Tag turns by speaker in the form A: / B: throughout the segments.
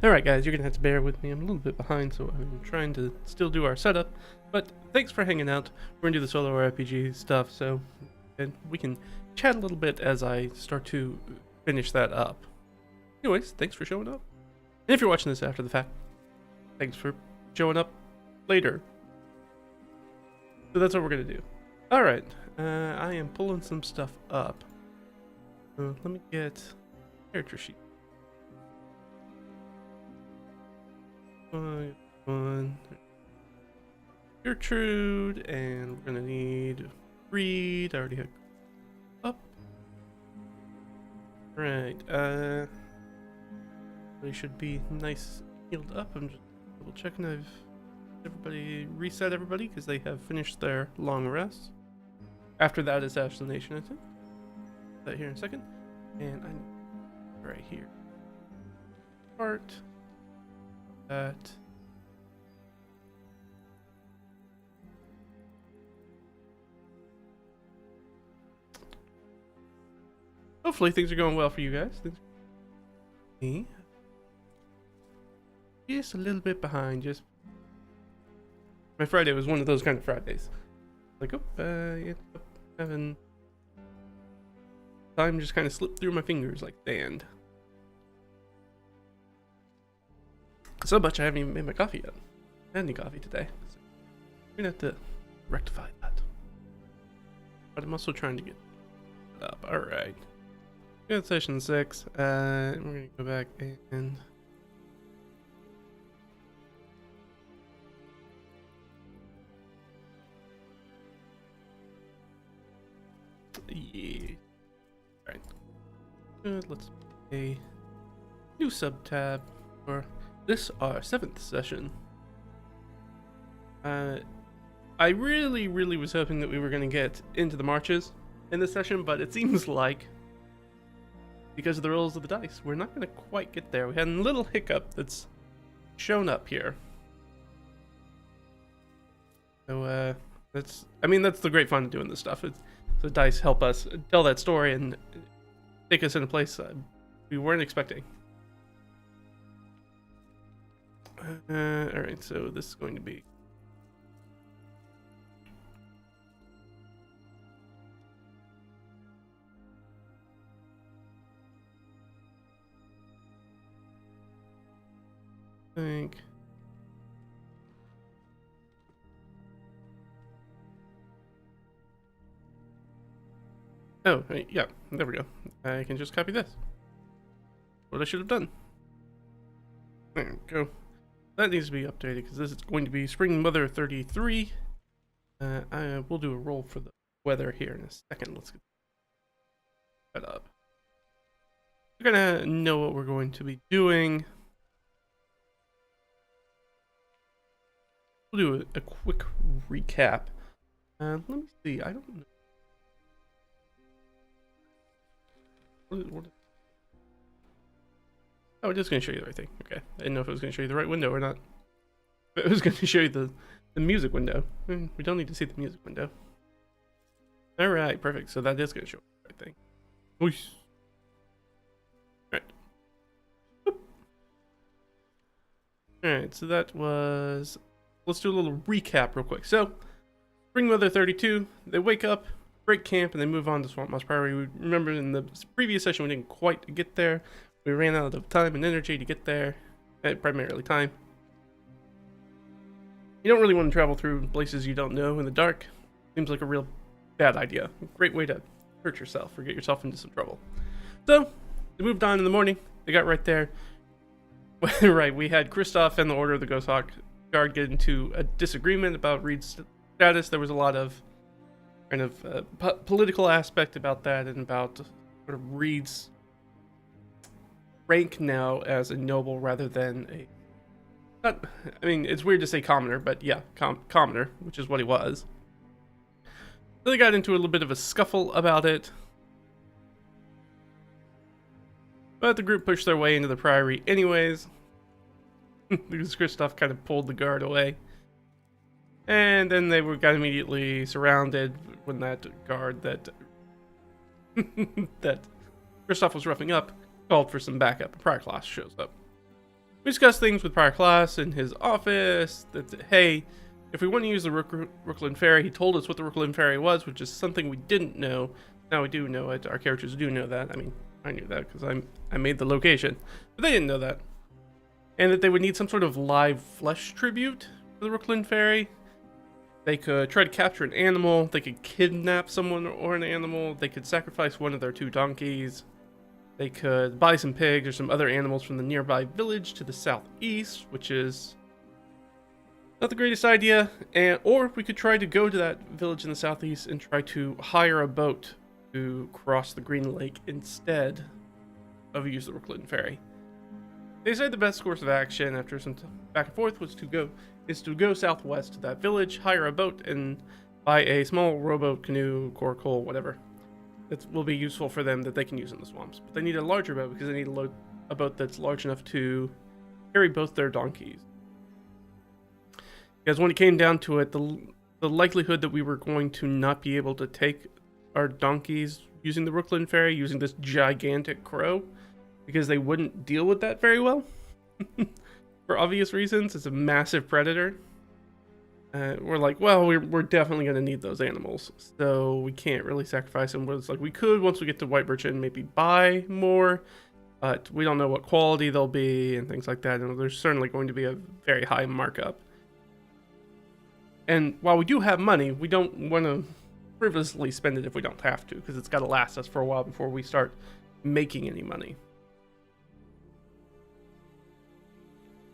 A: Alright guys, you're gonna have to bear with me. I'm a little bit behind, so I'm trying to still do our setup. But thanks for hanging out. We're gonna do the solo RPG stuff, so and we can chat a little bit as I start to finish that up. Anyways, thanks for showing up. And if you're watching this after the fact, thanks for showing up later. So that's what we're gonna do. Alright, I am pulling some stuff up. Let me get character sheet. One. Gertrude, and we're gonna need Reed. I already had up. Right, they should be nice healed up. I'm just double checking I've reset everybody because they have finished their long rest. After that, assassination, I think. That here in a second, and I right here. Part that. Hopefully things are going well for you guys. Me, just a little bit behind. Just my Friday was one of those kind of Fridays. Like, having time just kind of slipped through my fingers like sand. So much I haven't even made my coffee yet. I had any coffee today. So we're gonna have to rectify that. But I'm also trying to get it up. Alright. We got session 6. We're gonna go back and yeah. Alright. Good, let's make a new sub-tab for this our 7th session. I really was hoping that we were going to get into the marches in this session, but it seems like because of the rolls of the dice, we're not going to quite get there. We had a little hiccup that's shown up here. So that's the great fun of doing this stuff. The dice help us tell that story and take us in a place we weren't expecting. Alright, so this is going to be oh, yeah, there we go. I can just copy this. What I should have done. There we go. That needs to be updated because this is going to be Spring Weather 33. I will do a roll for the weather here in a second. Let's get that up. We're gonna know what we're going to be doing. We'll do a quick recap. Let me see. I don't know. Oh, it is going to show you the right thing. Okay. I didn't know if it was going to show you the right window or not. But it was going to show you the music window. We don't need to see the music window. Alright, perfect. So that is going to show the right thing. Oosh. Alright. Alright, so that was... Let's do a little recap real quick. So, Spring Weather 32, they wake up, break camp, and they move on to Swamp Moss Priory. We remember in the previous session we didn't quite get there. We ran out of time and energy to get there, primarily time. You don't really want to travel through places you don't know in the dark. Seems like a real bad idea. Great way to hurt yourself or get yourself into some trouble. So, they moved on in the morning. They got right there. Right, we had Cristoff and the Order of the Ghost Hawk Guard get into a disagreement about Reed's status. There was a lot of kind of political aspect about that and about sort of Reed's rank now as a noble rather than a it's weird to say commoner, but yeah, commoner, which is what he was. So they got into a little bit of a scuffle about it, but the group pushed their way into the priory anyways because Cristoff kind of pulled the guard away, and then they got immediately surrounded when that guard that that Cristoff was roughing up called for some backup. A prior class shows up. We discussed things with prior class in his office. That, hey, if we want to use the Rooklyn Ferry, he told us what the Rooklyn Ferry was, which is something we didn't know. Now we do know it. Our characters do know that. I mean, I knew that because I made the location, but they didn't know that. And that they would need some sort of live flesh tribute for the Rooklyn Ferry. They could try to capture an animal. They could kidnap someone or an animal. They could sacrifice one of their 2 donkeys. They could buy some pigs or some other animals from the nearby village to the southeast, which is not the greatest idea. Or we could try to go to that village in the southeast and try to hire a boat to cross the Green Lake instead of use the Rooklyn Ferry. They said the best course of action after some back and forth was to go southwest to that village, hire a boat, and buy a small rowboat, canoe, coracle, whatever. That will be useful for them that they can use in the swamps. But they need a larger boat because they need a boat that's large enough to carry both their donkeys. Because when it came down to it, the likelihood that we were going to not be able to take our donkeys using the Rooklyn Ferry, using this gigantic crow, because they wouldn't deal with that very well. For obvious reasons, it's a massive predator. We're like, well, we're definitely going to need those animals, so we can't really sacrifice them. It's like we could, once we get to White Birch Inn, maybe buy more, but we don't know what quality they'll be and things like that, and there's certainly going to be a very high markup. And while we do have money, we don't want to frivolously spend it if we don't have to, because it's got to last us for a while before we start making any money.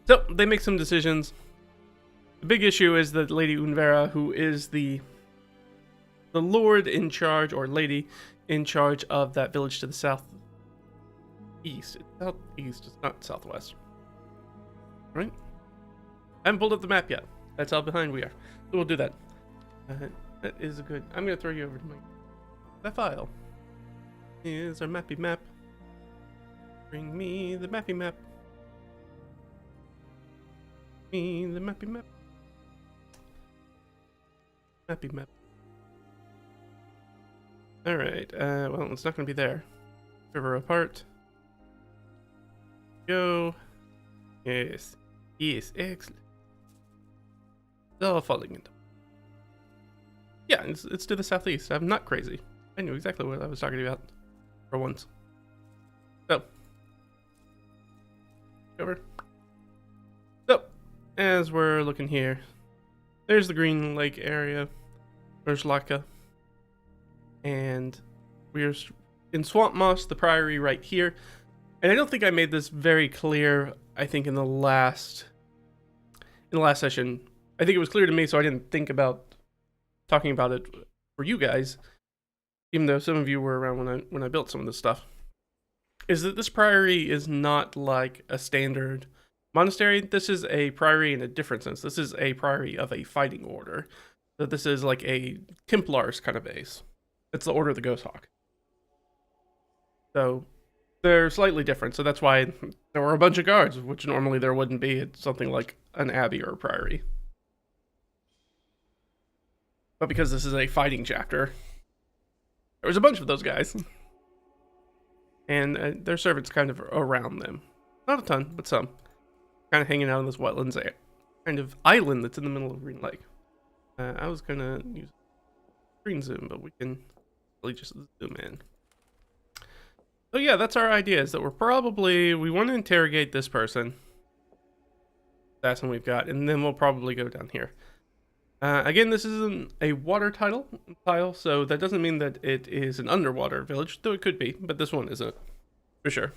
A: So they make some decisions. The big issue is that Lady Unvera, who is the lord in charge, or lady in charge of that village to the southeast. It's southeast, it's not southwest. Right? I haven't pulled up the map yet. That's how behind we are. So we'll do that. That is a good... I'm going to throw you over to that file. Here's our mappy map. Bring me the mappy map. Me the mappy map. Mappy map. Alright, well, it's not going to be there. River apart. Go. Yes. Yes, excellent. It's all falling into. Yeah, it's to the southeast. I'm not crazy. I knew exactly what I was talking about for once. So. Over. So, as we're looking here, there's the Green Lake area. There's Laka. And we're in Swamp Moss, the Priory right here. And I don't think I made this very clear, I think, in the last session. I think it was clear to me, so I didn't think about talking about it for you guys, even though some of you were around when I built some of this stuff. Is that this priory is not like a standard monastery. This is a priory in a different sense. This is a priory of a fighting order. So this is like a Templars kind of base. It's the Order of the Ghost Hawk. So they're slightly different. So that's why there were a bunch of guards, which normally there wouldn't be. It's something like an abbey or a priory. But because this is a fighting chapter, there was a bunch of those guys. And their servants kind of around them. Not a ton, but some. Kind of hanging out in this wetlands kind of island that's in the middle of Green Lake. I was going to use screen zoom, but we can really just zoom in. So yeah, that's our idea, is that we want to interrogate this person. That's what we've got, and then we'll probably go down here. Again, this isn't a water tile, so that doesn't mean that it is an underwater village, though it could be, but this one isn't, for sure.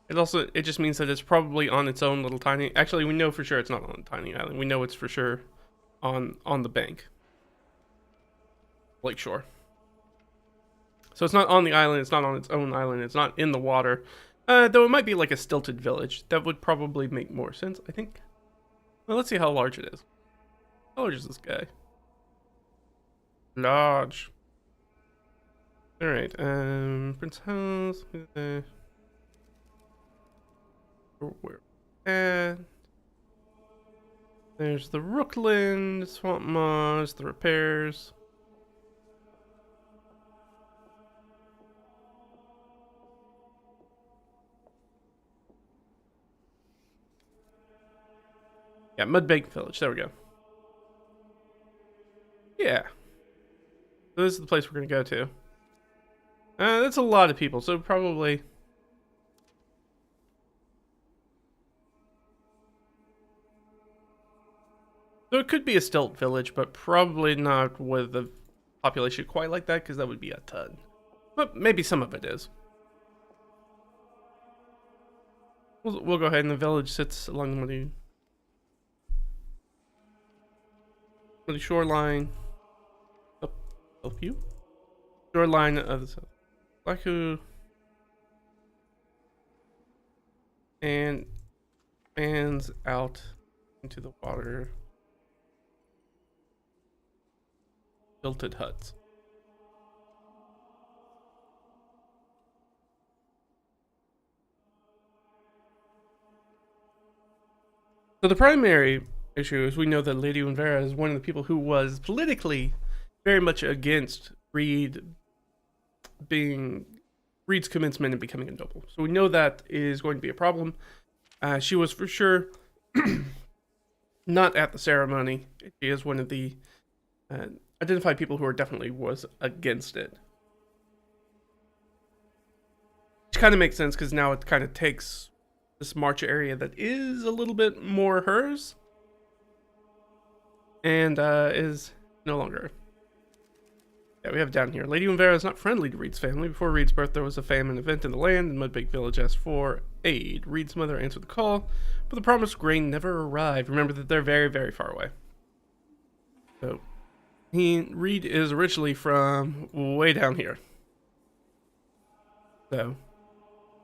A: It just means that it's probably on its own little tiny... Actually, we know for sure it's not on a tiny island. We know it's for sure on the bank. Lake shore. So it's not on the island, it's not on its own island, it's not in the water. Though it might be like a stilted village. That would probably make more sense, I think. Well, let's see how large it is. How large is this guy? Large. Alright, Prince House. Where at? There's the Rookland, Swamp Moss, the repairs. Yeah, Mudbank Village. There we go. Yeah. So this is the place we're going to go to. That's a lot of people, so probably... So it could be a stilt village, but probably not with a population quite like that, because that would be a ton. But maybe some of it is. We'll go ahead, and the village sits along the shoreline. Oh, help you? Shoreline of the Blackoo. And fans out into the water. Tilted huts. So the primary issue is we know that Lady Unvera is one of the people who was politically very much against Reed's commencement and becoming a noble. So we know that is going to be a problem. She was for sure not at the ceremony. She is one of the identified people who are definitely was against it. Which kind of makes sense because now it kind of takes this march area that is a little bit more hers and is no longer. Yeah, we have down here. Lady Unvera is not friendly to Reed's family. Before Reed's birth, there was a famine event in the land, and Mudbank Village asked for aid. Reed's mother answered the call, but the promised grain never arrived. Remember that they're very, very far away. So, Reed is originally from way down here. So,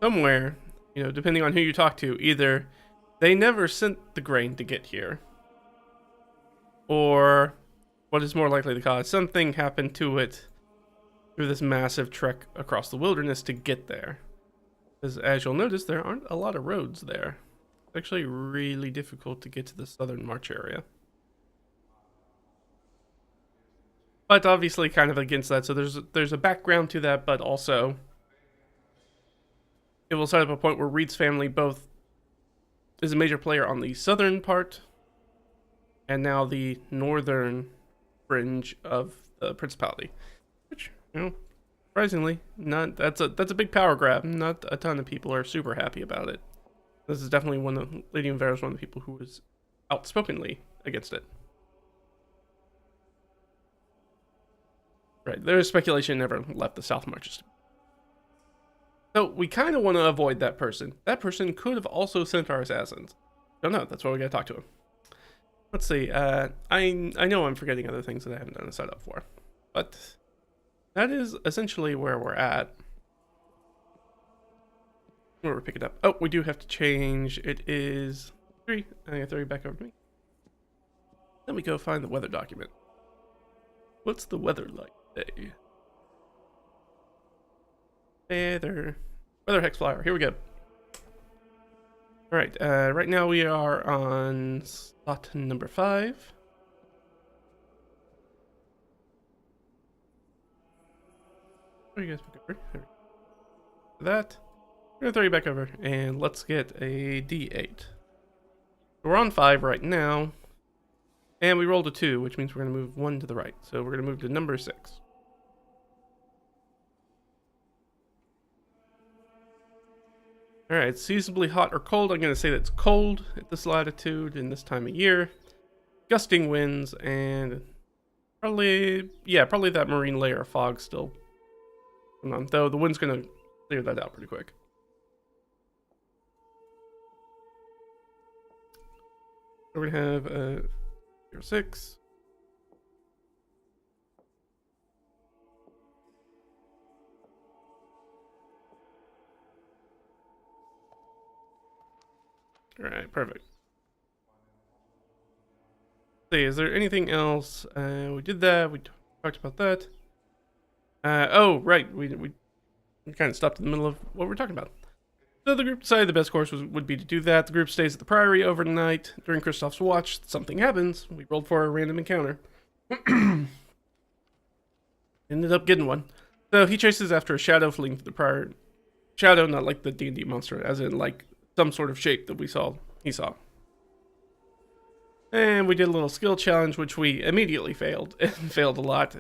A: somewhere, depending on who you talk to, either they never sent the grain to get here, or what is more likely the cause, something happened to it through this massive trek across the wilderness to get there. Because as you'll notice, there aren't a lot of roads there. It's actually really difficult to get to the southern march area. But obviously kind of against that, so there's a background to that, but also it will set up a point where Reed's family both is a major player on the southern part and now the northern fringe of the principality, which surprisingly that's a big power grab. Not a ton of people are super happy about it. This is definitely Lady Unvera is one of the people who was outspokenly against it. Right, there's speculation never left the South Marches. So we kind of want to avoid that person. That person could have also sent our assassins. Don't know. That's why we got to talk to him. Let's see. I know I'm forgetting other things that I haven't done a setup for, but that is essentially where we're at. Where we're picking up. Oh, we do have to change. It is 3. I'm gonna throw you back over to me. Then we go find the weather document. What's the weather like today? Weather hex flyer. Here we go. All right. Right now we are on slot number 5. Where are you guys back over? There. For that, we're gonna throw you back over, and let's get a D8. We're on 5 right now, and we rolled a 2, which means we're gonna move 1 to the right. So we're gonna move to number 6. Alright, seasonably hot or cold. I'm going to say that's cold at this latitude in this time of year. Gusting winds and probably that marine layer of fog still going on. Though the wind's going to clear that out pretty quick. We're going to have 06. All right, perfect. See, is there anything else? We did that. We talked about that. Oh, right. We kind of stopped in the middle of what we're talking about. So the group decided the best course would be to do that. The group stays at the Priory overnight. During Cristoff's watch, something happens. We rolled for a random encounter. Ended up getting one. So he chases after a shadow fleeing through the Priory. Shadow, not like the D&D monster, as in like some sort of shape that he saw. And we did a little skill challenge, which we immediately failed, and failed a lot.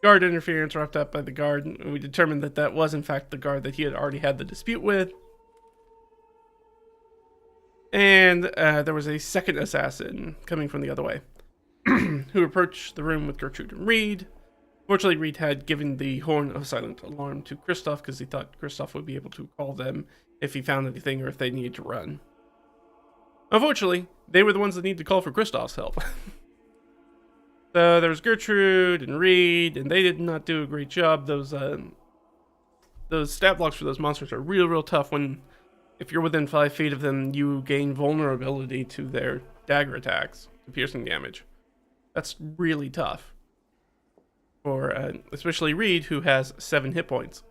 A: Guard interference wrapped up by the guard, and we determined that that was in fact the guard that he had already had the dispute with. And there was a second assassin coming from the other way, who approached the room with Gertrude and Reed. Fortunately, Reed had given the horn of silent alarm to Cristoff because he thought Cristoff would be able to call them if he found anything or if they needed to run. Unfortunately, they were the ones that needed to call for Cristoff's help. So there was Gertrude and Reed, and they did not do a great job. Those stat blocks for those monsters are real tough. When, if you're within 5 feet of them, you gain vulnerability to their dagger attacks, to piercing damage. That's really tough. For especially Reed, who has 7 hit points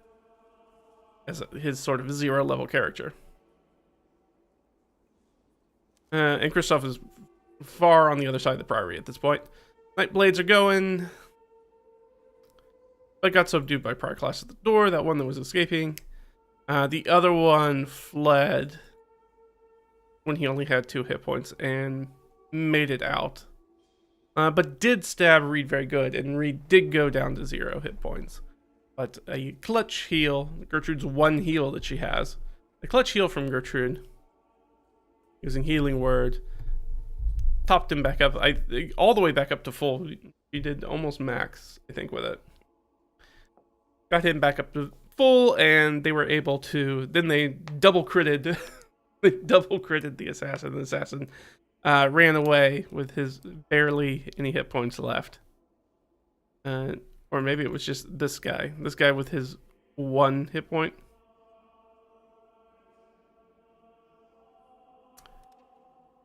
A: as his sort of 0 level character. And Cristoff is far on the other side of the Priory at this point. Night blades are going. But got subdued by prior class at the door, that one that was escaping. The other one fled when he only had 2 hit points and made it out. But did stab Reed very good, and Reed did go down to 0 hit points. But a clutch heal, Gertrude's one heal that she has, a clutch heal from Gertrude, using Healing Word, topped him back up, all the way back up to full. She did almost max, I think, with it. Got him back up to full, and they were able to, then they double critted, the assassin. The assassin ran away with his barely any hit points left. Or maybe it was just this guy with his 1 hit point.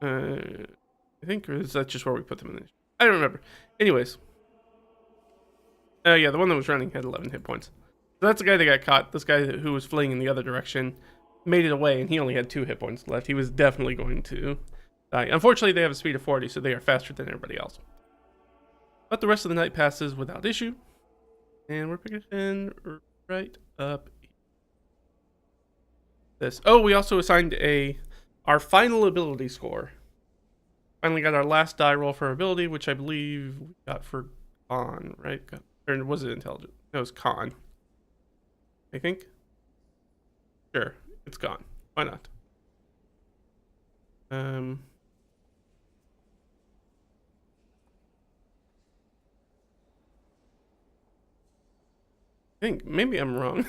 A: I think, or is that just where we put them in? I don't remember. Anyways. Yeah, the one that was running had 11 hit points. So that's the guy that got caught. This guy who was fleeing in the other direction made it away, and he only had 2 hit points left. He was definitely going to die. Unfortunately, they have a speed of 40, so they are faster than everybody else. But the rest of the night passes without issue. And we're picking right up this. Oh, we also assigned our final ability score. Finally got our last die roll for ability, which I believe we got for con, right? Or was it intelligent? No, it was con. I think. Sure, it's gone. Why not? I think maybe I'm wrong.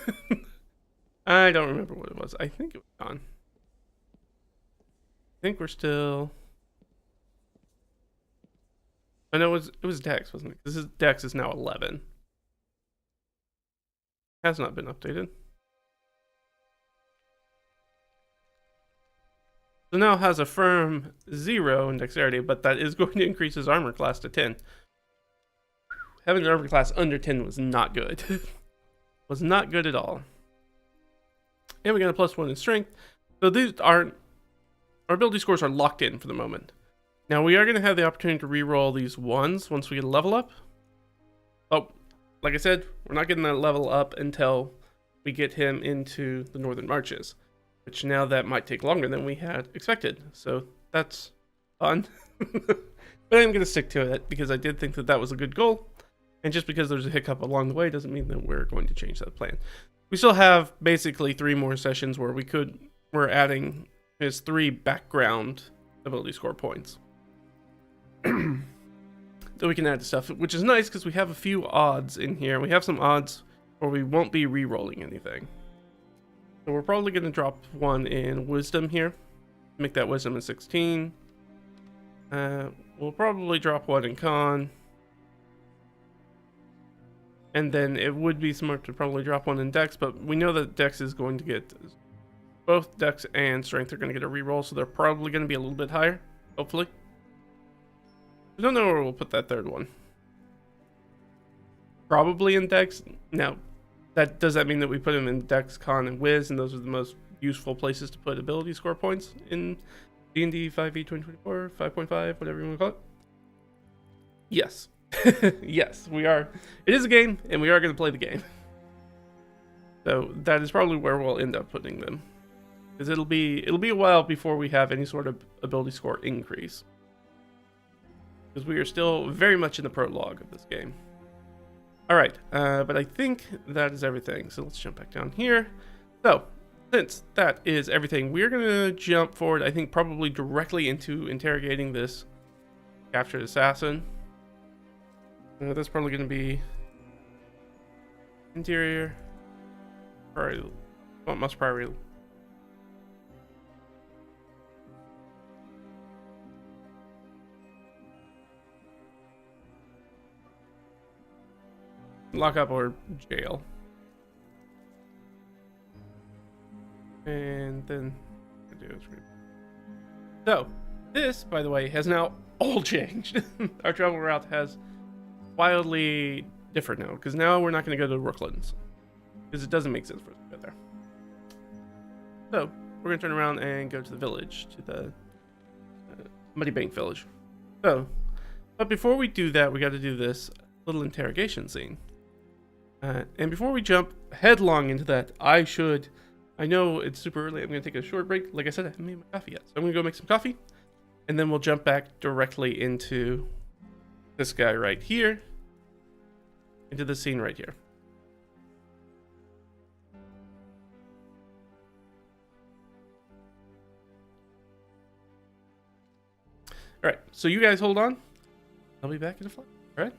A: I don't remember what it was. I think it was gone. I think we're still. I know it was Dex, wasn't it? This is Dex is now 11. Has not been updated. So now has a firm 0 in dexterity, but that is going to increase his armor class to 10. Having an armor class under 10 was not good. Was not good at all. And we got a +1 in strength. So these our ability scores are locked in for the moment. Now we are going to have the opportunity to reroll these ones once we get a level up. Oh, like I said, we're not getting that level up until we get him into the Northern Marches, which now that might take longer than we had expected. So that's fun. But I'm going to stick to it because I did think that that was a good goal. And just because there's a hiccup along the way doesn't mean that we're going to change that plan. We still have basically 3 more sessions where we're adding his 3 background ability score points. That we can add to stuff, which is nice because we have a few odds in here. We have some odds where we won't be re-rolling anything. So we're probably going to drop 1 in wisdom here. Make that wisdom a 16. We'll probably drop 1 in con. And then it would be smart to probably drop 1 in dex, but we know that dex is going to get, both dex and strength are going to get a reroll, so they're probably going to be a little bit higher, hopefully. I don't know where we'll put that 3rd one. Probably in dex. Now, does that mean that we put him in dex, con, and wiz, and those are the most useful places to put ability score points in D&D 5e 2024, 5.5, whatever you want to call it? Yes. Yes, we are. It is a game, and we are going to play the game. So that is probably where we'll end up putting them, because it'll be a while before we have any sort of ability score increase. because we are still very much in the prologue of this game. All right, but I think that is everything. So let's jump back down here. So since that is everything, we're gonna jump forward. I think probably directly into interrogating this captured assassin. That's probably gonna be interior. Priory, Swamp Moss Priory. Lockup or jail. And then so this, by the way, has now all changed. Our travel route has wildly different now, because now we're not going to go to Rooklands, because it doesn't make sense for us to go there. So we're going to turn around and go to the village, to the Muddy Bank village. So, but before we do that, we got to do this little interrogation scene. And before we jump headlong into that, I know it's super early. I'm going to take a short break. Like I said, I haven't made my coffee yet. So I'm going to go make some coffee. And then we'll jump back directly into this guy right here. Into the scene right here. Alright, so you guys hold on. I'll be back in a flash. Alright?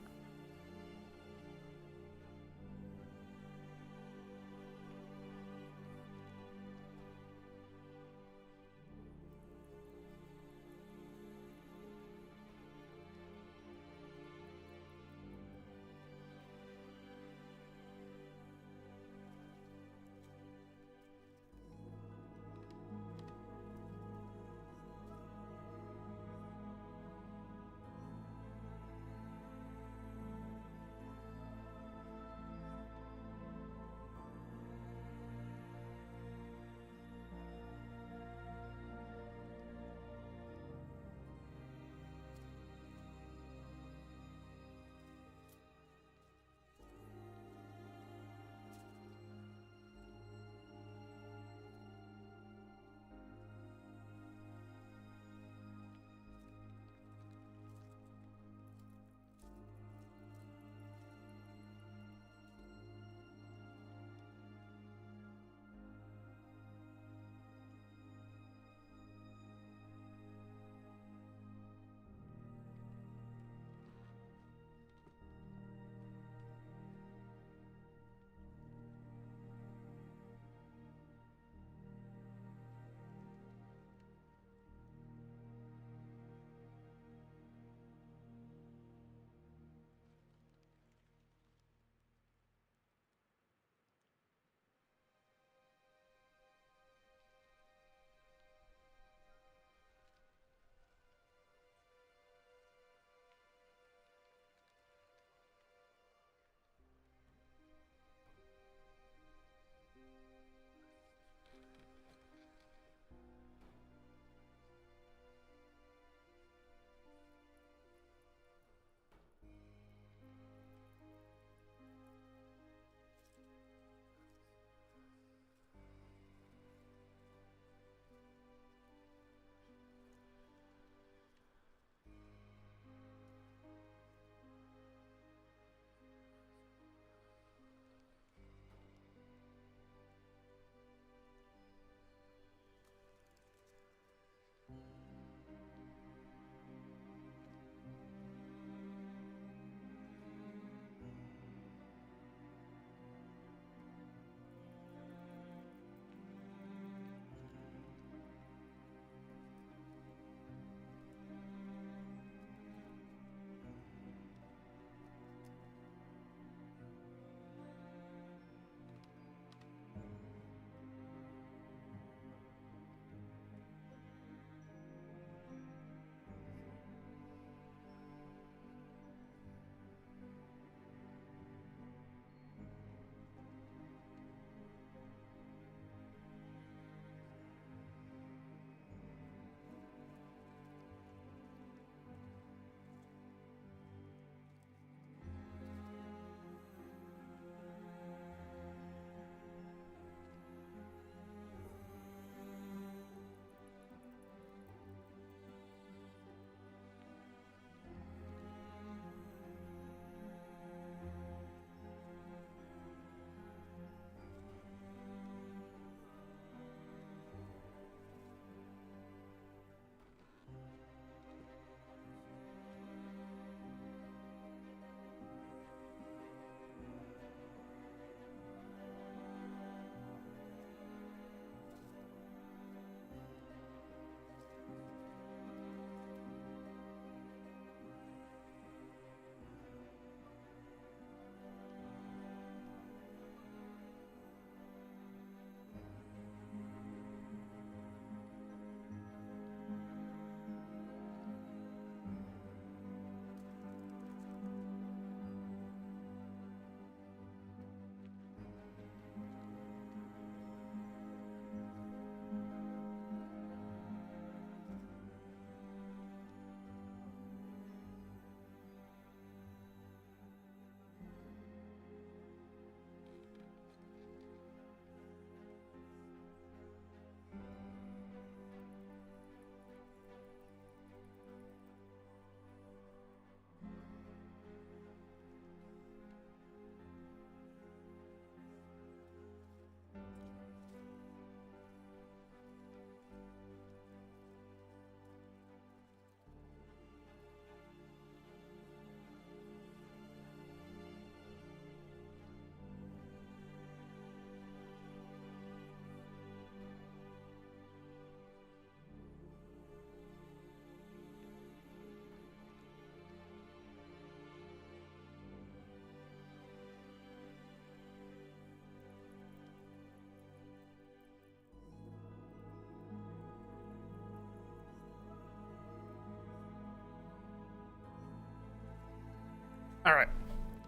A: Alright,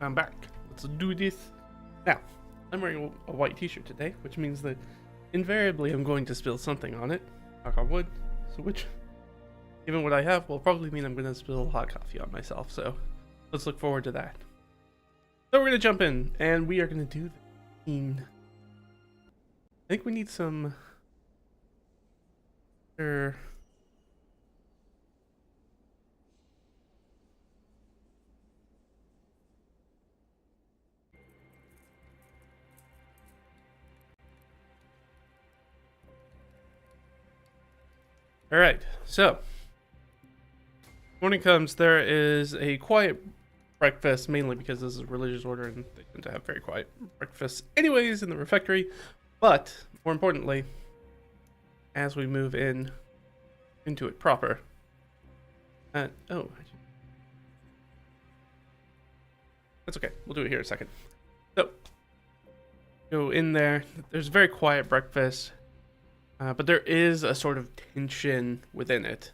A: I'm back. Let's do this. Now, I'm wearing a white t-shirt today, which means that invariably I'm going to spill something on it. Knock on wood. So which, given what I have, will probably mean I'm going to spill hot coffee on myself. So let's look forward to that. So we're going to jump in, and we are going to do the scene. I think we need some... Alright, so morning comes, there is a quiet breakfast, mainly because this is a religious order and they tend to have very quiet breakfasts anyways in the refectory, but more importantly, as we move into it proper, that's okay, we'll do it here in a second. So, go in there, there's a very quiet breakfast. But there is a sort of tension within it.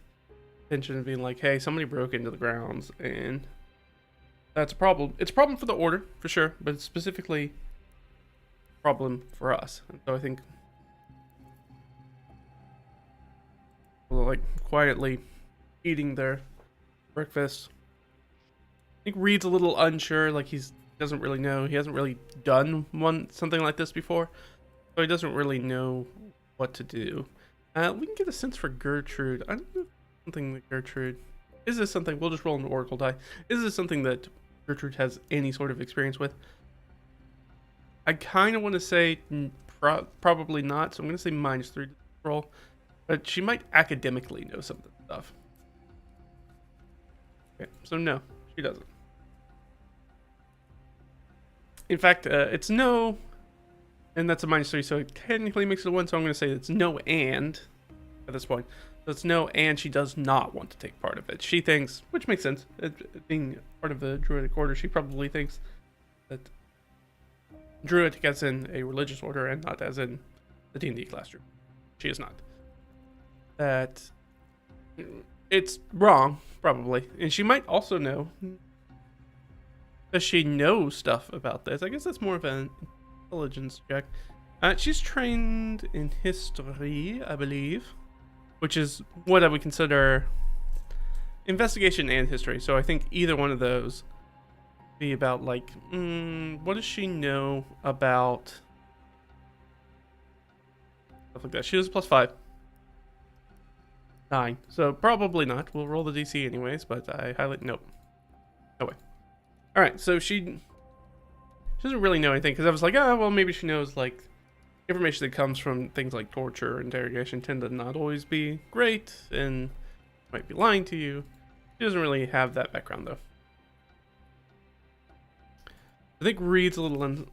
A: Tension of being like, hey, somebody broke into the grounds, and that's a problem. It's a problem for the order, for sure, but it's specifically a problem for us. And so I think, like, quietly eating their breakfast. I think Reed's a little unsure, like he doesn't really know. He hasn't really done something like this before, so he doesn't really know what to do. We can get a sense for Gertrude. I don't know something that Gertrude... Is this something... We'll just roll an Oracle die. Is this something that Gertrude has any sort of experience with? I kind of want to say probably not, so I'm going to say -3 to roll. But she might academically know some of the stuff. Okay, so no, she doesn't. In fact, it's no... And that's a -3, so it technically makes it a 1, so I'm going to say it's no and at this point. So it's no and she does not want to take part of it. She thinks, which makes sense, being part of the Druidic order, she probably thinks that Druidic as in a religious order and not as in the D&D class room. She is not. That it's wrong, probably. And she might also know. Does she know stuff about this? I guess that's more of an intelligence check. She's trained in history, I believe, which is what I would consider investigation and history. So I think either one of those be about like, what does she know about stuff like that? She has +5, 9. So probably not. We'll roll the DC anyways, but I highlight nope. No way. All right, so she doesn't really know anything, because I was like, oh, well, maybe she knows, like, information that comes from things like torture or interrogation tend to not always be great, and might be lying to you. She doesn't really have that background, though. I think Reed's a little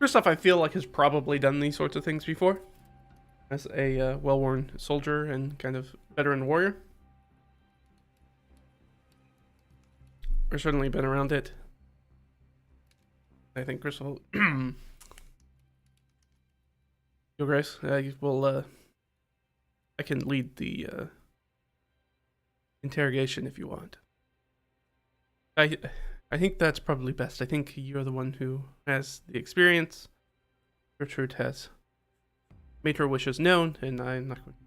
A: Cristoff, I feel like, has probably done these sorts of things before, as a well-worn soldier and kind of veteran warrior. Or certainly been around it. I think Crystal. Yo, Grace, will. I can lead the interrogation if you want. I think that's probably best. I think you're the one who has the experience. Gertrude has made her wishes known, and I'm not going to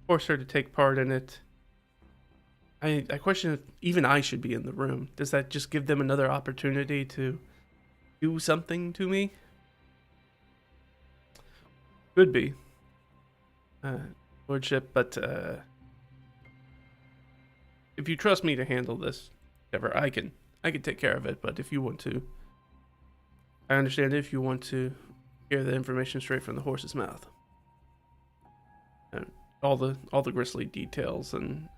A: force her to take part in it. I question if even I should be in the room. Does that just give them another opportunity to do something to me? Could be, Lordship, but if you trust me to handle this, whatever, I can take care of it. But if you want to, I understand if you want to hear the information straight from the horse's mouth, and all the grisly details, and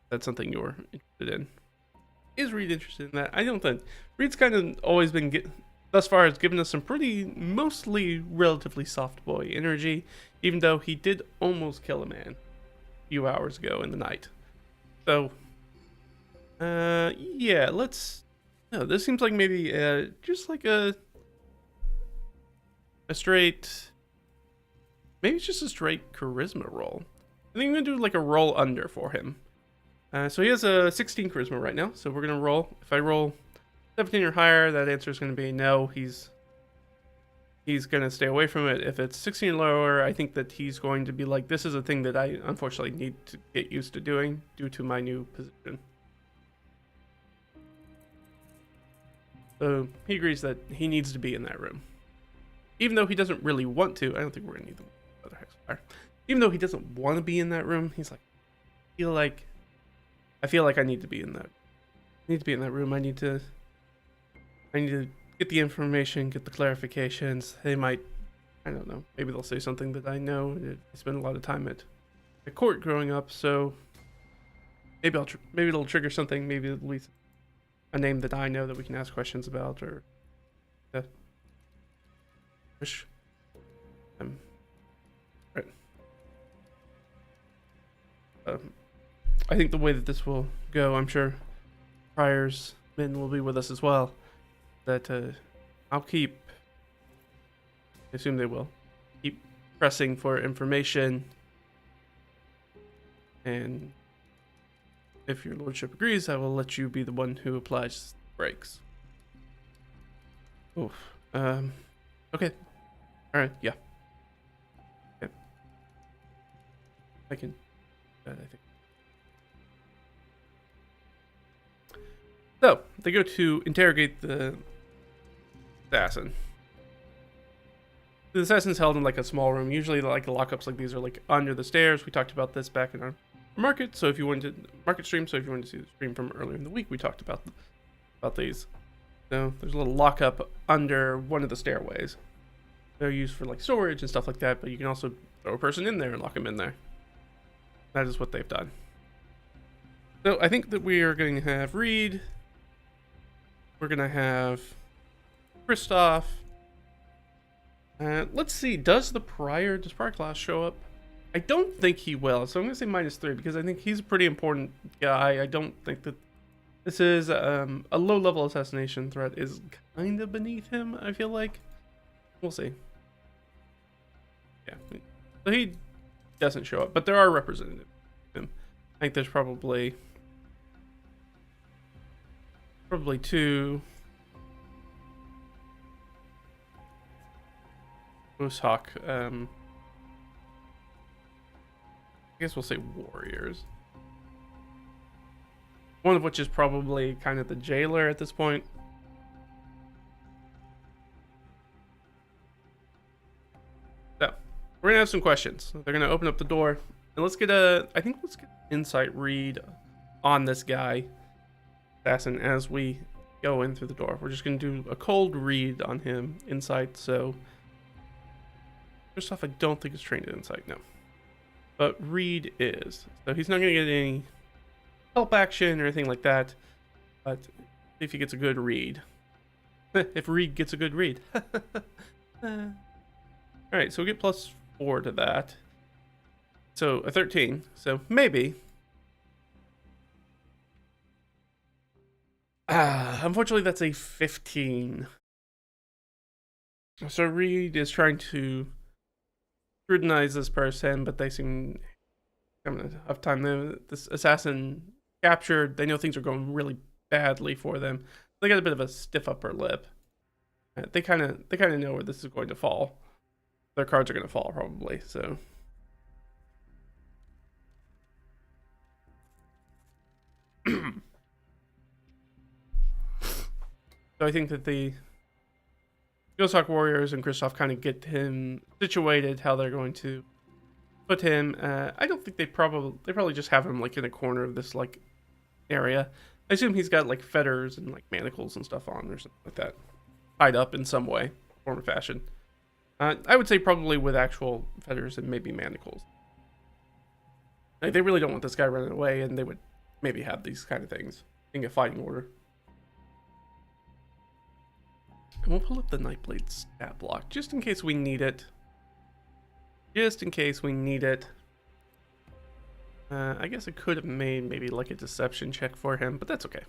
A: that's something you're interested in. Is Reed interested in that? I don't think. Reed's kind of always been, thus far, has given us some mostly relatively soft boy energy, even though he did almost kill a man a few hours ago in the night. So, yeah, no, this seems like maybe, just like a straight, maybe it's just a straight charisma roll. I think I'm gonna do like a roll under for him. So he has a 16 charisma right now. So we're gonna roll. If I roll 17 or higher, that answer is gonna be no. He's gonna stay away from it. If it's 16 or lower, I think that he's going to be like, this is a thing that I unfortunately need to get used to doing due to my new position. So he agrees that he needs to be in that room. Even though he doesn't really want to, I don't think we're gonna need the other Hexfire. Even though he doesn't want to be in that room, he's like, I feel like I need to be in that. I need to be in that room. I need to get the information, get the clarifications. They might, I don't know, maybe they'll say something that I know. I spent a lot of time at court growing up, so maybe maybe it'll trigger something. Maybe at least a name that I know that we can ask questions about, or right. I think the way that this will go, I'm sure Prior's men will be with us as well. That I'll keep, I assume they will, keep pressing for information. And if your lordship agrees, I will let you be the one who applies the brakes. Oof. Okay. Alright, yeah. Okay. I can do that, I think. So, they go to interrogate the assassin. The assassin's held in like a small room. Usually like the lockups like these are like under the stairs. We talked about this back in our market. So if you wanted to market stream, so if you wanted to see the stream from earlier in the week, we talked about these. So there's a little lockup under one of the stairways. They're used for like storage and stuff like that, but you can also throw a person in there and lock them in there. That is what they've done. So I think that we are going to have Reed. We're going to have Cristoff. Let's see, does Prior class show up? I don't think he will, so I'm going to say -3 because I think he's a pretty important guy. I don't think that this is a low-level assassination threat is kind of beneath him, I feel like. We'll see. Yeah, so he doesn't show up, but there are representatives of him. I think there's probably 2 Moosehawk. I guess we'll say warriors. One of which is probably kind of the jailer at this point. So we're gonna have some questions. They're gonna open up the door, and let's get an insight read on this guy, assassin, as we go in through the door. We're just gonna do a cold read on him, insight. So first off, I don't think it's trained in insight, no. But read is. So he's not gonna get any help action or anything like that. But if he gets a good read. If Reed gets a good read. Alright, so we get +4 to that. So a 13. So maybe. Unfortunately, that's a 15. So Reed is trying to scrutinize this person, but they seem having a tough time. This assassin captured. They know things are going really badly for them. They got a bit of a stiff upper lip. They kind of know where this is going to fall. Their cards are going to fall probably. So I think that the Ghost Hawk Warriors and Cristoff kind of get him situated, how they're going to put him. I don't think they probably just have him like in a corner of this like area. I assume he's got like fetters and like manacles and stuff on or something like that, tied up in some way, form or fashion. I would say probably with actual fetters and maybe manacles. Like, they really don't want this guy running away, and they would maybe have these kind of things in a fighting order. And we'll pull up the Nightblade stat block just in case we need it. Just in case we need it. I guess I could have made maybe like a deception check for him, but that's okay.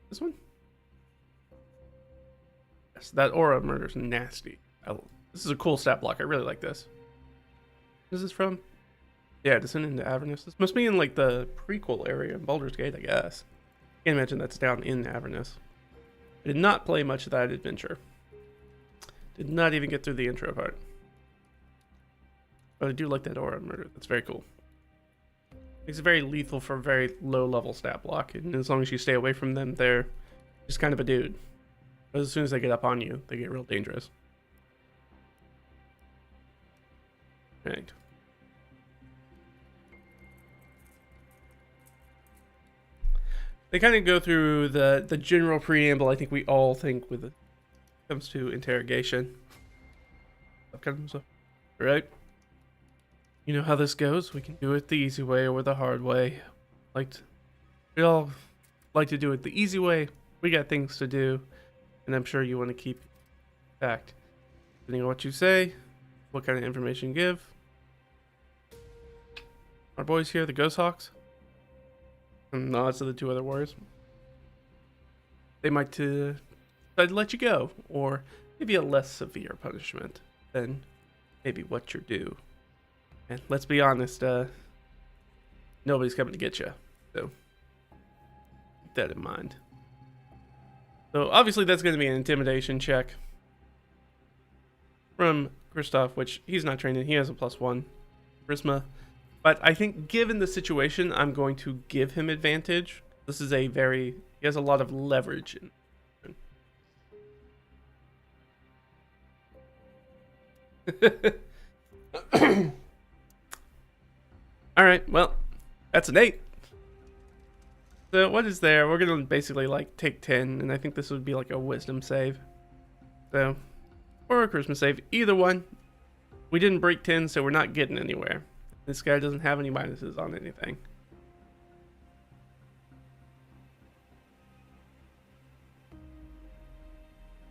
A: This one? Yes, that aura of murder is nasty. This is a cool stat block. I really like this. What is this from? Yeah, Descent into Avernus. This must be in like the prequel area in Baldur's Gate, I guess. Can't imagine that's down in Avernus. I did not play much of that adventure. Did not even get through the intro part. But I do like that aura of murder. That's very cool. Makes it very lethal for a very low level stat block. And as long as you stay away from them, they're just kind of a dude. But as soon as they get up on you, they get real dangerous. Right. They kind of go through the general preamble. I think we all think when it comes to interrogation. Right? You know how this goes. We can do it the easy way or the hard way. We all like to do it the easy way. We got things to do, and I'm sure you want to keep fact. Depending on what you say, what kind of information you give. Our boys here, the Ghost Hawks, and nods to the two other warriors. They might decide to let you go, or maybe a less severe punishment than maybe what you're due. And let's be honest, nobody's coming to get you, so keep that in mind. So obviously that's going to be an intimidation check from Cristoff, which he's not trained in. He has a +1 charisma. But I think given the situation, I'm going to give him advantage. This is he has a lot of leverage. Alright, well, that's an 8. So what is there? We're going to basically like take 10, and I think this would be like a wisdom save. So, or a charisma save, either one. We didn't break 10, so we're not getting anywhere. This guy doesn't have any minuses on anything.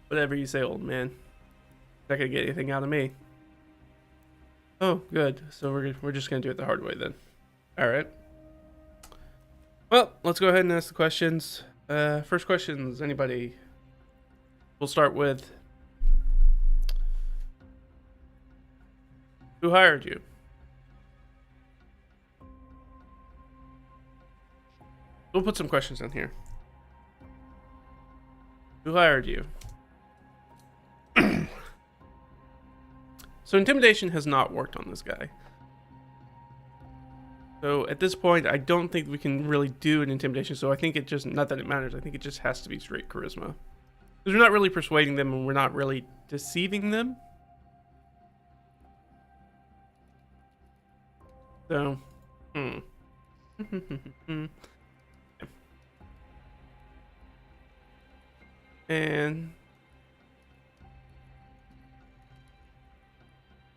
A: Whatever you say, old man. Not gonna get anything out of me. Oh, good. So we're just gonna do it the hard way then. All right. Well, let's go ahead and ask the questions. First questions, anybody? We'll start with who hired you? We'll put some questions in here. Who hired you? So intimidation has not worked on this guy. So at this point, I don't think we can really do an intimidation. So I think it just, not that it matters, I think it just has to be straight charisma. Because we're not really persuading them and we're not really deceiving them. So, And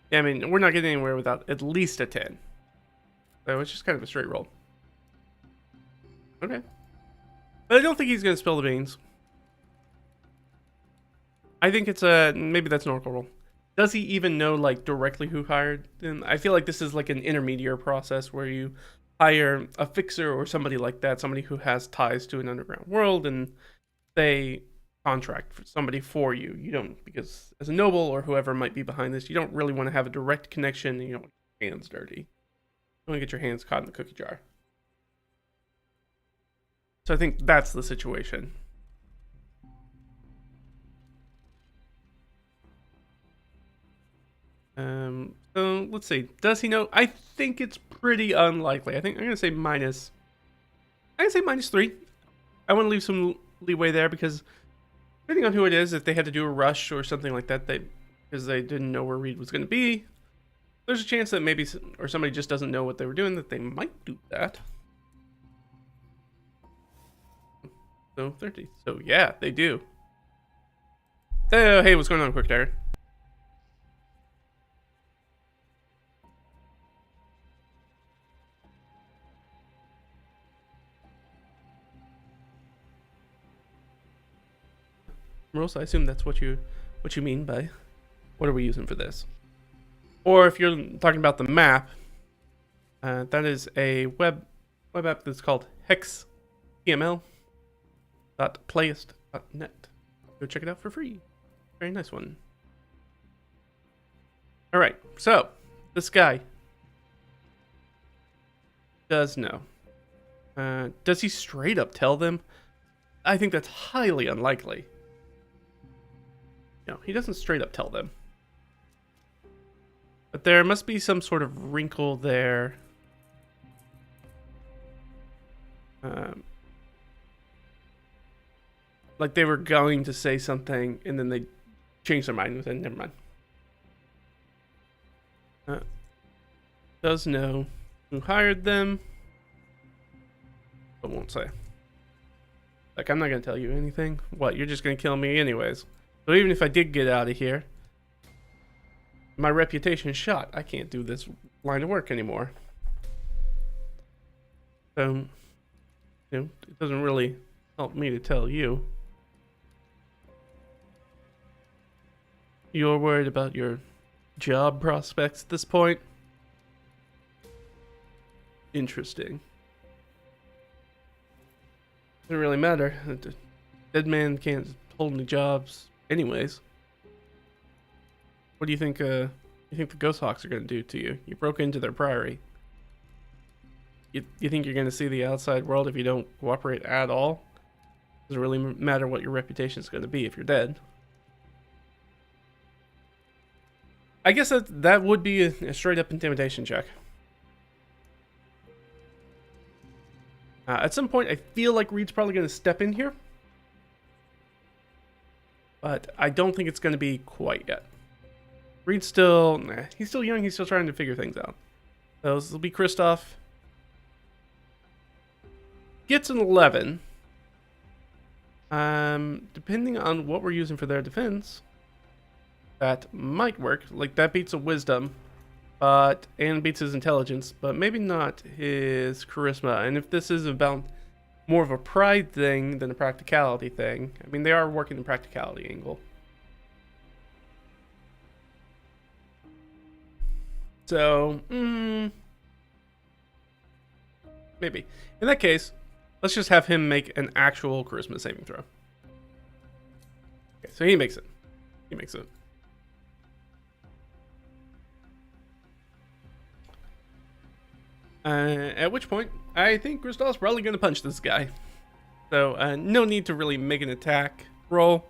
A: yeah, I mean, we're not getting anywhere without at least a 10. So it's just kind of a straight roll. Okay. But I don't think he's going to spill the beans. I think it's maybe that's an oracle roll. Does he even know like directly who hired him? I feel like this is like an intermediate process where you hire a fixer or somebody like that, somebody who has ties to an underground world, and they contract for somebody for you. You don't, because as a noble or whoever might be behind this, you don't really want to have a direct connection, and you don't want your hands dirty. You want to get your hands caught in the cookie jar. So I think that's the situation. So let's see. Does he know? I think it's pretty unlikely. I think I'm gonna say minus. I'm gonna say -3. I want to leave some leeway there because depending on who it is, if they had to do a rush or something like that, because they didn't know where Reed was going to be, there's a chance that maybe, or somebody just doesn't know what they were doing, that they might do that. So 30. So yeah, they do. Oh, hey, what's going on, Quick Dagger? Rose, I assume that's what you mean by what are we using for this? Or if you're talking about the map, that is a web app that's called hextml.playist.net. Go check it out for free. Very nice one. All right, so this guy does know. Does he straight up tell them? I think that's highly unlikely. No, he doesn't straight up tell them. But there must be some sort of wrinkle there. Like they were going to say something and then they changed their mind and said, never mind. Does know who hired them, but won't say. Like, I'm not going to tell you anything. What, you're just going to kill me anyways. So even if I did get out of here, my reputation is shot. I can't do this line of work anymore. So, it doesn't really help me to tell you. You're worried about your job prospects at this point? Interesting. Doesn't really matter. The dead man can't hold any jobs anyways. What do you think the Ghost Hawks are going to do to you? You broke into their priory. You think you're going to see the outside world if you don't cooperate at all? Doesn't really matter what your reputation is going to be if you're dead. I guess that would be a straight up intimidation check. At some point, I feel like Reed's probably going to step in here. But I don't think it's going to be quite yet. Reed's still... he's still young. He's still trying to figure things out. So this will be Cristoff. Gets an 11. Depending on what we're using for their defense, that might work. Like, that beats a wisdom. And beats his intelligence, but maybe not his charisma. And if this is about more of a pride thing than a practicality thing, I mean, they are working the practicality angle. So, maybe. In that case, let's just have him make an actual charisma saving throw. Okay, so he makes it. He makes it. At which point, I think Cristoff's probably going to punch this guy. So, no need to really make an attack roll.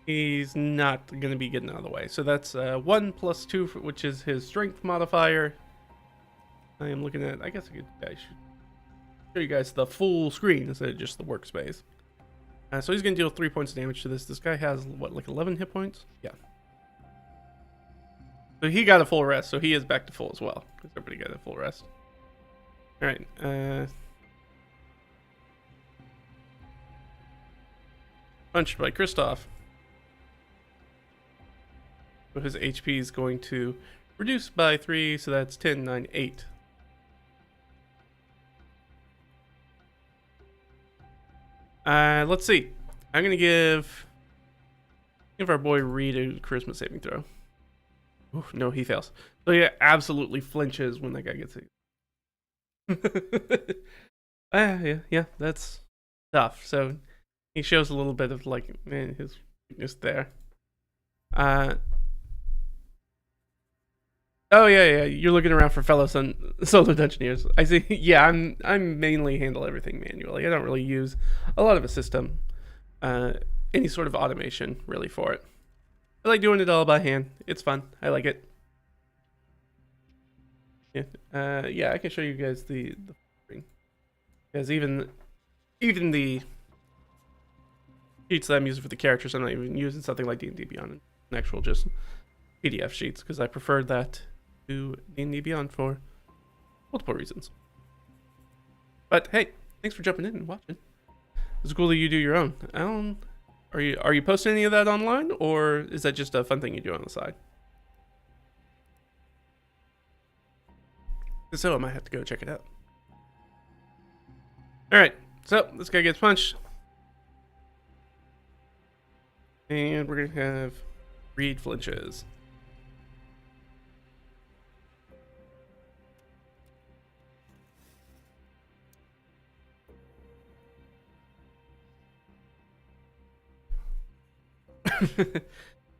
A: He's not going to be getting out of the way. So that's 1 plus 2, which is his strength modifier. I am looking at... I guess I should show you guys the full screen instead of just the workspace. So he's going to deal 3 points of damage to this. This guy has, what, like 11 hit points? Yeah. So he got a full rest, so he is back to full as well. Because everybody got a full rest. Alright, punched by Cristoff. So his HP is going to reduce by 3, so that's 10, 9, 8. Let's see. I'm going to give our boy Reed a charisma saving throw. Oof, no, he fails. So yeah, absolutely flinches when that guy gets hit. Yeah, that's tough. So he shows a little bit of like, man, his weakness there. Oh yeah, you're looking around for fellow solo dungeoneers. I see. Yeah, I'm mainly handle everything manually. I don't really use a lot of a system, any sort of automation really for it. I like doing it all by hand. It's fun. I like it. Yeah, I can show you guys the screen. Because even the sheets that I'm using for the characters, I'm not even using something like D&D Beyond, an actual just PDF sheets, because I prefer that to D&D Beyond for multiple reasons. But hey, thanks for jumping in and watching. It's cool that you do your own. Are you posting any of that online, or is that just a fun thing you do on the side? So I might have to go check it out. Alright, so this guy gets punched. And we're going to have Reed flinches.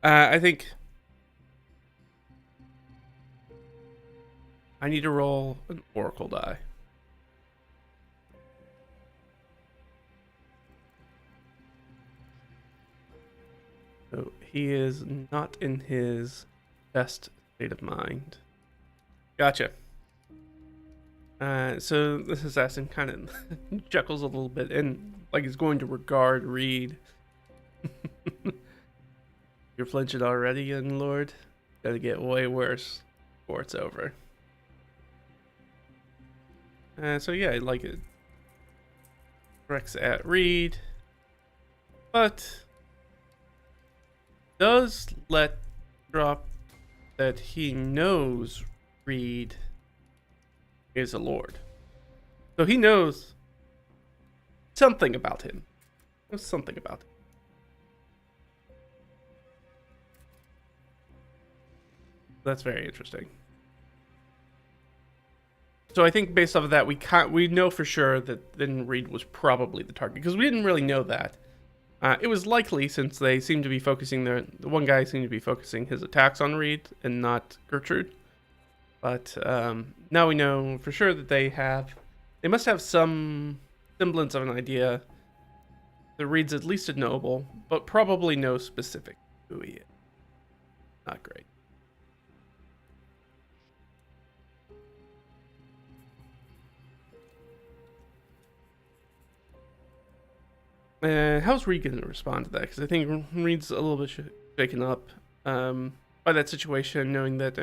A: I think I need to roll an oracle die. So he is not in his best state of mind. Gotcha. So this assassin kind of chuckles a little bit and like he's going to regard Reed. You're flinching already, young lord? Gotta get way worse before it's over. So yeah, like it directs at Reed, but does let drop that he knows Reed is a lord. So he knows something about him. Knows something about him. That's very interesting. So I think based off of that, we know for sure that then Reed was probably the target because we didn't really know that. It was likely since they seemed to be focusing the one guy seemed to be focusing his attacks on Reed and not Gertrude. But now we know for sure that they must have some semblance of an idea that Reed's at least a noble, but probably no specific who he is. Not great. How's Reed going to respond to that? Because I think Reed's a little bit shaken up by that situation, knowing that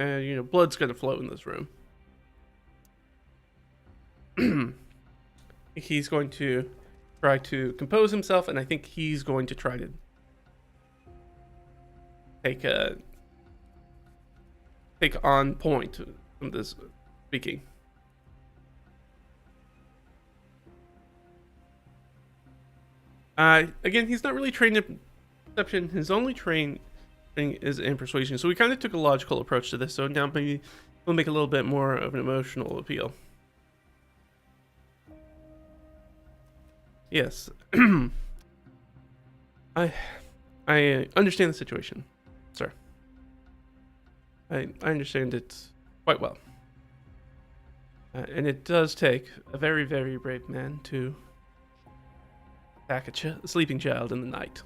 A: blood's going to flow in this room. He's going to try to compose himself, and I think he's going to try to take on point from this speaking. Again, he's not really trained in perception. His only training is in persuasion. So we kind of took a logical approach to this. So now maybe we'll make a little bit more of an emotional appeal. Yes. I understand the situation, sir. I understand it quite well. And it does take a very, very brave man to attack a sleeping child in the night.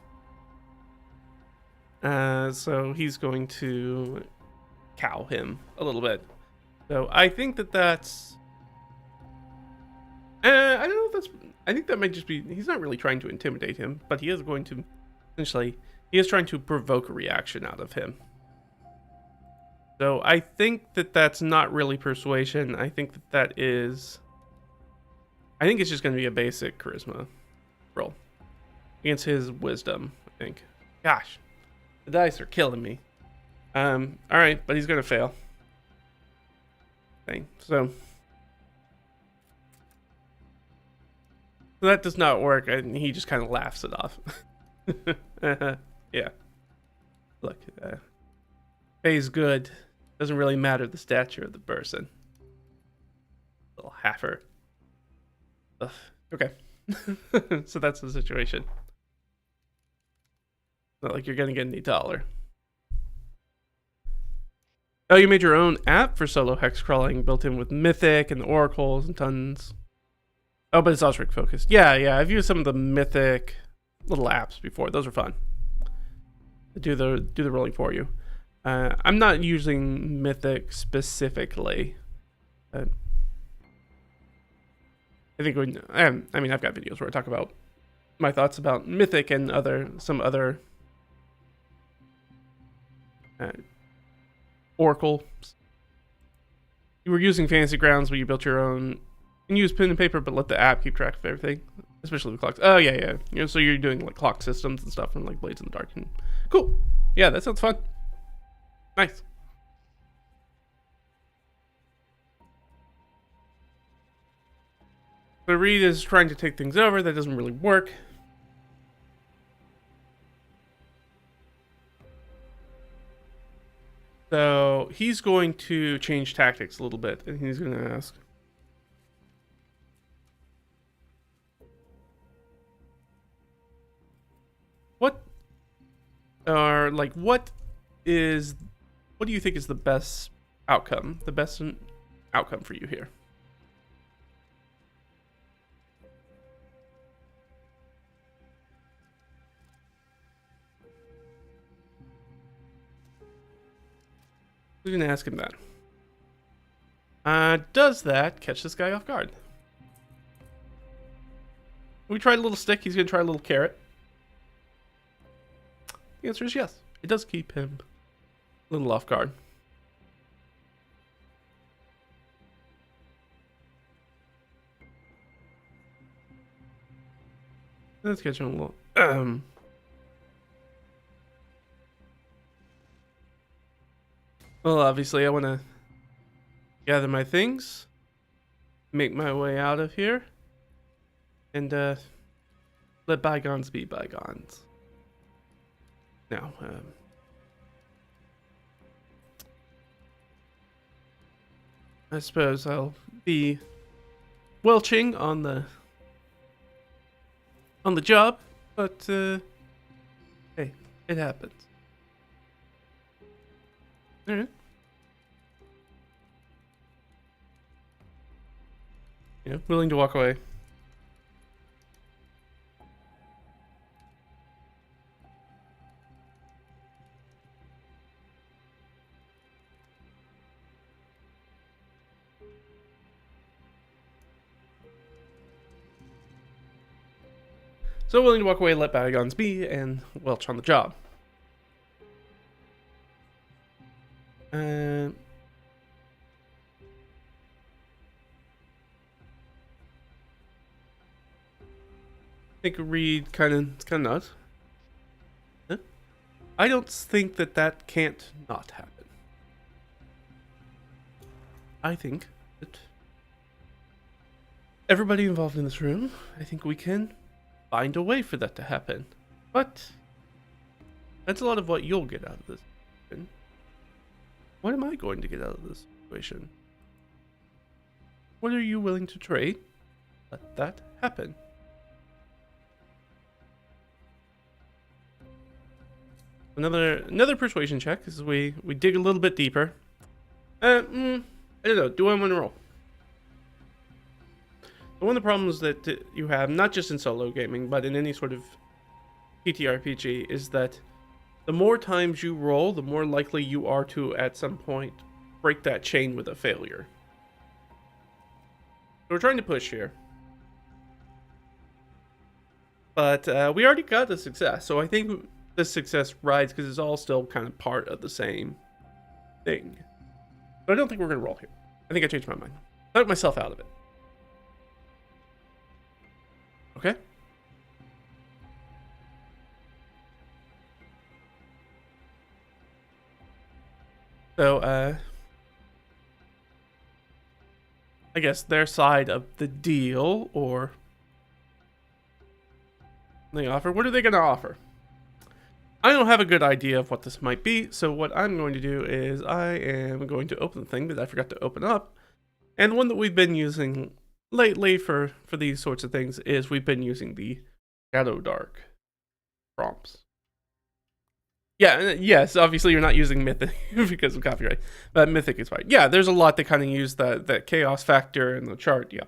A: So he's going to cow him a little bit. So I think that's... I don't know if that's... I think that might just be... He's not really trying to intimidate him, but he is going to... Essentially, he is trying to provoke a reaction out of him. So I think that that's not really persuasion. I think that is... I think it's just going to be a basic charisma roll against his wisdom, I think. Gosh, the dice are killing me. All right, but he's gonna fail. Okay, so that does not work, and he just kind of laughs it off. Yeah. Look, pays good. Doesn't really matter the stature of the person. Little halfer. Ugh. Okay. So that's the situation. Not like you're gonna get any taller. Oh, you made your own app for solo hex crawling, built in with Mythic and the oracles and tons. Oh, but it's Osric focused. Yeah. I've used some of the Mythic little apps before. Those are fun. Do the rolling for you. I'm not using Mythic specifically. I think I've got videos where I talk about my thoughts about Mythic and some other Oracle. You were using Fantasy Grounds, but you built your own. You can use pen and paper, but let the app keep track of everything, especially the clocks. Oh yeah. So you're doing like clock systems and stuff, and like Blades in the Dark. And cool. Yeah, that sounds fun. Nice. So Reed is trying to take things over. That doesn't really work. So he's going to change tactics a little bit, and he's going to ask, what do you think is the best outcome? The best outcome for you here. Who's gonna ask him that? Does that catch this guy off guard? We tried a little stick, he's gonna try a little carrot. The answer is yes. It does keep him a little off guard. Let's catch him a little. Well, obviously, I want to gather my things, make my way out of here, and let bygones be bygones. Now, I suppose I'll be welching on the job, but hey, it happens. All right. Yeah, willing to walk away. So willing to walk away, let bygones be, and welch on the job. I think Reed kind of nuts. Huh? I don't think that can't not happen. I think that everybody involved in this room, I think we can find a way for that to happen. But that's a lot of what you'll get out of this. What am I going to get out of this situation? What are you willing to trade? Let that happen. Another persuasion check as we dig a little bit deeper. I don't know. Do I want to roll? One of the problems that you have, not just in solo gaming, but in any sort of TTRPG, is that the more times you roll, the more likely you are to, at some point, break that chain with a failure. So we're trying to push here. But we already got the success, so I think the success rides because it's all still kind of part of the same thing. But I don't think we're going to roll here. I think I changed my mind. I took myself out of it. Okay. So, I guess their side of the deal, or they offer. What are they going to offer? I don't have a good idea of what this might be, so what I'm going to do is I am going to open the thing that I forgot to open up. And the one that we've been using lately for these sorts of things is we've been using the Shadow Dark prompts. Yeah, yes, obviously you're not using Mythic because of copyright, but Mythic is fine. Yeah, there's a lot that kind of use that chaos factor in the chart, yeah.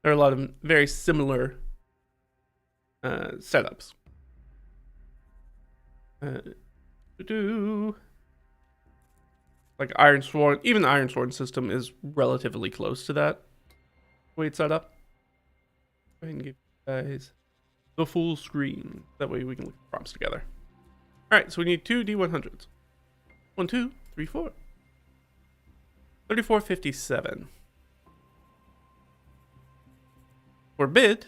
A: There are a lot of very similar setups. Like Iron Sworn, even the Iron Sworn system is relatively close to that way it's set up. Go ahead and give you guys the full screen. That way we can look at the prompts together. Alright, so we need 2 D100s. 1, 2, 3, 4. 3457. Forbid.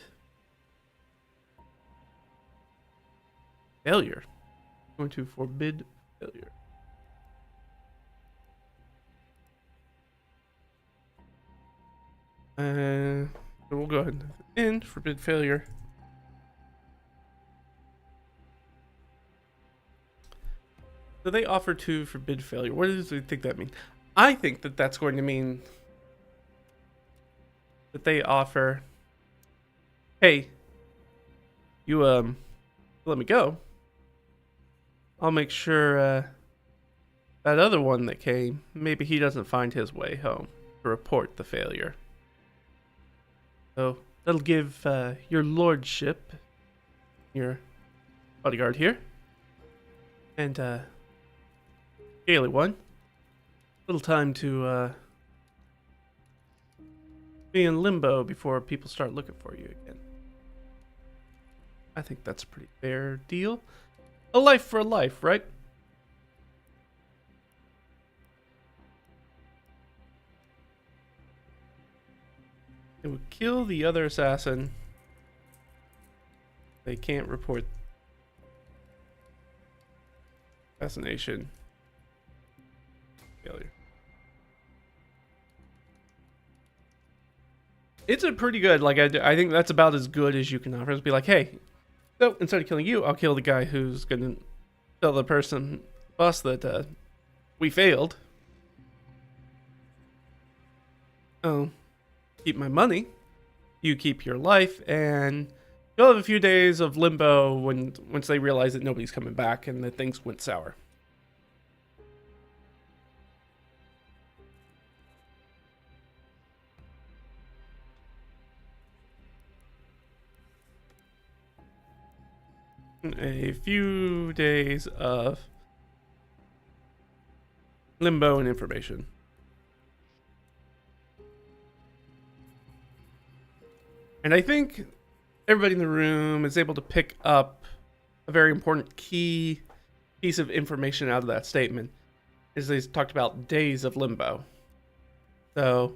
A: Failure. I'm going to forbid failure. So we'll go ahead and forbid failure. So they offer to forbid failure. What does they think that mean? I think that that's going to mean that they offer, hey, you let me go. I'll make sure that other one that came, maybe he doesn't find his way home. to report the failure. So that'll give your lordship, your bodyguard here, and Gaily one, little time to be in limbo before people start looking for you again. I think that's a pretty fair deal. A life for a life, right? It would kill the other assassin. They can't report assassination failure. It's a pretty good, like, I think that's about as good as you can offer. Just be like, hey, so instead of killing you, I'll kill the guy who's gonna tell the person, boss, that we failed. Oh, keep my money, you keep your life, and you'll have a few days of limbo once they realize that nobody's coming back and that things went sour. A few days of limbo and information. And I think everybody in the room is able to pick up a very important key piece of information out of that statement. Is they talked about days of limbo. So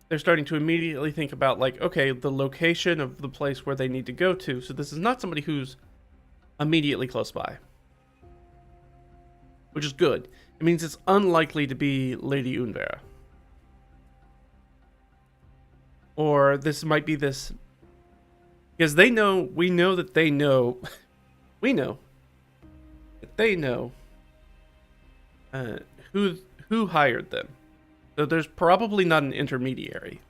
A: they're starting to immediately think about, like, okay, the location of the place where they need to go to. So this is not somebody who's immediately close by, which is good. It means it's unlikely to be Lady Unvera. Or this might be this, because we know that they know that they know who hired them. So there's probably not an intermediary.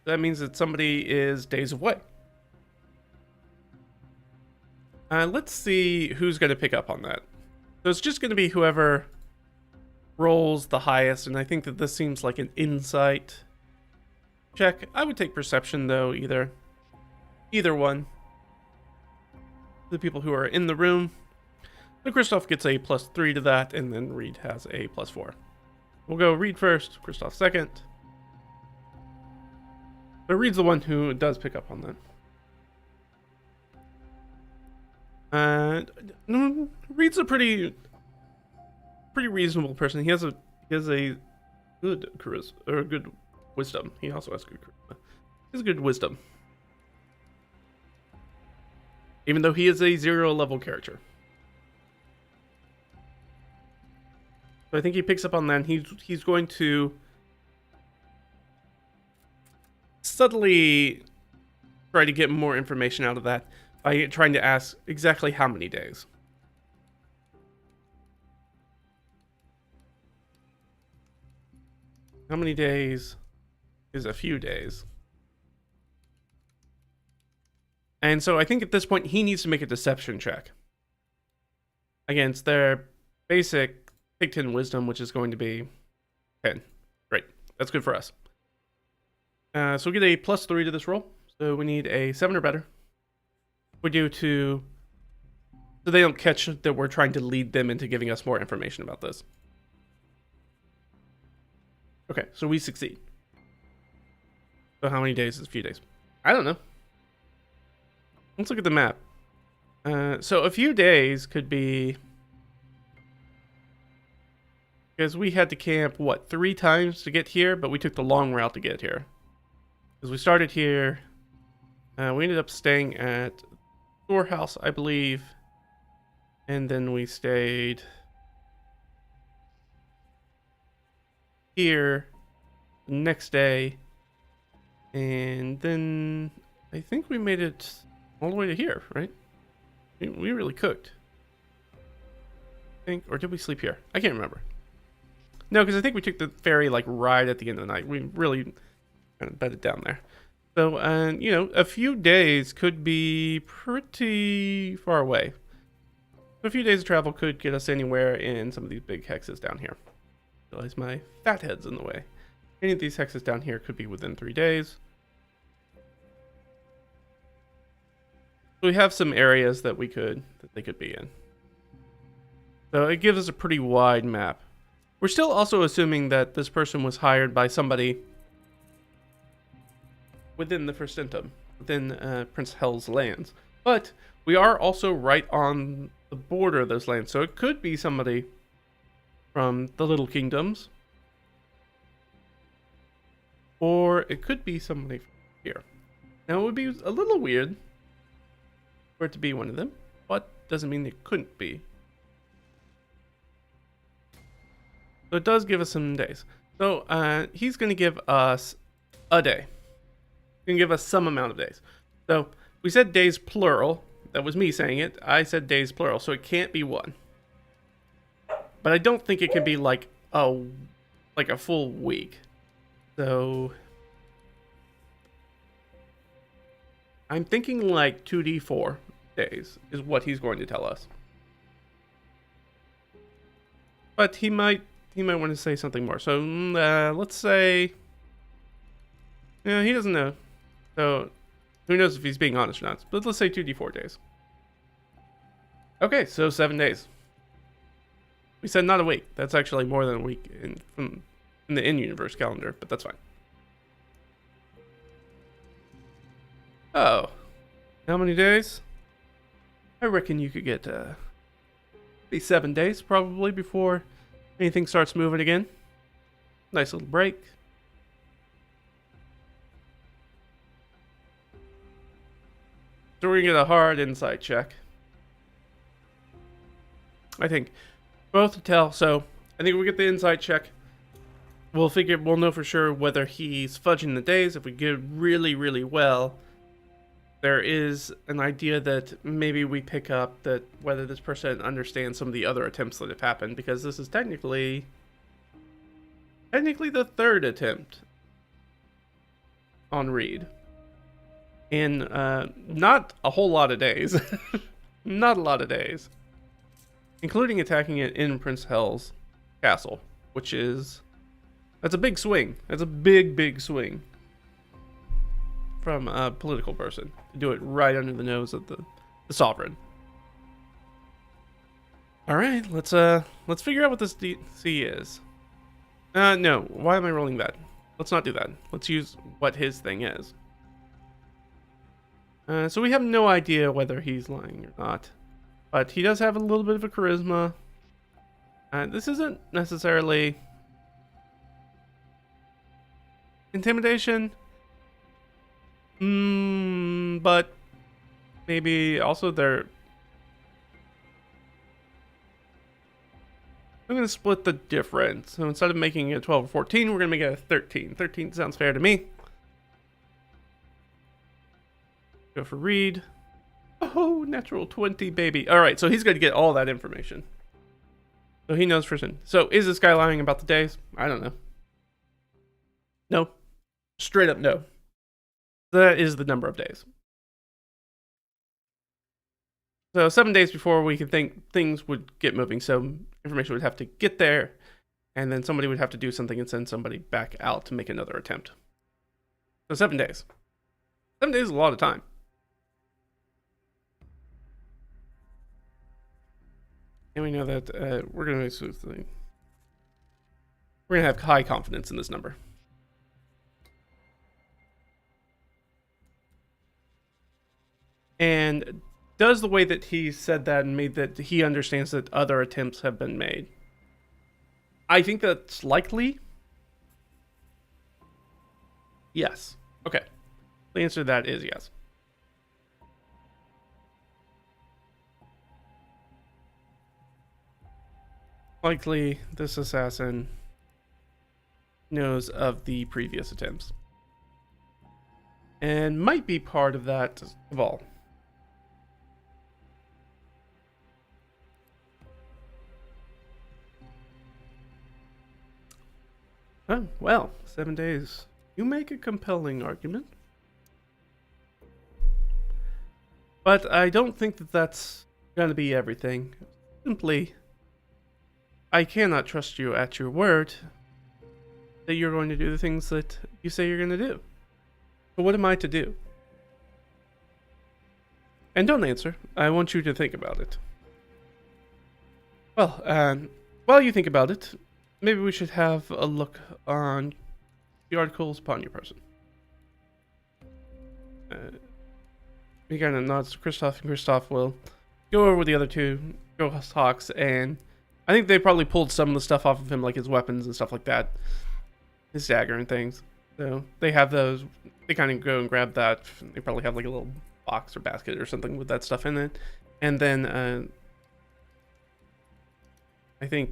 A: That means that somebody is days away. Let's see who's going to pick up on that. So it's just going to be whoever rolls the highest, and I think that this seems like an insight check. I would take perception, though, either one. The people who are in the room. So Cristoff gets a +3 to that, and then Reed has a +4. We'll go Reed first, Cristoff second. So Reed's the one who does pick up on that. Reed's a pretty reasonable person. He has a good charisma, or good wisdom. He also has good charisma. He has good wisdom, even though he is a 0 level character. So I think he picks up on that. And he's going to subtly try to get more information out of that by trying to ask exactly how many days. How many days is a few days? And so I think at this point he needs to make a deception check against their basic Pig 10 wisdom, which is going to be 10. Great. That's good for us. So we get a +3 to this roll. So we need a 7 or better. We do so they don't catch that we're trying to lead them into giving us more information about this. Okay, so we succeed. So how many days is a few days? I don't know. Let's look at the map. So a few days could be, because we had to camp, what, 3 times to get here, but we took the long route to get here. Because we started here, we ended up staying at storehouse, I believe, and then we stayed here the next day, and then I think we made it all the way to here, right? We really cooked, I think, or did we sleep here? I can't remember. No, because I think we took the ferry like right at the end of the night. We really kind of bedded down there. So, you know, a few days could be pretty far away. A few days of travel could get us anywhere in some of these big hexes down here. realize my fat head's in the way. Any of these hexes down here could be within 3 days. So we have some areas that they could be in. So it gives us a pretty wide map. We're still also assuming that this person was hired by somebody within the Fürstentum, within Prince Hell's lands. But we are also right on the border of those lands, so it could be somebody from the Little Kingdoms, or it could be somebody from here. Now, it would be a little weird for it to be one of them, but doesn't mean it couldn't be. So it does give us some days. So he's going to give us a day. He's going to give us some amount of days. So we said days plural. That was me saying it. I said days plural, so it can't be one. But I don't think it can be like a full week. So I'm thinking like 2d4 days is what he's going to tell us. But he might want to say something more. So let's say, yeah, he doesn't know. So who knows if he's being honest or not. But let's say 2d4 days. Okay, so 7 days. We said not a week. That's actually more than a week in the in-universe calendar, but that's fine. Oh, how many days? I reckon you could get be 7 days probably before anything starts moving again. Nice little break. So we're gonna get a hard insight check. I think both to tell. So I think we get the insight check. We'll know for sure whether he's fudging the days. If we get really, really well, there is an idea that maybe we pick up that whether this person understands some of the other attempts that have happened, because this is technically the third attempt on Reed in not a whole lot of days. Not a lot of days, including attacking it in Prince Hell's castle, which is that's a big swing. That's a big swing from a political person to do it right under the nose of the sovereign. All right, let's figure out what this DC is. No, why am I rolling that? Let's not do that. Let's use what his thing is. So we have no idea whether he's lying or not, but he does have a little bit of a charisma. This isn't necessarily intimidation, but maybe also I'm going to split the difference. So instead of making it 12 or 14, we're going to make it a 13. 13 sounds fair to me. Go for Reed. Oh, natural 20, baby. All right, so he's going to get all that information. So he knows for certain. So is this guy lying about the days? I don't know. No. Straight up no. That is the number of days. So 7 days before we could think things would get moving. So information would have to get there, and then somebody would have to do something and send somebody back out to make another attempt. So 7 days. 7 days is a lot of time. And we know that we're going to have high confidence in this number. And does the way that he said that and made that he understands that other attempts have been made? I think that's likely. Yes. Okay. The answer to that is yes. Likely, this assassin knows of the previous attempts and might be part of that cabal. Oh, well, 7 days. You make a compelling argument. But I don't think that that's going to be everything. Simply I cannot trust you at your word that you're going to do the things that you say you're going to do. But what am I to do? And don't answer. I want you to think about it. Well, while you think about it, maybe we should have a look on the articles upon your person. He kind of nods to Cristoff, and Cristoff will go over with the other two Ghost Hawks, and I think they probably pulled some of the stuff off of him, like his weapons and stuff like that, his dagger and things. So they have those. They kind of go and grab that. They probably have like a little box or basket or something with that stuff in it, and then I think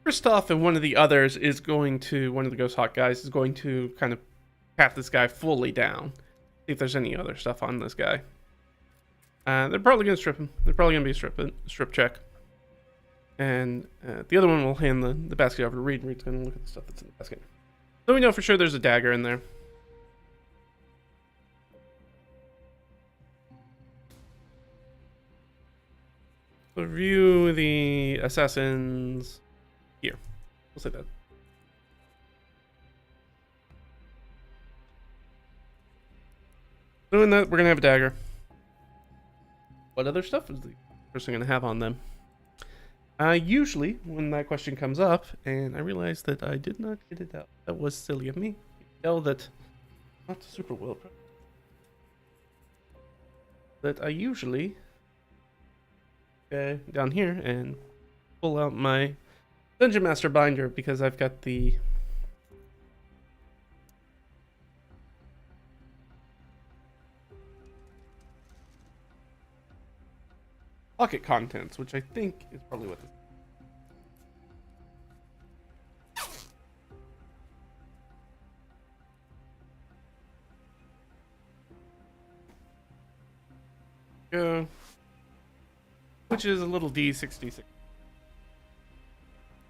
A: Cristoff and one of the others is going to, one of the Ghost Hawk guys is going to kind of pat this guy fully down. See if there's any other stuff on this guy. They're probably going to strip him. They're probably going to be a strip check. And the other one will hand the basket over to Reed. Reed's going to look at the stuff that's in the basket. So we know for sure there's a dagger in there. Review the assassin's gear. We'll say that. Doing that, we're gonna have a dagger. What other stuff is the person gonna have on them? Usually, when that question comes up, and I realized that I did not get it out. That was silly of me. You can tell that not super well. That I usually down here and pull out my Dungeon Master binder because I've got the pocket contents, which I think is probably what this go, which is a little D66.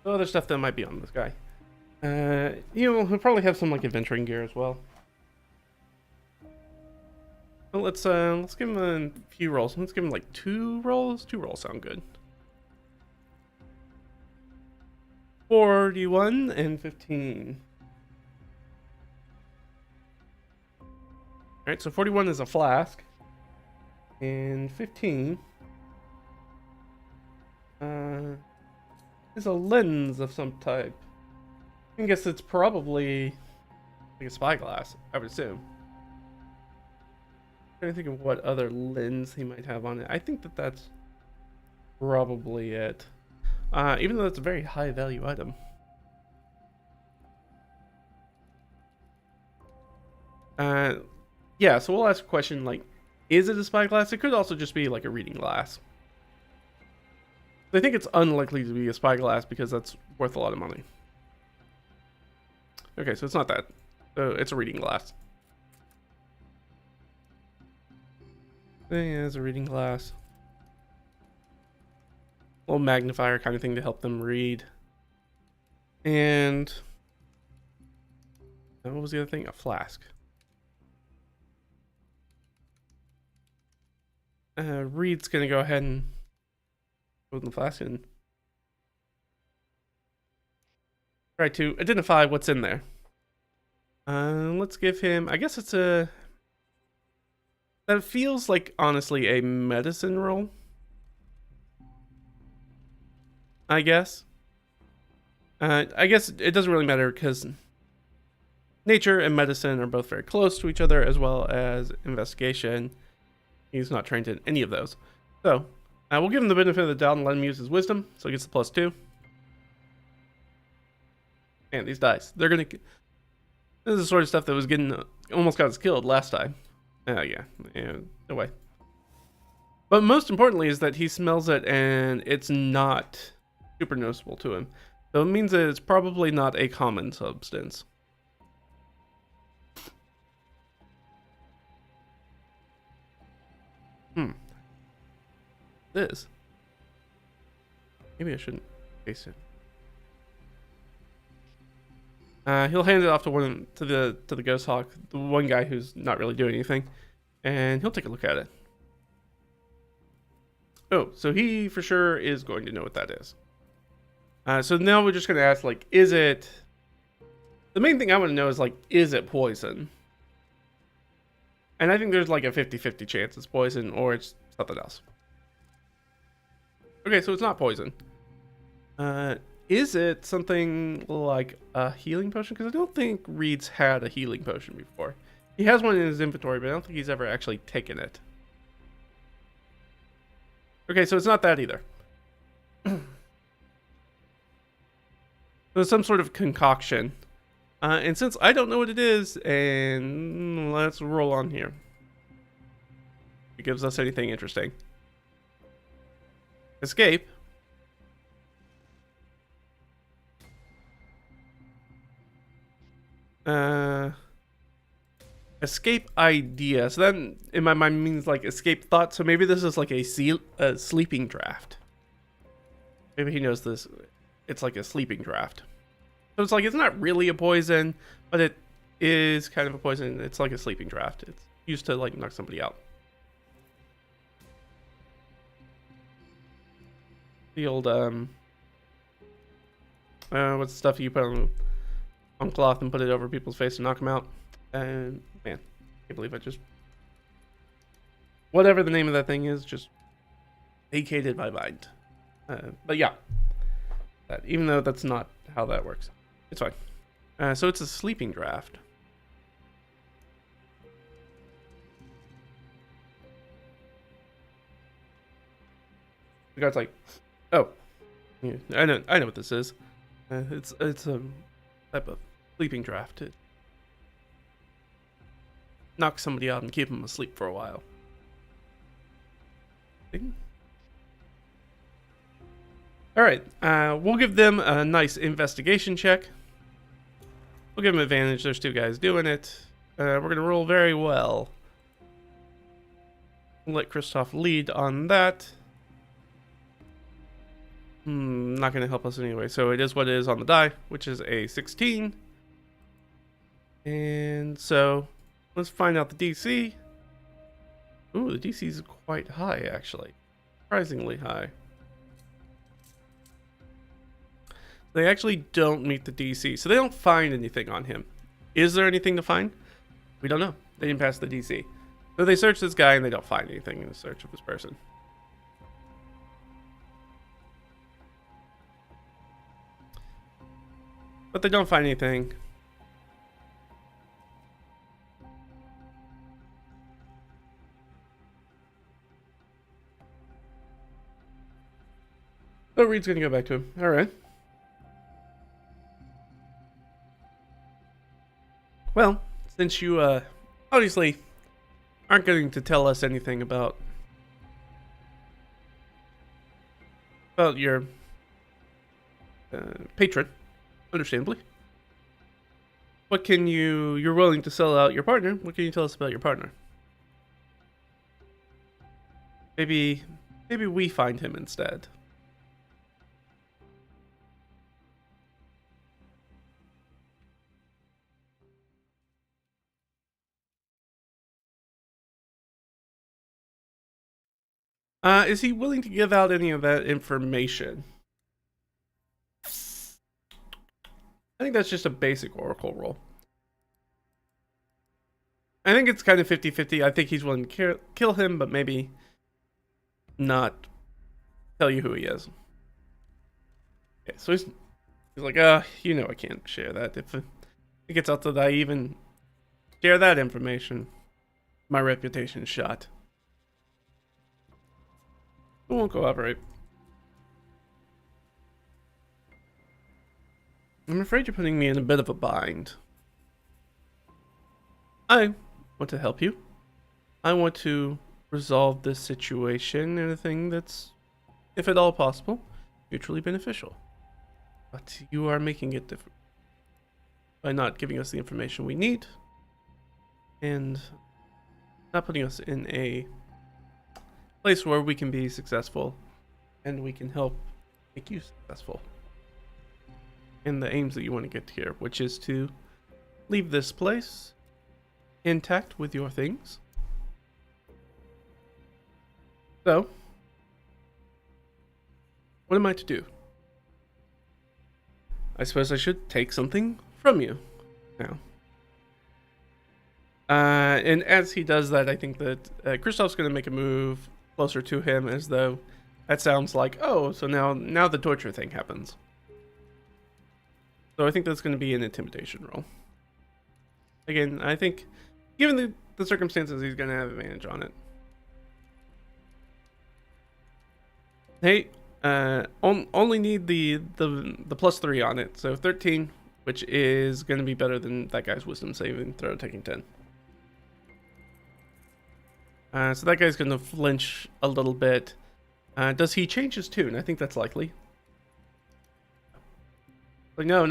A: Other stuff that might be on this guy. He'll probably have some like adventuring gear as well. Well, let's give him a few rolls. Let's give him like 2 rolls. 2 rolls sound good. 41 and 15. All right, so 41 is a flask, and 15 is a lens of some type. I guess it's probably like a spyglass, I would assume. I'm trying to think of what other lens he might have on it. I think that that's probably it. Even though it's a very high value item. Yeah, so we'll ask a question like, is it a spyglass? It could also just be like a reading glass. I think it's unlikely to be a spyglass because that's worth a lot of money. Okay, so it's not that. So it's a reading glass. Yeah, it's a reading glass. A little magnifier kind of thing to help them read. And what was the other thing? A flask. Reed's gonna go ahead and open the flask and try to identify what's in there. Let's give him, I guess it's a, that feels like honestly a medicine roll, I guess. I guess it doesn't really matter because nature and medicine are both very close to each other, as well as investigation. He's not trained in any of those. So we'll give him the benefit of the doubt and let him use his wisdom, so he gets the +2. And these dice, they're gonna, this is the sort of stuff that was getting, almost got us killed last time. Yeah, no way. But most importantly is that he smells it and it's not super noticeable to him. So it means that it's probably not a common substance. This. Maybe I shouldn't taste it. He'll hand it off to the Ghost Hawk, the one guy who's not really doing anything, and he'll take a look at it. Oh, so he for sure is going to know what that is. So now we're just going to ask, like, is it... The main thing I want to know is, like, is it poison? And I think there's, like, a 50-50 chance it's poison or it's something else. Okay, so it's not poison. Is it something like a healing potion? Because I don't think Reed's had a healing potion before. He has one in his inventory, but I don't think he's ever actually taken it. Okay, so it's not that either. There's some sort of concoction. And since I don't know what it is, and let's roll on here. If it gives us anything interesting. Escape. Escape idea. So that in my mind means like escape thought. So maybe this is like a sleeping draft. Maybe he knows this. It's like a sleeping draft. So it's like, it's not really a poison, but it is kind of a poison. It's like a sleeping draft. It's used to like knock somebody out. The old, what's the stuff you put on cloth and put it over people's face to knock them out? And man, I can't believe I just, whatever the name of that thing is, just vacated my mind. But yeah, that, even though that's not how that works, it's fine. So it's a sleeping draft. The guy's like, oh, yeah, I know what this is. It's a type of sleeping draft. It knocks somebody out and keep them asleep for a while. All right, we'll give them a nice investigation check. We'll give them advantage. There's two guys doing it. We're gonna roll very well. We'll let Cristoff lead on that. Not gonna help us anyway. So it is what it is on the die, which is a 16. And so let's find out the DC. Ooh, the DC is quite high, actually. Surprisingly high. They actually don't meet the DC, so they don't find anything on him. Is there anything to find? We don't know. They didn't pass the DC. So they search this guy and they don't find anything in the search of this person. But they don't find anything. So Reed's gonna go back to him. All right. Well, since you obviously aren't going to tell us anything about your patron, understandably, what can you're willing to sell out your partner? What can you tell us about your partner? Maybe we find him instead. Is he willing to give out any of that information? I think that's just a basic Oracle roll. I think it's kind of 50-50. I think he's willing to kill him, but maybe not tell you who he is. Okay, so he's like, you know I can't share that. If it gets out that I even share that information, my reputation's shot. It won't cooperate. I'm afraid you're putting me in a bit of a bind. I want to help you. I want to resolve this situation in a thing that's, if at all possible, mutually beneficial. But you are making it different by not giving us the information we need and not putting us in a place where we can be successful and we can help make you successful in the aims that you want to get here, which is to leave this place intact with your things. So, what am I to do? I suppose I should take something from you now. And as he does that, I think that Cristoff's going to make a move closer to him, as though that sounds like, oh, so now the torture thing happens. So I think that's going to be an intimidation roll. Again, I think, given the circumstances, he's going to have advantage on it. Hey, only need the +3 on it, so 13, which is going to be better than that guy's wisdom saving throw taking 10. So that guy's going to flinch a little bit. Does he change his tune? I think that's likely. Like, no.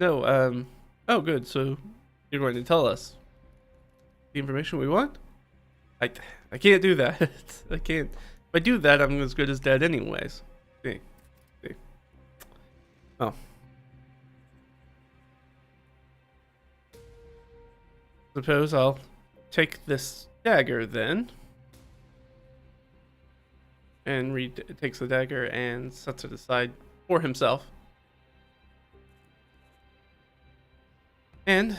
A: No, oh, good. So you're going to tell us the information we want? I can't do that. I can't. If I do that, I'm as good as dead anyways. See. Oh. Suppose I'll take this dagger then. And Reed takes the dagger and sets it aside for himself. And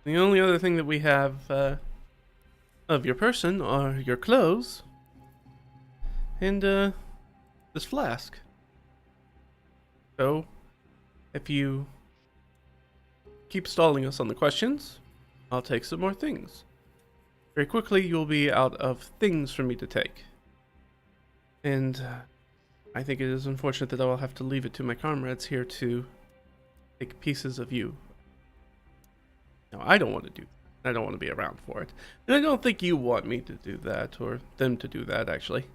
A: the only other thing that we have of your person are your clothes and this flask. So if you keep stalling us on the questions, I'll take some more things. Very quickly, you'll be out of things for me to take. And I think it is unfortunate that I will have to leave it to my comrades here to take pieces of you. No, I don't want to do that. I don't want to be around for it. And I don't think you want me to do that, or them to do that, actually.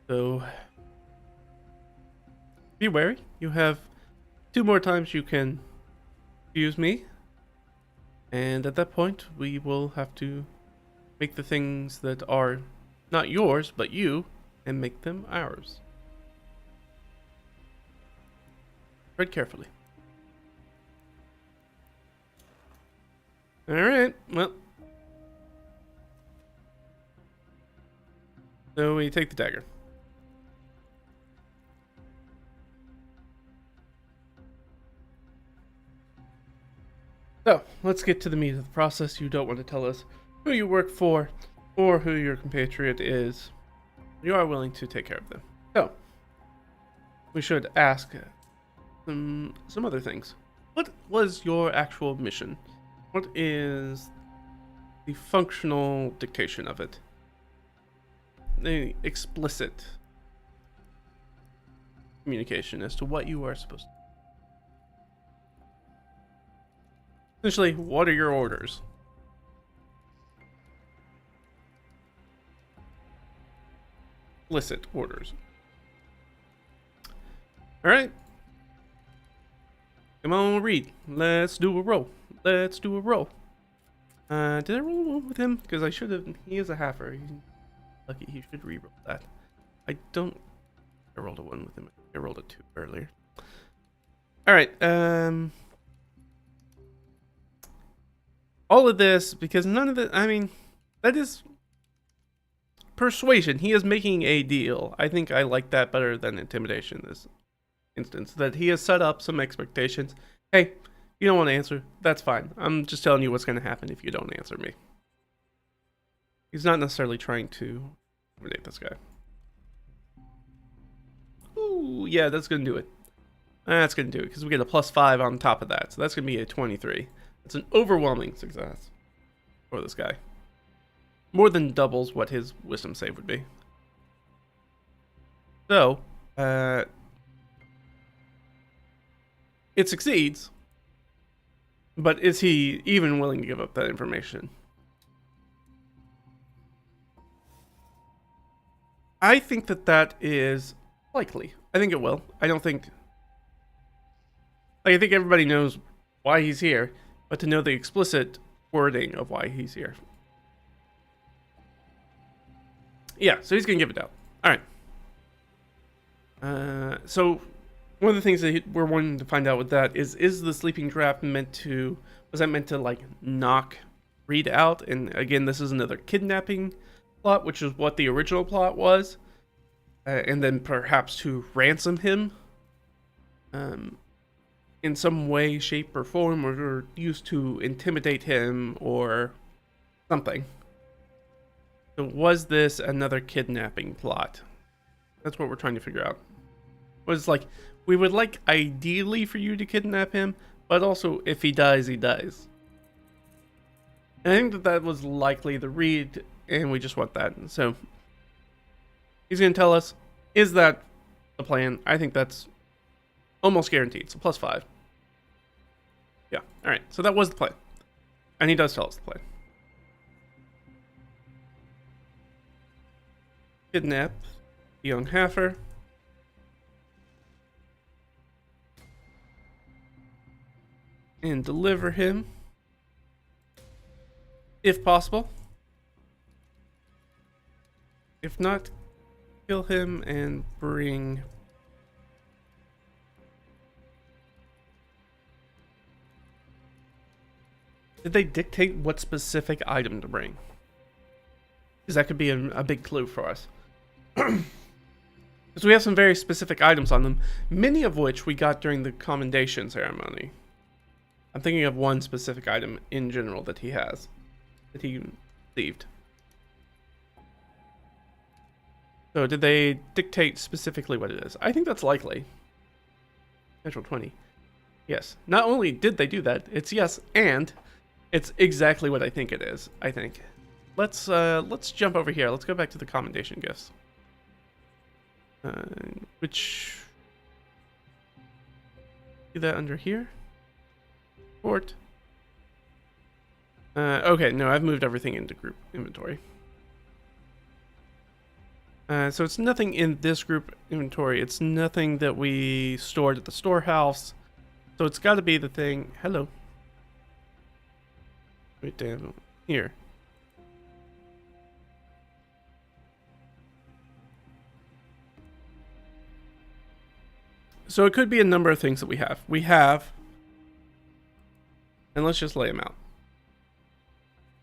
A: So, be wary. You have 2 more times you can use me. And at that point, we will have to make the things that are not yours, but you, and make them ours. Tread carefully. Alright, well. So we take the dagger. So, let's get to the meat of the process. You don't want to tell us who you work for or who your compatriot is. You are willing to take care of them. So, we should ask some other things. What was your actual mission? What is the functional dictation of it? The explicit communication as to what you are supposed to do. Essentially, what are your orders? Explicit orders. Alright. Come on, Reed. Let's do a roll. Let's do a roll. Did I roll a 1 with him? Because I should have. He is a halfer. He's lucky. He should re-roll that. I don't. I rolled a 1 with him. I rolled a 2 earlier. Alright. All of this, because none of it. I mean, that is persuasion. He is making a deal. I think I like that better than intimidation in this instance. That he has set up some expectations. Hey, you don't want to answer. That's fine. I'm just telling you what's going to happen if you don't answer me. He's not necessarily trying to intimidate this guy. Ooh, yeah, that's going to do it. That's going to do it, because we get a +5 on top of that. So that's going to be a 23. It's an overwhelming success for this guy. More than doubles what his wisdom save would be. So, it succeeds. But is he even willing to give up that information? I think that is likely. I think it will. I don't think... I think everybody knows why he's here, but to know the explicit wording of why he's here. Yeah, so he's going to give it out. Alright. So, one of the things that we're wanting to find out with that is the sleeping draft meant to... Was that meant to, like, knock Reed out? And again, this is another kidnapping plot, which is what the original plot was. And then perhaps to ransom him. in some way, shape, or form, or used to intimidate him or something. So was this another kidnapping plot? That's what we're trying to figure out. Was like, we would like ideally for you to kidnap him, but also if he dies, he dies. And I think that that was likely the read, and we just want that. So he's going to tell us, is that the plan? I think that's almost guaranteed. So +5. Yeah. All right. So that was the plan. And he does tell us the plan. Kidnap the young Heifer. And deliver him, if possible. If not, kill him and bring... Did they dictate what specific item to bring? Because that could be a big clue for us. Because we have some very specific items on them, many of which we got during the commendation ceremony. I'm thinking of one specific item in general that he has, that he received. So did they dictate specifically what it is? I think that's likely. Natural 20. Yes. Not only did they do that, it's yes, and it's exactly what I think it is, I think. Let's jump over here. Let's go back to the commendation gifts. Which... See that under here? Port. Okay, no, I've moved everything into group inventory. So it's nothing in this group inventory. It's nothing that we stored at the storehouse. So it's got to be the thing. Hello. Right down here. So it could be a number of things that we have. We have... And let's just lay them out.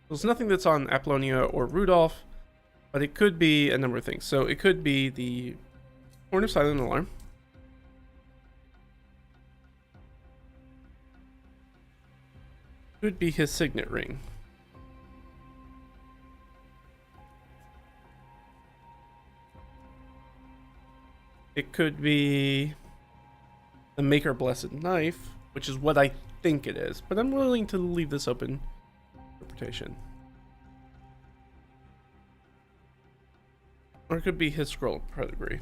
A: There's nothing that's on Apollonia or Rudolph, but it could be a number of things. So it could be the Horn of Silent Alarm. Could be his signet ring. It could be the Maker Blessed Knife, which is what I think it is, but I'm willing to leave this open interpretation. Or it could be his scroll of pedigree.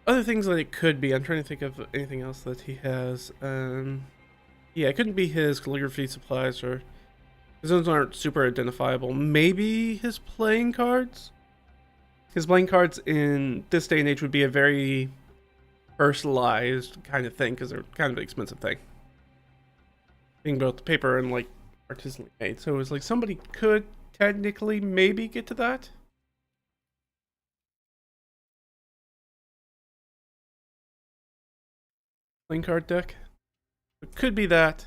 A: Other things that it could be, I'm trying to think of anything else that he has. Yeah, it couldn't be his calligraphy supplies, or those aren't super identifiable. Maybe his playing cards? His playing cards in this day and age would be a very personalized kind of thing, because they're kind of an expensive thing. Being both paper and like artisanally made. So it was like somebody could technically maybe get to that. Playing card deck. It could be that.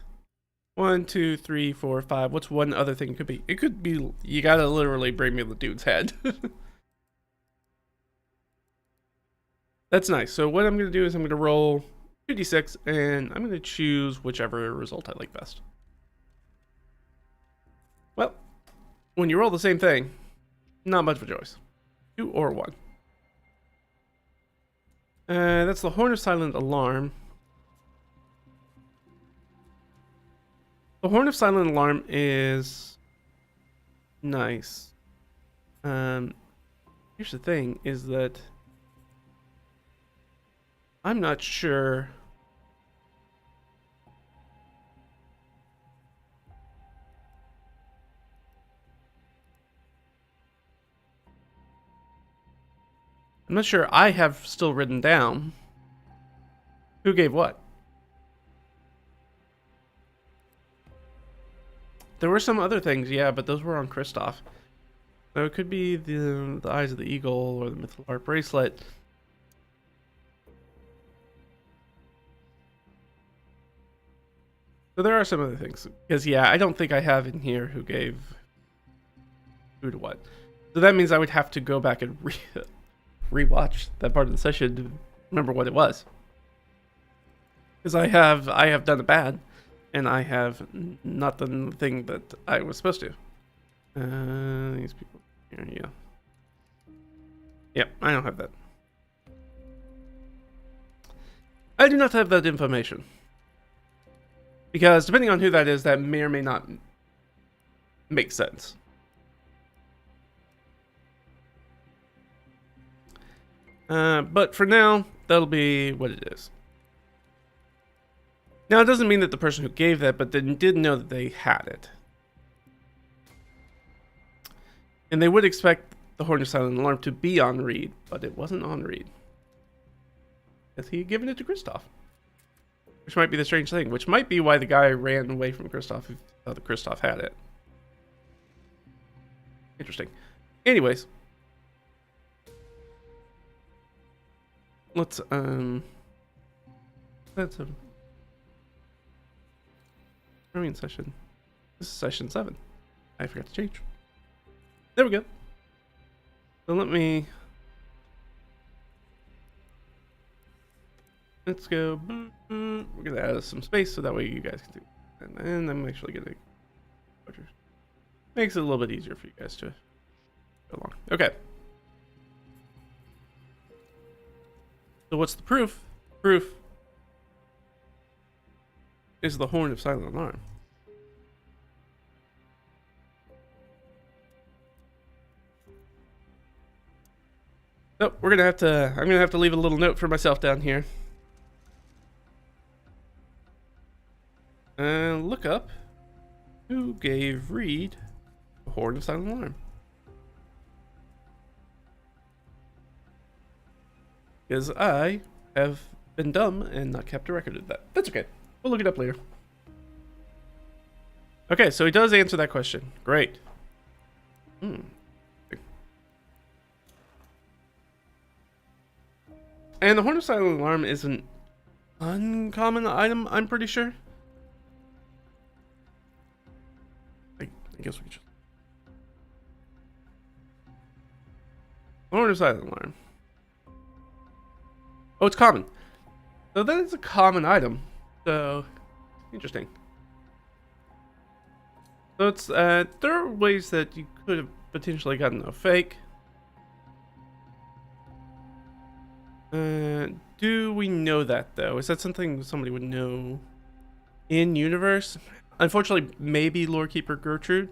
A: 1, 2, 3, 4, 5. What's one other thing it could be? It could be, you gotta literally bring me the dude's head. That's nice. So what I'm gonna do is I'm gonna roll 2d6 and I'm gonna choose whichever result I like best. Well, when you roll the same thing, not much of a choice. 2 or 1. That's the Horn of Silent Alarm. The Horn of Silent Alarm is nice. Here's the thing, is that I'm not sure. I'm not sure I have still written down who gave what. There were some other things, yeah, but those were on Cristoff. So it could be the Eyes of the Eagle or the Mythical Heart Bracelet. So there are some other things. Because, yeah, I don't think I have in here who gave who to what. So that means I would have to go back and rewatch that part of the session to remember what it was. Because I have done it bad, and I have not done the thing that I was supposed to. These people here, yeah. Yep, I don't have that. I do not have that information. Because depending on who that is, that may or may not make sense. But for now, that'll be what it is. Now, it doesn't mean that the person who gave that, but then did know that they had it. And they would expect the Horn of Silent Alarm to be on read, but it wasn't on read. Because he had given it to Cristoff. Which might be the strange thing, which might be why the guy ran away from Cristoff who thought that Cristoff had it. Interesting. Anyways. Let's, that's a session. This is session 7. I forgot to change. There we go. So let's go. We're gonna add some space so that way you guys can do it. And I'm actually gonna makes it a little bit easier for you guys to go along. Okay. So what's the proof? Proof is the Horn of Silent Alarm. So we're gonna have to. I'm gonna have to leave a little note for myself down here. Look up who gave Reed the Horn of Silent Alarm. Because I have been dumb and not kept a record of that. That's okay. We'll look it up later. Okay, so he does answer that question. Great. And the Horn of Silent Alarm is an uncommon item, I'm pretty sure. I guess we could just... Horn of Silent Alarm. Oh, it's common. So that is a common item. So, interesting. So it's, there are ways that you could have potentially gotten a fake. Do we know that, though? Is that something somebody would know in universe? Unfortunately, maybe Lorekeeper Gertrudt.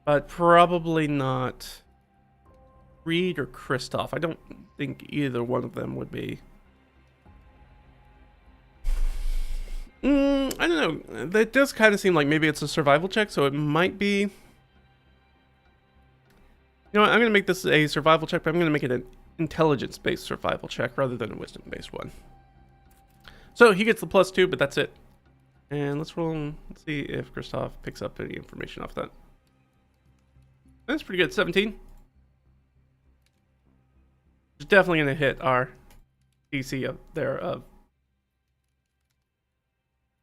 A: But probably not Reed or Cristoff. I don't think either one of them would be. I don't know. That does kind of seem like maybe it's a survival check, so it might be... You know what? I'm going to make this a survival check, but I'm going to make it an intelligence-based survival check rather than a wisdom-based one. So he gets the +2, but that's it. And let's roll. Let's see if Cristoff picks up any information off that. That's pretty good. 17. It's definitely going to hit our DC up there of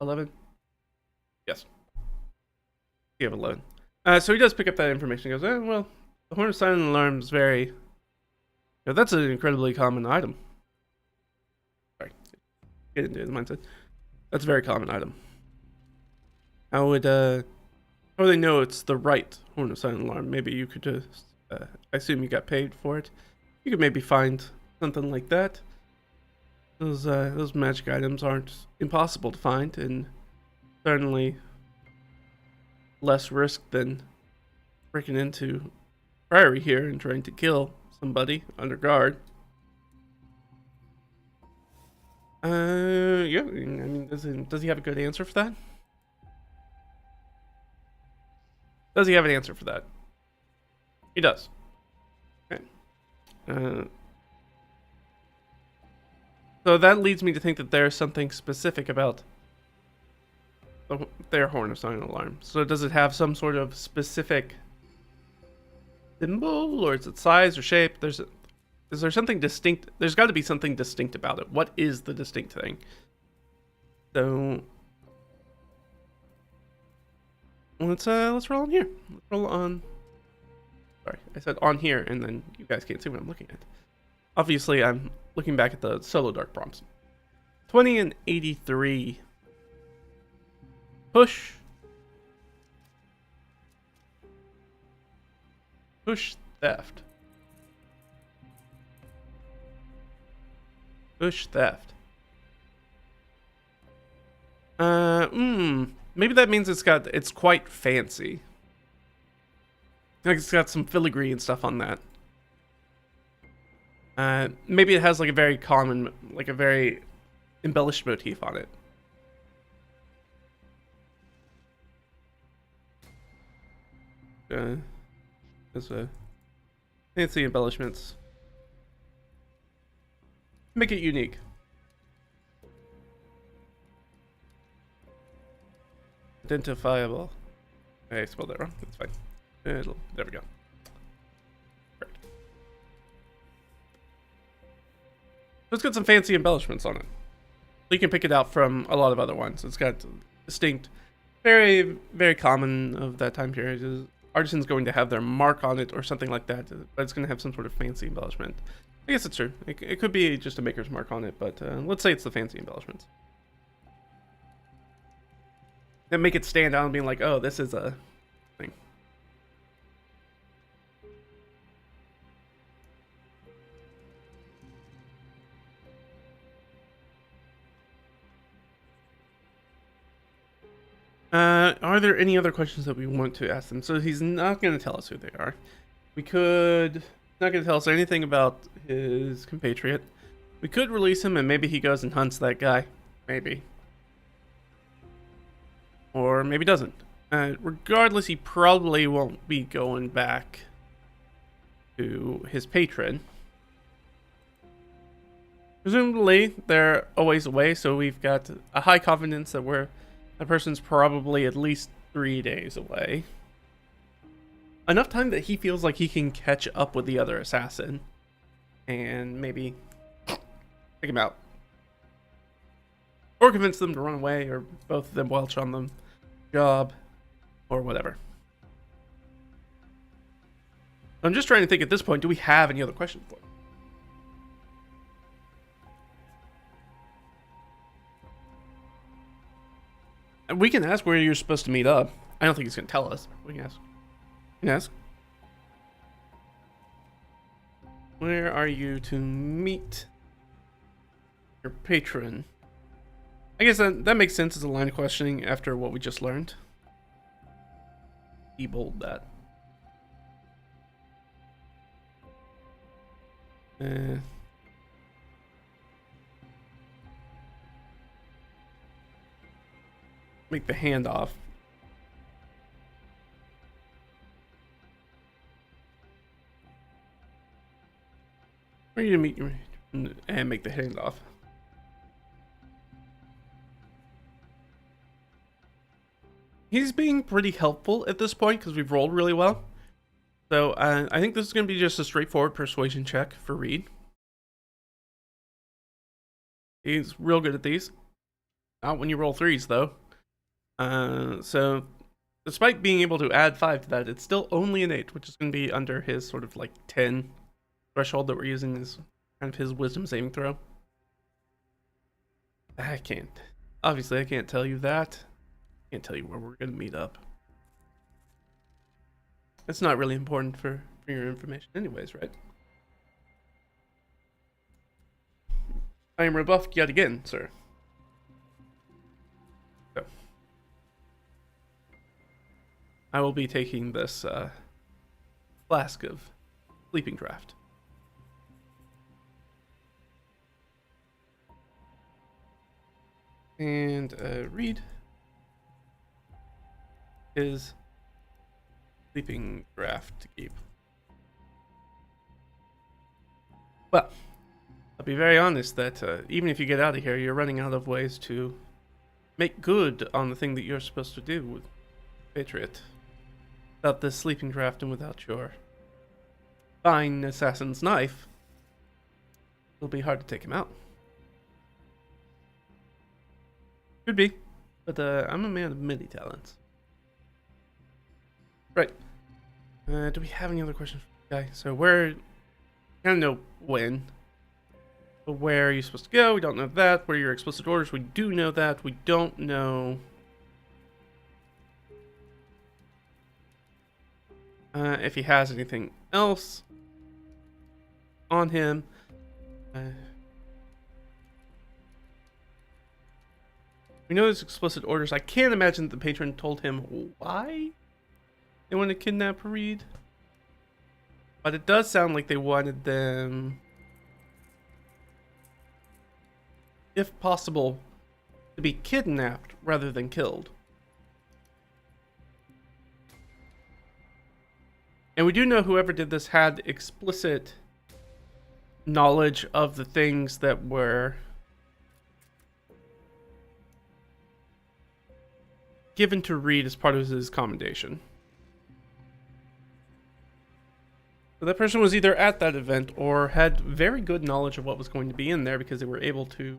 A: 11. Yes. You have 11. So he does pick up that information. He goes, well, the Horn of Silent Alarm is very... You know, that's an incredibly common item. Sorry. Get into the mindset. That's a very common item. How would they know it's the right Horn of Silent Alarm? Maybe you could just... I assume you got paid for it. You could maybe find something like that. Those magic items aren't impossible to find, and certainly less risk than breaking into Priory here and trying to kill somebody under guard. Yeah, I mean, does he have a good answer for that? Does he have an answer for that? He does. Okay. So that leads me to think that there's something specific about their Horn of Silent Alarm. So does it have some sort of specific symbol, or is it size or shape? Is there something distinct? There's got to be something distinct about it. What is the distinct thing? So let's roll on here. Let's roll on. Sorry, I said on here, and then you guys can't see what I'm looking at. Obviously, I'm looking back at the solo dark prompts. 20 and 83. Push. Push theft. Push theft. Maybe that means it's quite fancy. Like it's got some filigree and stuff on that. Maybe it has like a very common, like a very embellished motif on it. There's fancy embellishments. Make it unique. Identifiable. I spelled that wrong. That's fine. There we go. Perfect. So it's got some fancy embellishments on it. You can pick it out from a lot of other ones. It's got distinct, very, very common of that time period. Artisan's going to have their mark on it or something like that, but it's going to have some sort of fancy embellishment. I guess it's true. It could be just a maker's mark on it, but let's say it's the fancy embellishments. That make it stand out and being like, oh, this is a thing. Are there any other questions that we want to ask them? So he's not going to tell us who they are. We could... Not going to tell us anything about his compatriot. We could release him and maybe he goes and hunts that guy. Maybe. Or maybe doesn't. Regardless, he probably won't be going back to his patron. Presumably, they're a ways away, so we've got a high confidence that that person's probably at least 3 days away. Enough time that he feels like he can catch up with the other assassin and maybe take him out. Or convince them to run away, or both of them welch on them. Job, or whatever. I'm just trying to think at this point, do we have any other questions for him? We can ask where you're supposed to meet up. I don't think he's going to tell us. We can ask. Yes. Where are you to meet your patron? I guess that makes sense as a line of questioning after what we just learned. Debold that. Make the handoff. Where are you to meet your and make the handoff? He's being pretty helpful at this point because we've rolled really well. So I think this is going to be just a straightforward persuasion check for Reed. He's real good at these. Not when you roll 3s though. So despite being able to add 5 to that, it's still only an 8, which is going to be under his sort of like 10 threshold that we're using is kind of his wisdom saving throw. Obviously I can't tell you that. I can't tell you where we're going to meet up. It's not really important for your information anyways, right? I am rebuffed yet again, sir. So, I will be taking this flask of sleeping draft. And Reed his sleeping draft to keep. Well, I'll be very honest that even if you get out of here, you're running out of ways to make good on the thing that you're supposed to do with Patriot. Without this sleeping draft and without your fine assassin's knife, it'll be hard to take him out. Could be. But I'm a man of many talents. Right. Do we have any other questions for the guy? So where... I don't know when. But where are you supposed to go? We don't know that. What are your explicit orders? We do know that. We don't know... if he has anything else on him. We know there's explicit orders. I can't imagine that the patron told him why they wanted to kidnap Reed. But it does sound like they wanted them, if possible, to be kidnapped rather than killed. And we do know whoever did this had explicit knowledge of the things that were given to Reed as part of his commendation. So that person was either at that event or had very good knowledge of what was going to be in there because they were able to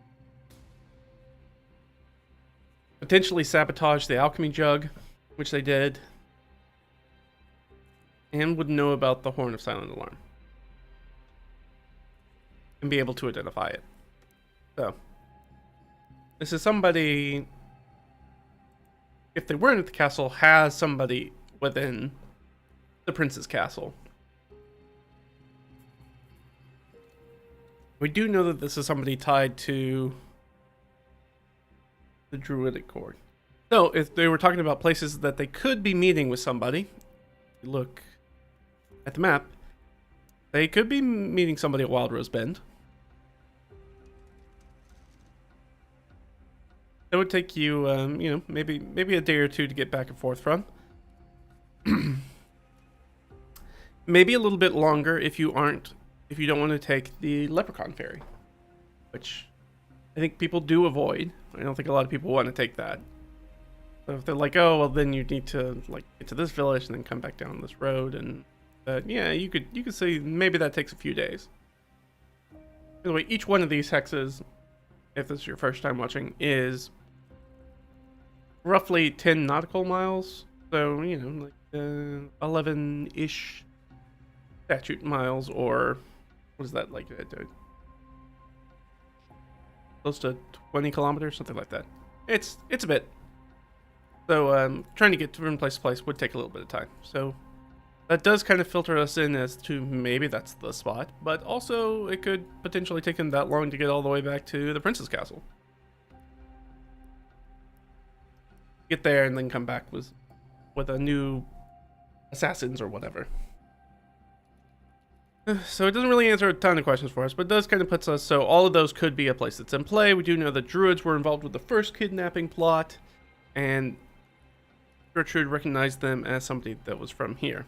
A: potentially sabotage the alchemy jug, which they did, and would know about the Horn of Silent Alarm and be able to identify it. So this is somebody, if they weren't at the castle, has somebody within the prince's castle. We do know that this is somebody tied to the Druidic court. So if they were talking about places that they could be meeting with somebody, look at the map, they could be meeting somebody at Wild Rose Bend. It would take you, you know, maybe a day or two to get back and forth from. Maybe a little bit longer if you don't want to take the Leprechaun Ferry, which I think people do avoid. I don't think a lot of people want to take that. So if they're like, oh, well, then you need to like get to this village and then come back down this road, and yeah, you could say maybe that takes a few days. By the way, each one of these hexes, if this is your first time watching, is roughly 10 nautical miles. So, you know, like 11-ish statute miles, or what is that, like close to 20 kilometers, something like that. It's a bit. So trying to get from place to place would take a little bit of time. So that does kind of filter us in as to maybe that's the spot, but also it could potentially take him that long to get all the way back to the prince's castle. Get there and then come back with a new assassins or whatever. So it doesn't really answer a ton of questions for us, but it does kind of puts us, so all of those could be a place that's in play. We do know that druids were involved with the first kidnapping plot, and Gertrude recognized them as somebody that was from here.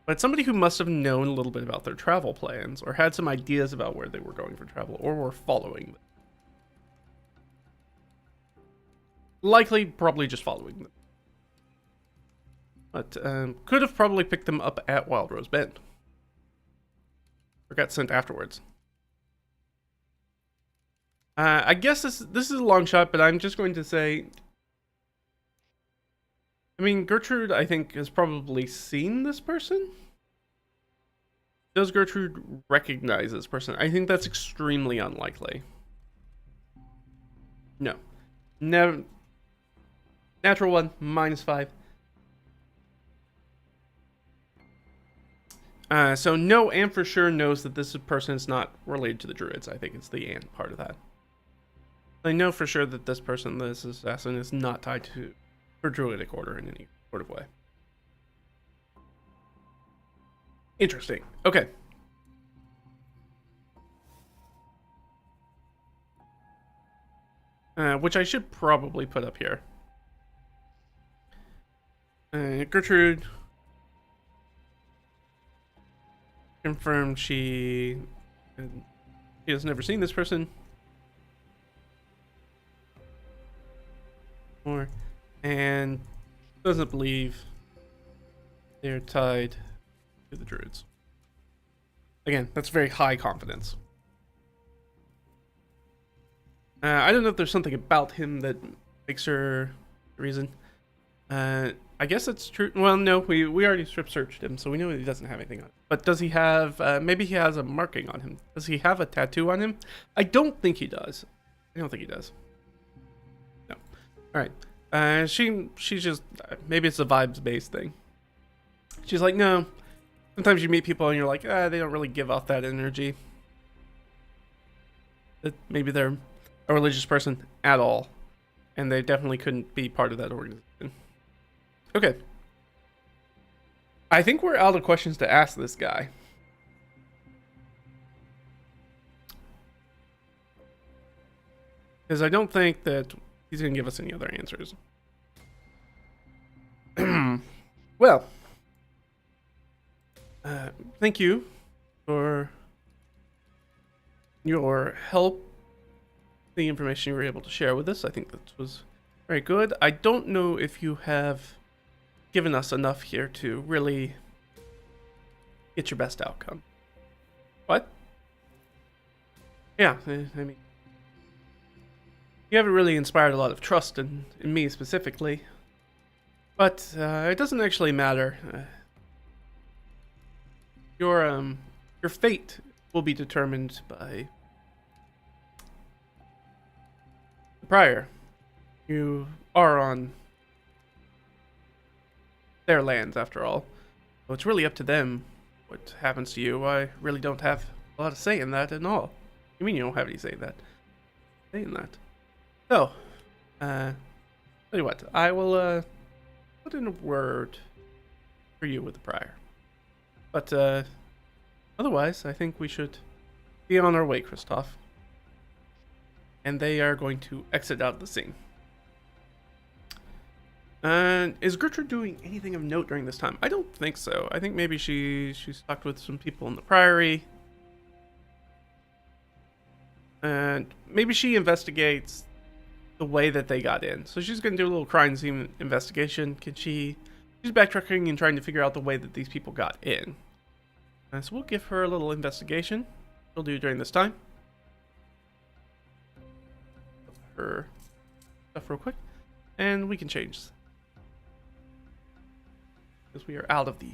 A: But somebody who must have known a little bit about their travel plans, or had some ideas about where they were going for travel, or were following them. Likely, probably just following them. But could have probably picked them up at Wild Rose Bend. Or got sent afterwards. I guess this is a long shot, but I'm just going to say... I mean, Gertrude, I think, has probably seen this person. Does Gertrude recognize this person? I think that's extremely unlikely. No. Never. Natural 1, -5. So no, and for sure knows that this person is not related to the druids. I think it's the and part of that. I know for sure that this person, this assassin, is not tied to her druidic order in any sort of way. Interesting. Okay. Which I should probably put up here. Gertrude confirmed she has never seen this person before, and doesn't believe they're tied to the druids. Again, that's very high confidence. I don't know if there's something about him that makes her the reason. I guess it's true. Well, no, we already strip searched him, so we know he doesn't have anything on him. But does he have, maybe he has a marking on him. Does he have a tattoo on him? I don't think he does. I don't think he does. No. Alright. She's just, maybe it's a vibes-based thing. She's like, no. Sometimes you meet people and you're like, they don't really give off that energy. That maybe they're a religious person at all. And they definitely couldn't be part of that organization. Okay. I think we're out of questions to ask this guy. Because I don't think that he's going to give us any other answers. Well. Thank you for your help. The information you were able to share with us. I think that was very good. I don't know if you have given us enough here to really get your best outcome. What? Yeah, I mean, you haven't really inspired a lot of trust in me specifically, but it doesn't actually matter. Your fate will be determined by the prior. You are on their lands, after all. So it's really up to them what happens to you. I really don't have a lot of say in that at all. You mean you don't have any say in that? Say in that. So, tell you what, I will put in a word for you with the prior. But otherwise, I think we should be on our way, Cristoff. And they are going to exit out of the scene. Is Gertrudt doing anything of note during this time? I don't think so. I think maybe she's talked with some people in the Priory. And maybe she investigates the way that they got in. So she's going to do a little crime scene investigation. She's backtracking and trying to figure out the way that these people got in. So we'll give her a little investigation. She'll do during this time. Her stuff real quick. And we can change. Because we are out of the...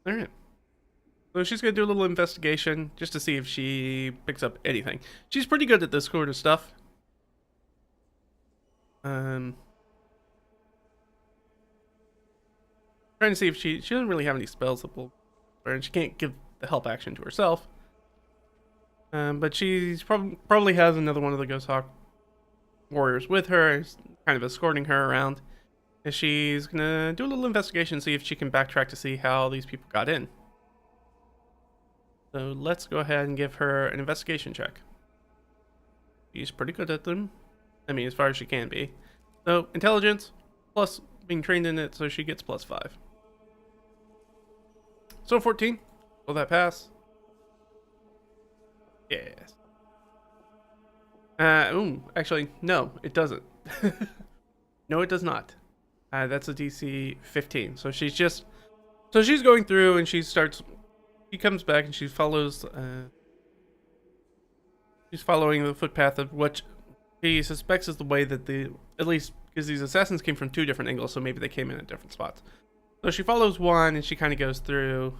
A: Alright. So she's going to do a little investigation just to see if she picks up anything. She's pretty good at this sort of stuff. Trying to see if she doesn't really have any spells that will, and she can't give the help action to herself. But she's probably has another one of the Ghost Hawk warriors with her, kind of escorting her around. And she's gonna do a little investigation, see if she can backtrack to see how these people got in. So let's go ahead and give her an investigation check. She's pretty good at them. I mean, as far as she can be. So intelligence plus being trained in it, so she gets +5. So 14. Will that pass? Yes. Actually, no, it doesn't. No, it does not. That's a DC 15. So she's going through and she comes back and she follows, she's following the footpath of what she suspects is the way that at least because these assassins came from 2 different angles, so maybe they came in at different spots. So she follows one and she kind of goes through.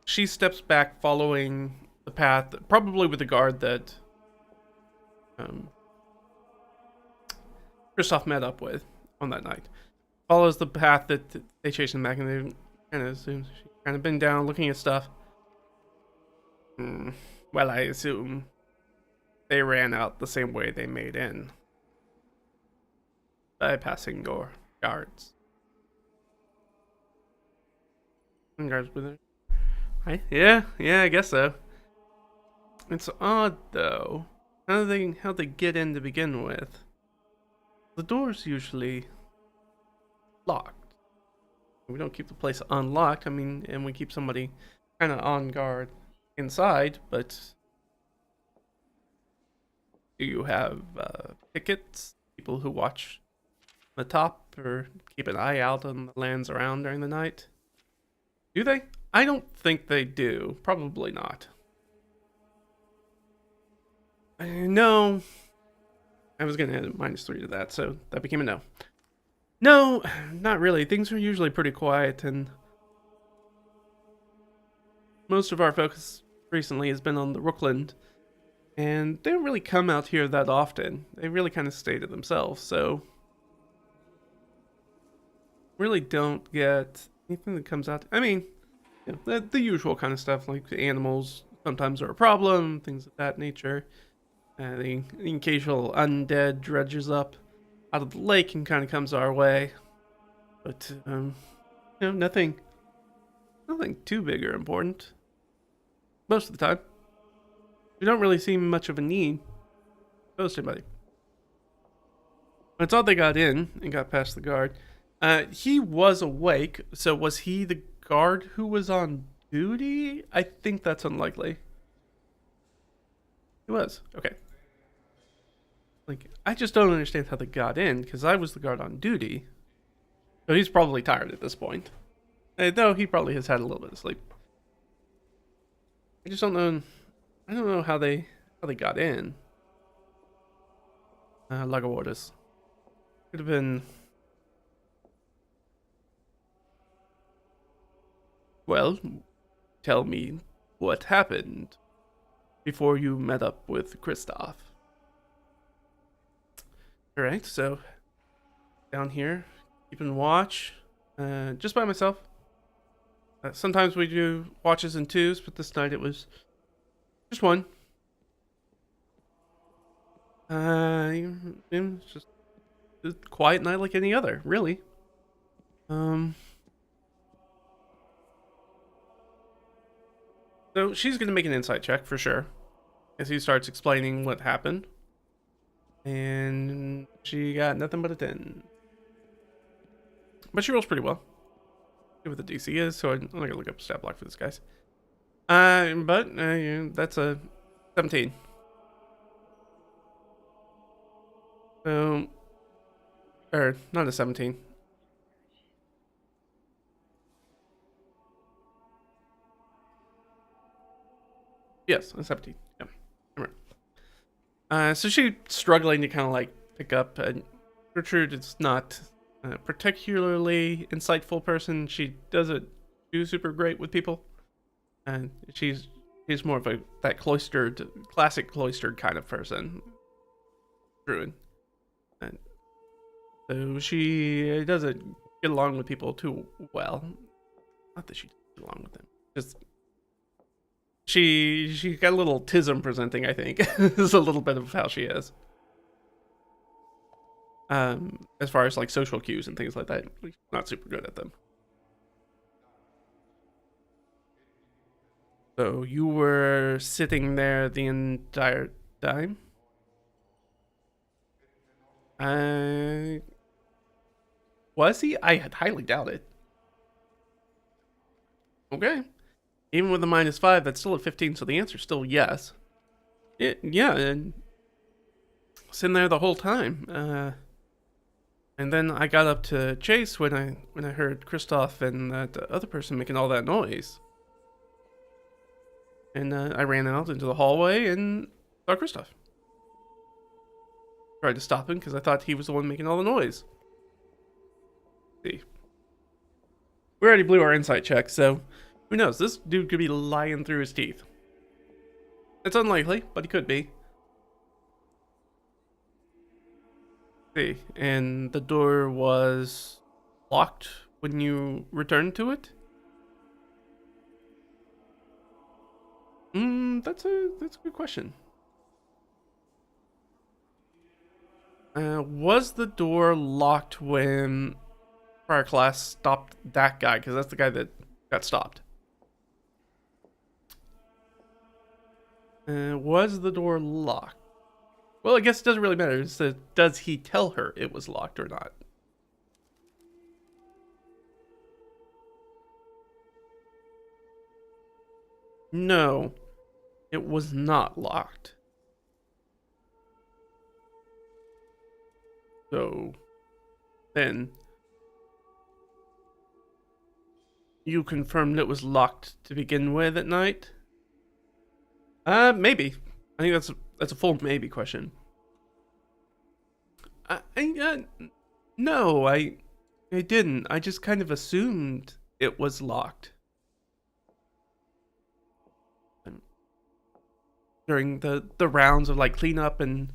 A: She steps back following the path, probably with the guard that Cristoff met up with on that night. Follows the path that they chased him back, and they kind of assume she's kind of been down looking at stuff. Well, I assume they ran out the same way they made in, bypassing guards. And guards with her. Hi? Yeah, I guess so. It's odd though. How they get in to begin with? The door's usually locked. We don't keep the place unlocked. I mean, and we keep somebody kind of on guard inside, but do you have pickets, people who watch the top or keep an eye out on the lands around during the night? Do they? I don't think they do. Probably not. No. I was going to add a -3 to that, so that became a no. No, not really. Things are usually pretty quiet, and most of our focus recently has been on the Rookland, and they don't really come out here that often. They really kind of stay to themselves, so really don't get anything that comes out. I mean, you know, the usual kind of stuff, like animals sometimes are a problem, things of that nature. The occasional undead dredges up out of the lake and kind of comes our way, but you know, nothing too big or important. Most of the time, we don't really see much of a need to post anybody. It's odd they got in and got past the guard. He was awake, so was he the guard who was on duty? I think that's unlikely. He was. Okay. Like, I just don't understand how they got in, because I was the guard on duty. So he's probably tired at this point. Though he probably has had a little bit of sleep. I just don't know. I don't know how they got in. Lago orders. Could have been. Well, tell me what happened before you met up with Cristoff. Alright, so down here, keeping watch, just by myself. Sometimes we do watches in twos, but this night it was just one. It was just a quiet night like any other, really. So she's gonna make an insight check for sure, as he starts explaining what happened. And she got nothing but a 10. But she rolls pretty well. See what the DC is, so I'm not gonna look up stat block for this, guys. But that's a 17. So, or not a 17. Yes, a 17. Yeah, I'm right. So she's struggling to kind of like pick up. Gertrude is not a particularly insightful person. She doesn't do super great with people, and she's more of that cloistered, classic cloistered kind of person. Druid, and so she doesn't get along with people too well. Not that she doesn't get along with them, just she got a little tism presenting, I think. Is a little bit of how she is. As far as like social cues and things like that, not super good at them. So you were sitting there the entire time? Was he? I highly doubt it. Okay. Even with a -5, that's still at 15, so the answer's still yes. Yeah, and sitting there the whole time. And then I got up to chase when I heard Cristoff and that other person making all that noise. And I ran out into the hallway and saw Cristoff. Tried to stop him because I thought he was the one making all the noise. See. We already blew our insight check, so who knows? This dude could be lying through his teeth. It's unlikely, but he could be. See, and the door was locked when you returned to it? That's a good question. Was the door locked when prior class stopped that guy? Because that's the guy that got stopped. Was the door locked? Well, I guess it doesn't really matter. So does he tell her it was locked or not? No. it was not locked. So then you confirmed it was locked to begin with at night? Maybe. I think that's a full maybe question. No, I didn't. I just kind of assumed it was locked. During the rounds of like cleanup and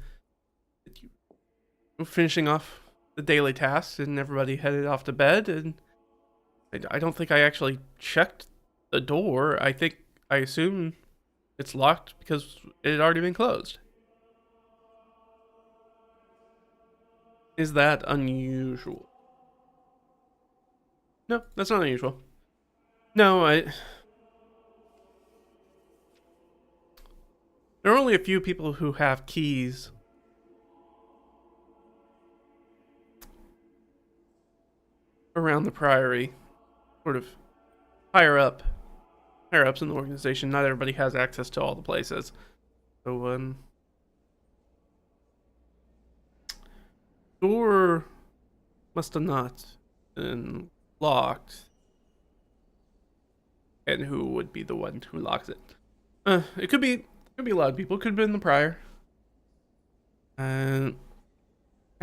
A: finishing off the daily tasks, and everybody headed off to bed, and I don't think I actually checked the door. I assume it's locked because it had already been closed. Is that unusual? No, that's not unusual. No, there are only a few people who have keys around the Priory, sort of higher ups in the organization. Not everybody has access to all the places. So, door must have not been locked. And who would be the one who locks it? It could be a lot of people. It could have been the Prior. How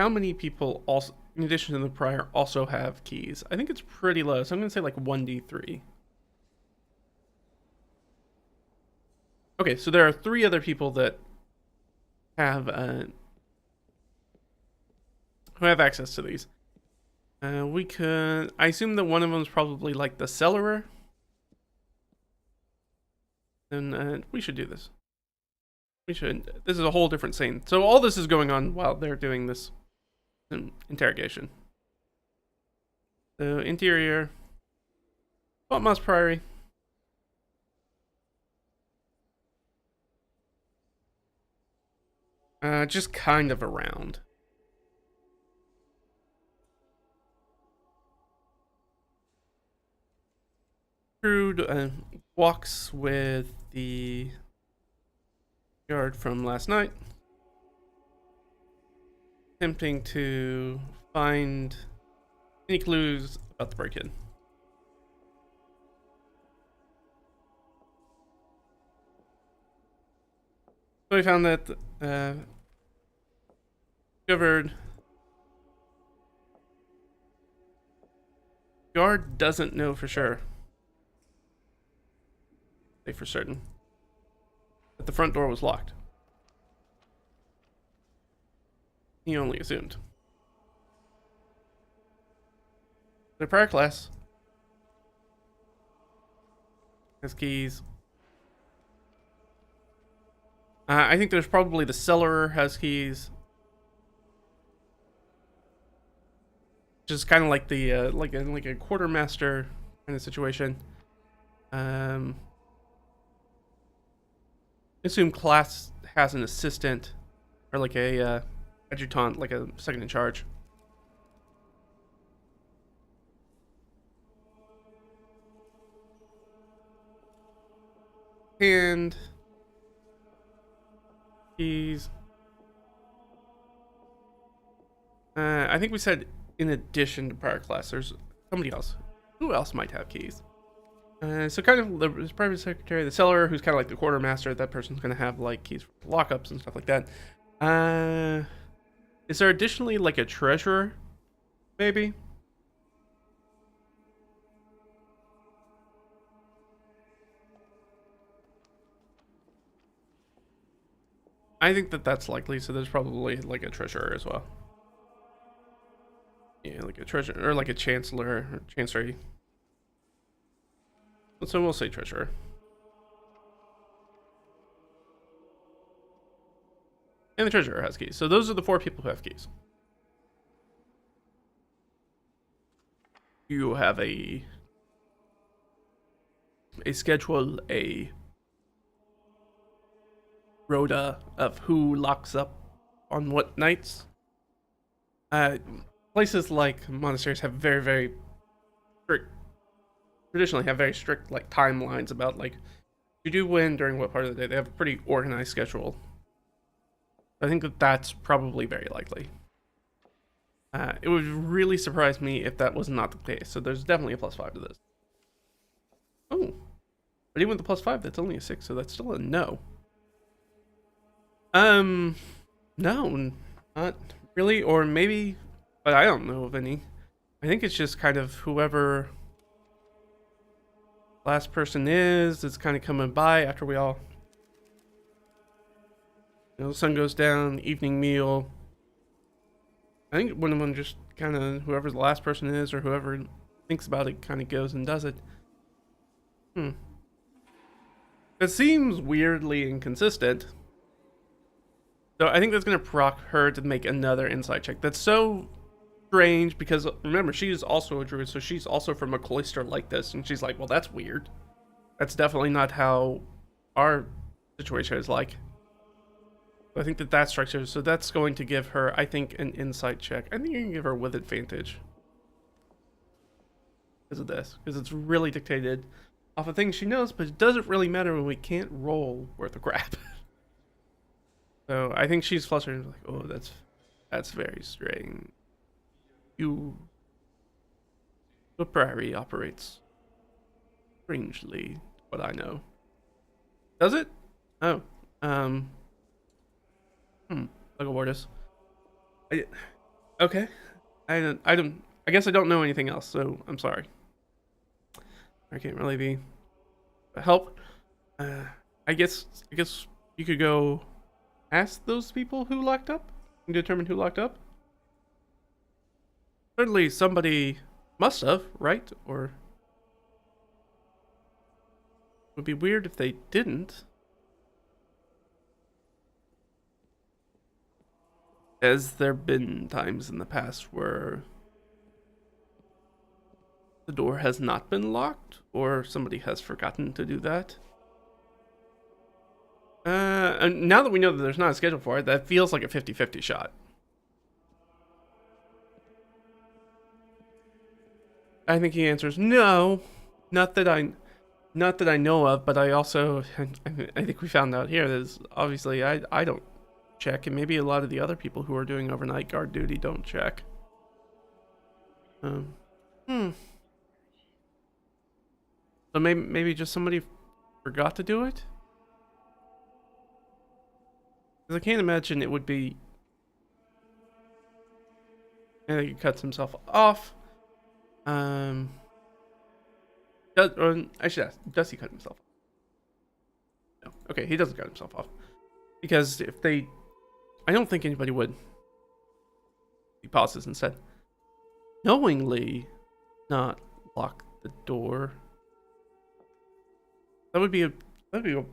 A: many people also, in addition to the Prior, also have keys? I think it's pretty low, so I'm gonna say like 1d3. Okay, so there are 3 other people that have who have access to these. I assume that one of them is probably like the cellarer. And we should do this. We should. This is a whole different scene. So all this is going on while they're doing this interrogation. The interior. Swamp Moss Priory. Just kind of around. Gertrudt walks with the guard from last night, attempting to find any clues about the break-in. So we found that discovered guard doesn't know for sure. Say for certain that the front door was locked. He only assumed. The prior class has keys. I think there's probably the cellarer has keys. Just kind of like the like a quartermaster kind of situation. Assume class has an assistant or like a adjutant, like a second in charge. And he's I think we said in addition to prior class, there's somebody else. Who else might have keys? So kind of the private secretary, the cellarer, who's kind of like the quartermaster. That person's going to have like keys for lockups and stuff like that. Is there additionally like a treasurer, maybe? I think that that's likely. So there's probably like a treasurer as well. Yeah, like a treasurer or like a chancellor or chancery. So we'll say treasurer. And the treasurer has keys. So those are the 4 people who have keys. You have a schedule, a rota of who locks up on what nights. Places like monasteries have very, very strict, traditionally have very strict like timelines about like You do win during what part of the day? They have a pretty organized schedule. I think that that's probably very likely. It would really surprise me if that was not the case. So there's definitely a +5 to this. Oh, but even with the +5, that's only a 6, so that's still a no. No, not really, or maybe, but I don't know of any. I think it's just kind of whoever last person is that's kind of coming by after we all, the sun goes down, evening meal. I think one just kind of, whoever the last person is or whoever thinks about it kind of goes and does it. It seems weirdly inconsistent. So I think that's going to proc her to make another insight check. That's so strange because, remember, she is also a druid, so she's also from a cloister like this. And she's like, well, that's weird. That's definitely not how our situation is like. I think that strikes her. So that's going to give her, I think, an insight check. I think you can give her with advantage. Because of this. Because it's really dictated off of things she knows, but it doesn't really matter when we can't roll worth of crap. So I think she's flustered and like, oh, that's very strange. The Priory operates strangely, what I know. Does it? Oh, like a Wardus. Okay. I guess I don't know anything else, so I'm sorry. I can't really be a help. I guess you could go ask those people who locked up and determine who locked up. Certainly somebody must have, right? Or it would be weird if they didn't. Has there been times in the past where the door has not been locked or somebody has forgotten to do that? And now that we know that there's not a schedule for it, that feels like a 50-50 shot. I think he answers no, not that I know of, but I also I think we found out here that obviously I don't check, and maybe a lot of the other people who are doing overnight guard duty don't check. So maybe just somebody forgot to do it. Because I can't imagine it would be. I think he cuts himself off. I should ask, does he cut himself off? No. Okay, he doesn't cut himself off. Because if they... I don't think anybody would. He pauses and said, knowingly not lock the door. That would be a... I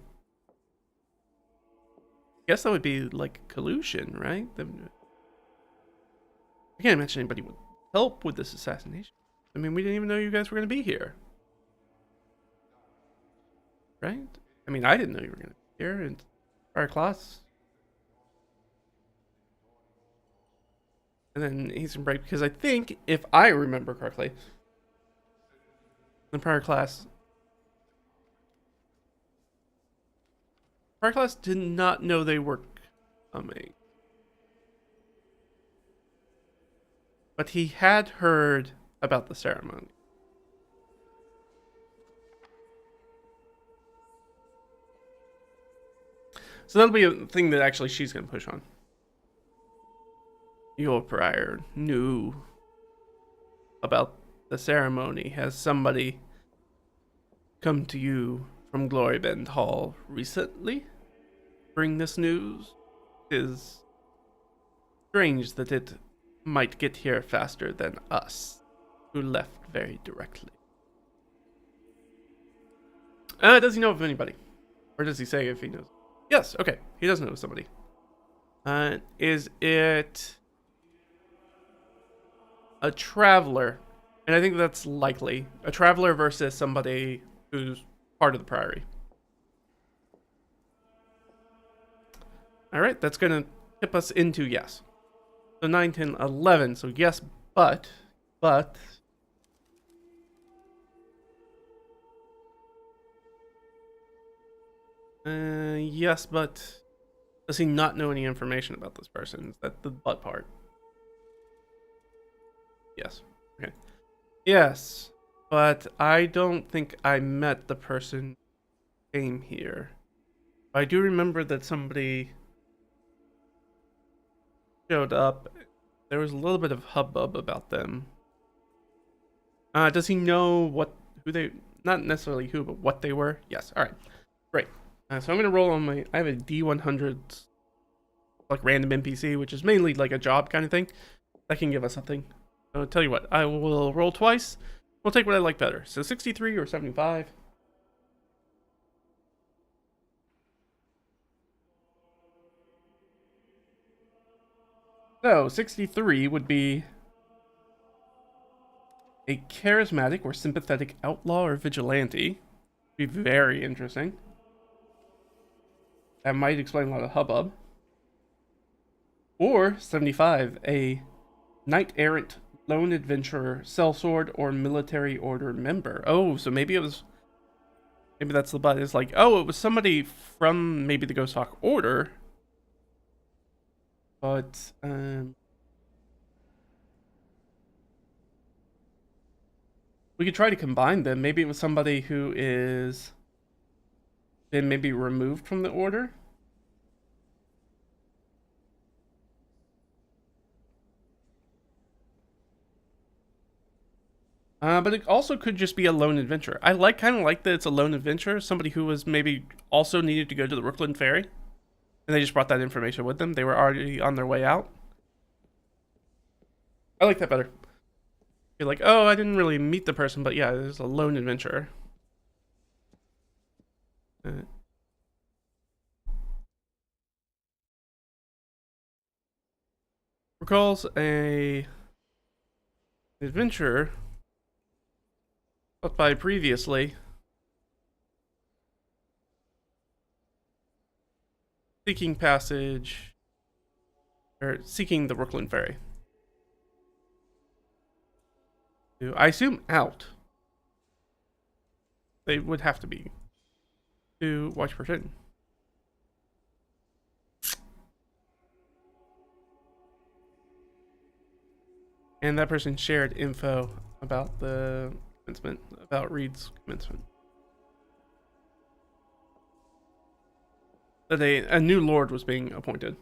A: guess that would be like collusion, right? I can't imagine anybody would help with this assassination. I mean, we didn't even know you guys were going to be here. Right? I mean, I didn't know you were going to be here in our class. And then he's in break because I think, if I remember correctly, the prior class did not know they were coming. But he had heard about the ceremony. So that'll be a thing that actually she's going to push on. Your prior knew about the ceremony. Has somebody come to you from Glorybend Hall recently? Bring this news? It is strange that it might get here faster than us, who left very directly. Does he know of anybody? Or does he say if he knows? Yes, okay. He does know somebody. Is it a traveler? And I think that's likely. A traveler versus somebody who's part of the Priory. Alright, that's going to tip us into yes. So 9, 10, 11. So yes, but... Yes, but does he not know any information about this person? Is that the butt part? Yes. Okay. Yes, but I don't think I met the person who came here. I do remember that somebody showed up. There was a little bit of hubbub about them. Does he know who they, not necessarily who, but what they were? Yes. All right. Great. So I'm gonna roll on my. I have a D100, like random NPC, which is mainly like a job kind of thing. That can give us something. So I'll tell you what. I will roll twice. We'll take what I like better. So 63 or 75. So 63 would be a charismatic or sympathetic outlaw or vigilante. Be very interesting. That might explain a lot of hubbub. Or 75, a knight-errant, lone adventurer, sellsword, or military order member. Oh, so maybe that's the butt. It's like, oh, it was somebody from maybe the Ghost Hawk Order. But, we could try to combine them. Maybe it was somebody who is been maybe removed from the order. But it also could just be a lone adventurer. I kind of like that it's a lone adventurer, somebody who was maybe also needed to go to the Rookland Ferry, and they just brought that information with them. They were already on their way out. I like that better. You're like, oh, I didn't really meet the person, but yeah, there's a lone adventurer. Recalls a adventurer by previously seeking passage or seeking the Rookland Ferry. I assume out. They would have to be to watch for certain. And that person shared info about the commencement, about Reed's commencement. That a new lord was being appointed.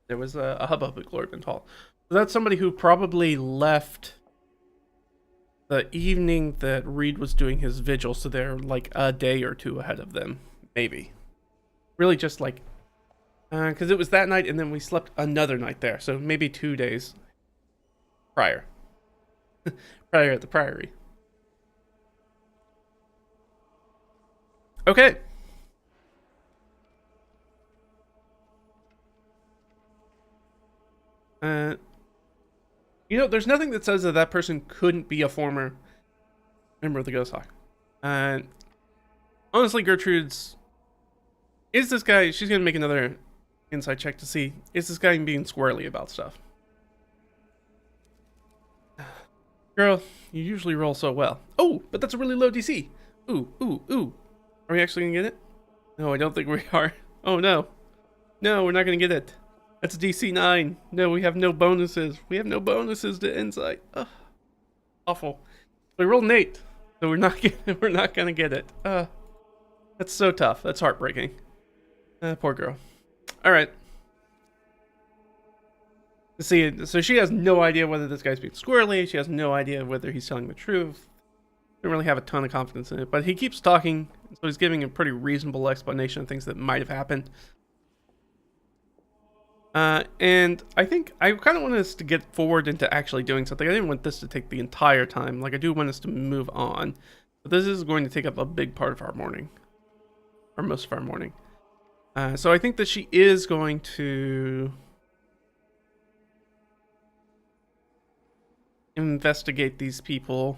A: There was a hubbub at Glorben Hall. So that's somebody who probably left the evening that Reed was doing his vigil, so they're like a day or two ahead of them, maybe. Really just like, because it was that night and then we slept another night there, so maybe 2 days prior. Prior at the Priory. Okay. You know, there's nothing that says that that person couldn't be a former member of the Ghost Hawk. Honestly, Gertrude's... Is this guy... She's going to make another insight check to see, is this guy being squirrely about stuff? Girl, you usually roll so well. Oh, but that's a really low DC. Ooh, ooh, ooh. Are we actually going to get it? No, I don't think we are. Oh, no. No, we're not going to get it. That's DC 9. No, we have no bonuses. We have no bonuses to insight. Ugh. Awful. We rolled an 8, so we're not gonna get it. That's so tough. That's heartbreaking. Poor girl. All right. See, so she has no idea whether this guy's being squirrely. She has no idea whether he's telling the truth. Don't really have a ton of confidence in it, but he keeps talking, so he's giving a pretty reasonable explanation of things that might have happened. And I think I kind of want us to get forward into actually doing something. I didn't want this to take the entire time. Like, I do want us to move on. But this is going to take up a big part of our morning. Or most of our morning. So I think that she is going to investigate these people.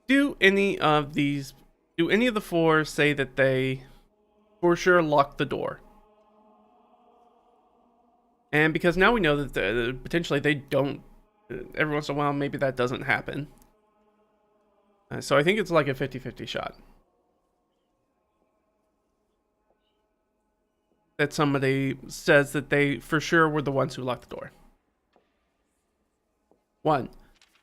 A: Do any of the four say that they for sure locked the door? And because now we know that potentially they don't, every once in a while, maybe that doesn't happen. So I think it's like a 50-50 shot. that somebody says that they for sure were the ones who locked the door. 1.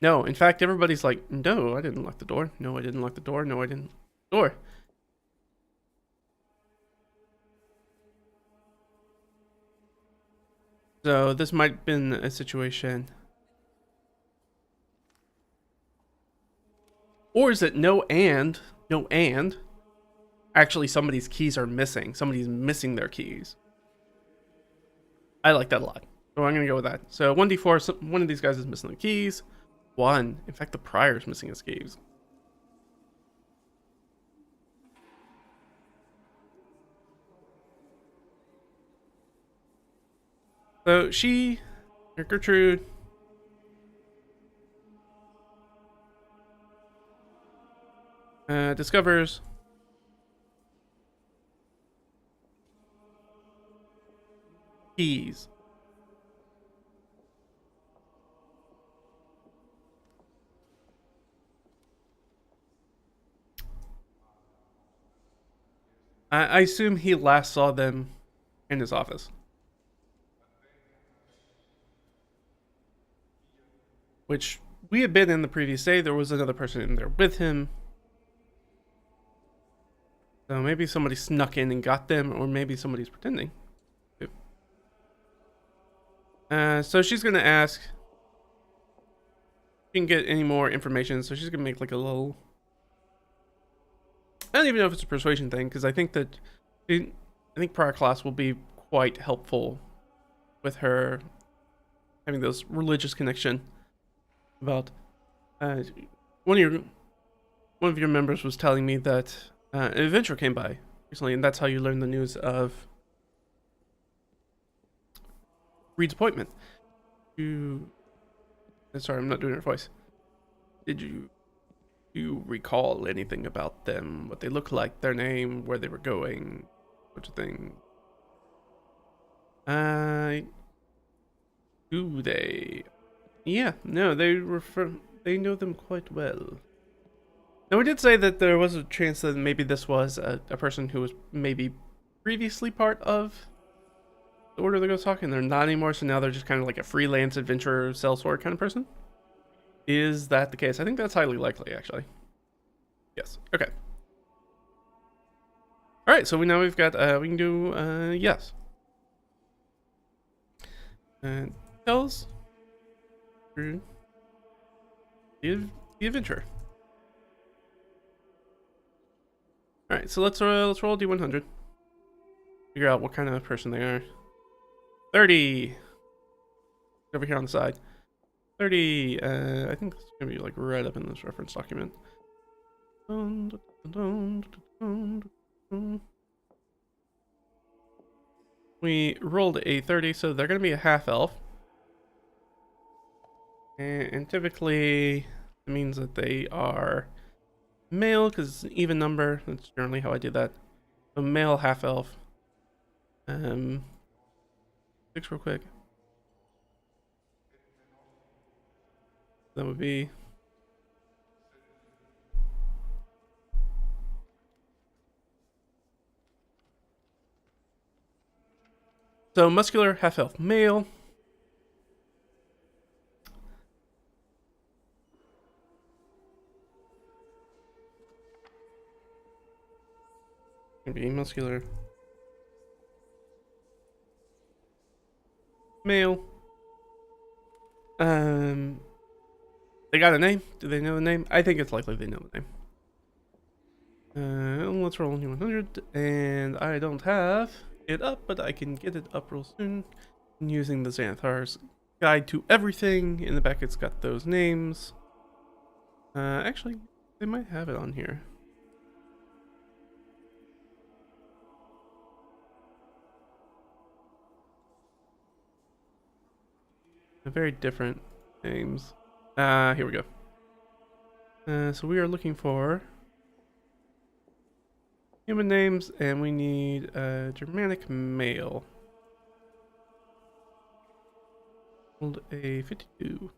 A: No, in fact, everybody's like, no, I didn't lock the door. No, I didn't lock the door. No, I didn't lock the door. So this might have been a situation. Or is it no and? Actually, somebody's keys are missing. Somebody's missing their keys. I like that a lot. So I'm going to go with that. So 1d4, one of these guys is missing the keys. 1. In fact, the prior is missing his keys. So Gertrude, discovers keys. I assume he last saw them in his office. Which we had been in the previous day. There was another person in there with him. So maybe somebody snuck in and got them, or maybe somebody's pretending. So she's going to ask if she can get any more information. So she's going to make like a little... I don't even know if it's a persuasion thing, because I think that... I think prior class will be quite helpful with her having this religious connection. About... one of your members was telling me that an adventurer came by recently, and that's how you learn the news of Reed's appointment. Sorry, I'm not doing her voice. Did you recall anything about them? What they look like, their name, where they were going, such a thing? Do they? Yeah, no, they know them quite well. Now, we did say that there was a chance that maybe this was a person who was maybe previously part of the Order of the Ghost Hawk, and they're not anymore, so now they're just kind of like a freelance adventurer, sellsword kind of person. Is that the case? I think that's highly likely, actually. Yes. Okay. All right. So we've got we can do yes. And tells through the adventure. All right. So let's roll D100. Figure out what kind of person they are. 30. Over here on the side. 30. I think it's gonna be like right up in this reference document. We rolled a 30, so they're gonna be a half elf. And typically it means that they are male, because it's an even number. That's generally how I do that. So male half elf. 6 real quick. That would be so muscular half elf male. Gonna be muscular male. They got a name? Do they know the name? I think it's likely they know the name. Let's roll a new 100, and I don't have it up, but I can get it up real soon using the Xanthar's Guide to Everything. In the back, it's got those names. Actually, they might have it on here. They're very different names. Here we go. So we are looking for human names, and we need a Germanic male. Hold a 52.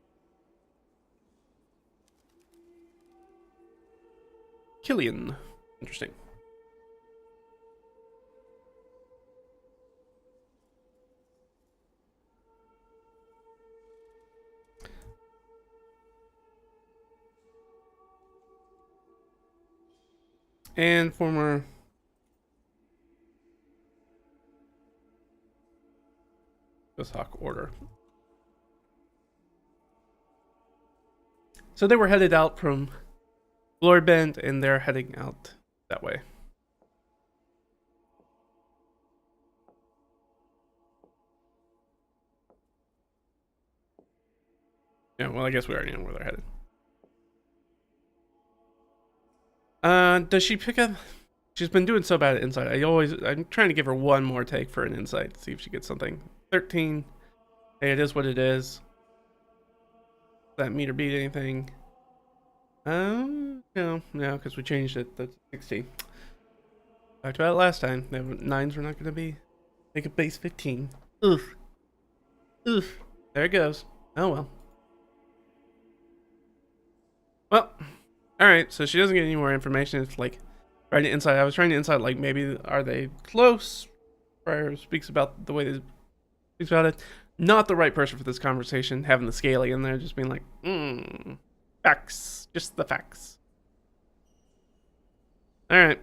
A: Killian. Interesting. and former Hawk order. So they were headed out from Glory Bend, and they're heading out that way. Yeah, well, I guess we already know where they're headed. Does she pick up? She's been doing so bad at insight. I'm trying to give her one more take for an insight, see if she gets something. 13. Hey, it is what it is. Does that meet or beat anything? No, because we changed it. That's 16. Talked about it last time. The 9s were not going to be. Make a base 15. Oof. There it goes. Oh well. Well, alright, so she doesn't get any more information. It's like trying to insight. I was trying to insight, like, maybe are they close? Prior speaks about the way they speaks about it. Not the right person for this conversation, having the scaly in there, just being like, facts. Just the facts. Alright.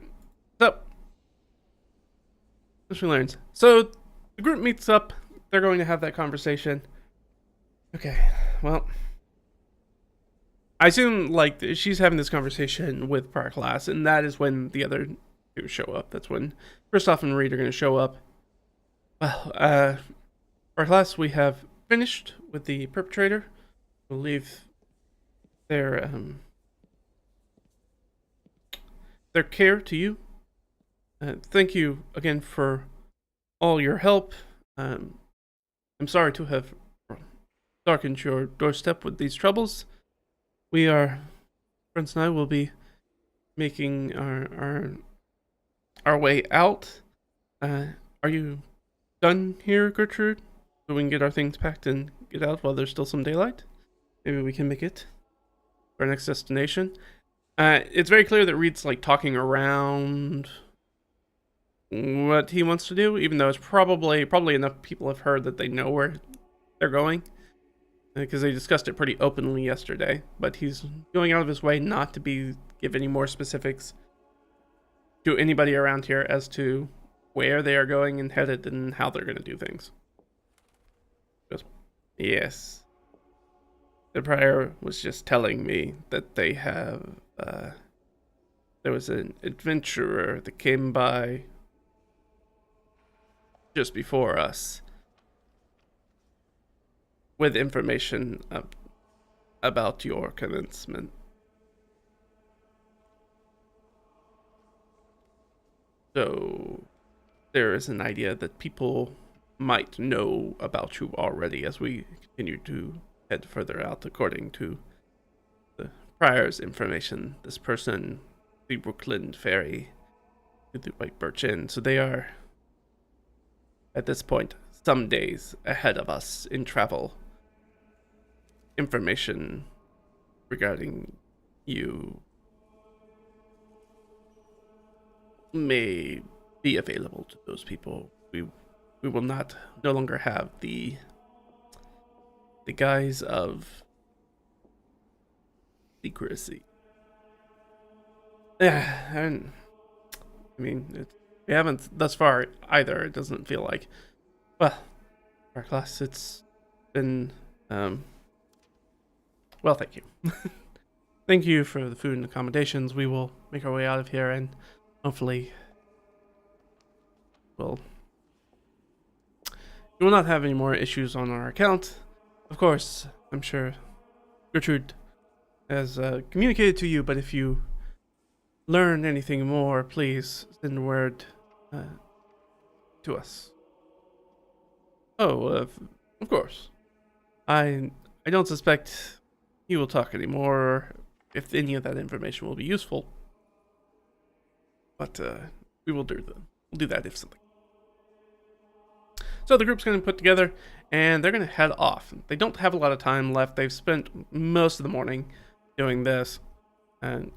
A: So, what she learns. So, the group meets up. They're going to have that conversation. Okay, well, I assume, like, she's having this conversation with prior class, and that is when the other two show up. That's when Cristoff and Reed are going to show up. Well, our class, we have finished with the perpetrator. We'll leave their care to you. Thank you again for all your help. I'm sorry to have darkened your doorstep with these troubles. We are, friends and I will be making our way out. Are you done here, Gertrude? So we can get our things packed and get out while there's still some daylight? Maybe we can make it for our next destination. It's very clear that Reed's like talking around what he wants to do, even though it's probably enough people have heard that they know where they're going. Because they discussed it pretty openly yesterday, but he's going out of his way not to give any more specifics to anybody around here as to where they are going and headed and how they're going to do things. Yes. The prior was just telling me that they have, there was an adventurer that came by just before us with information about your commencement. So there is an idea that people might know about you already as we continue to head further out. According to the prior's information, this person, the Brooklyn ferry to the White Birch Inn, so they are at this point some days ahead of us in travel. Information regarding you may be available to those people. We will no longer have the guise of secrecy. Yeah, and I mean, we haven't thus far either. It doesn't feel like. Well, our class, it's been well, thank you. Thank you for the food and accommodations. We will make our way out of here, and hopefully you will not have any more issues on our account. Of course, I'm sure Gertrude has communicated to you, but if you learn anything more, please send word to us. Oh, of course. I don't suspect he will talk anymore, if any of that information will be useful. But we will do that if something. So the group's going to put together, and they're going to head off. They don't have a lot of time left. They've spent most of the morning doing this, and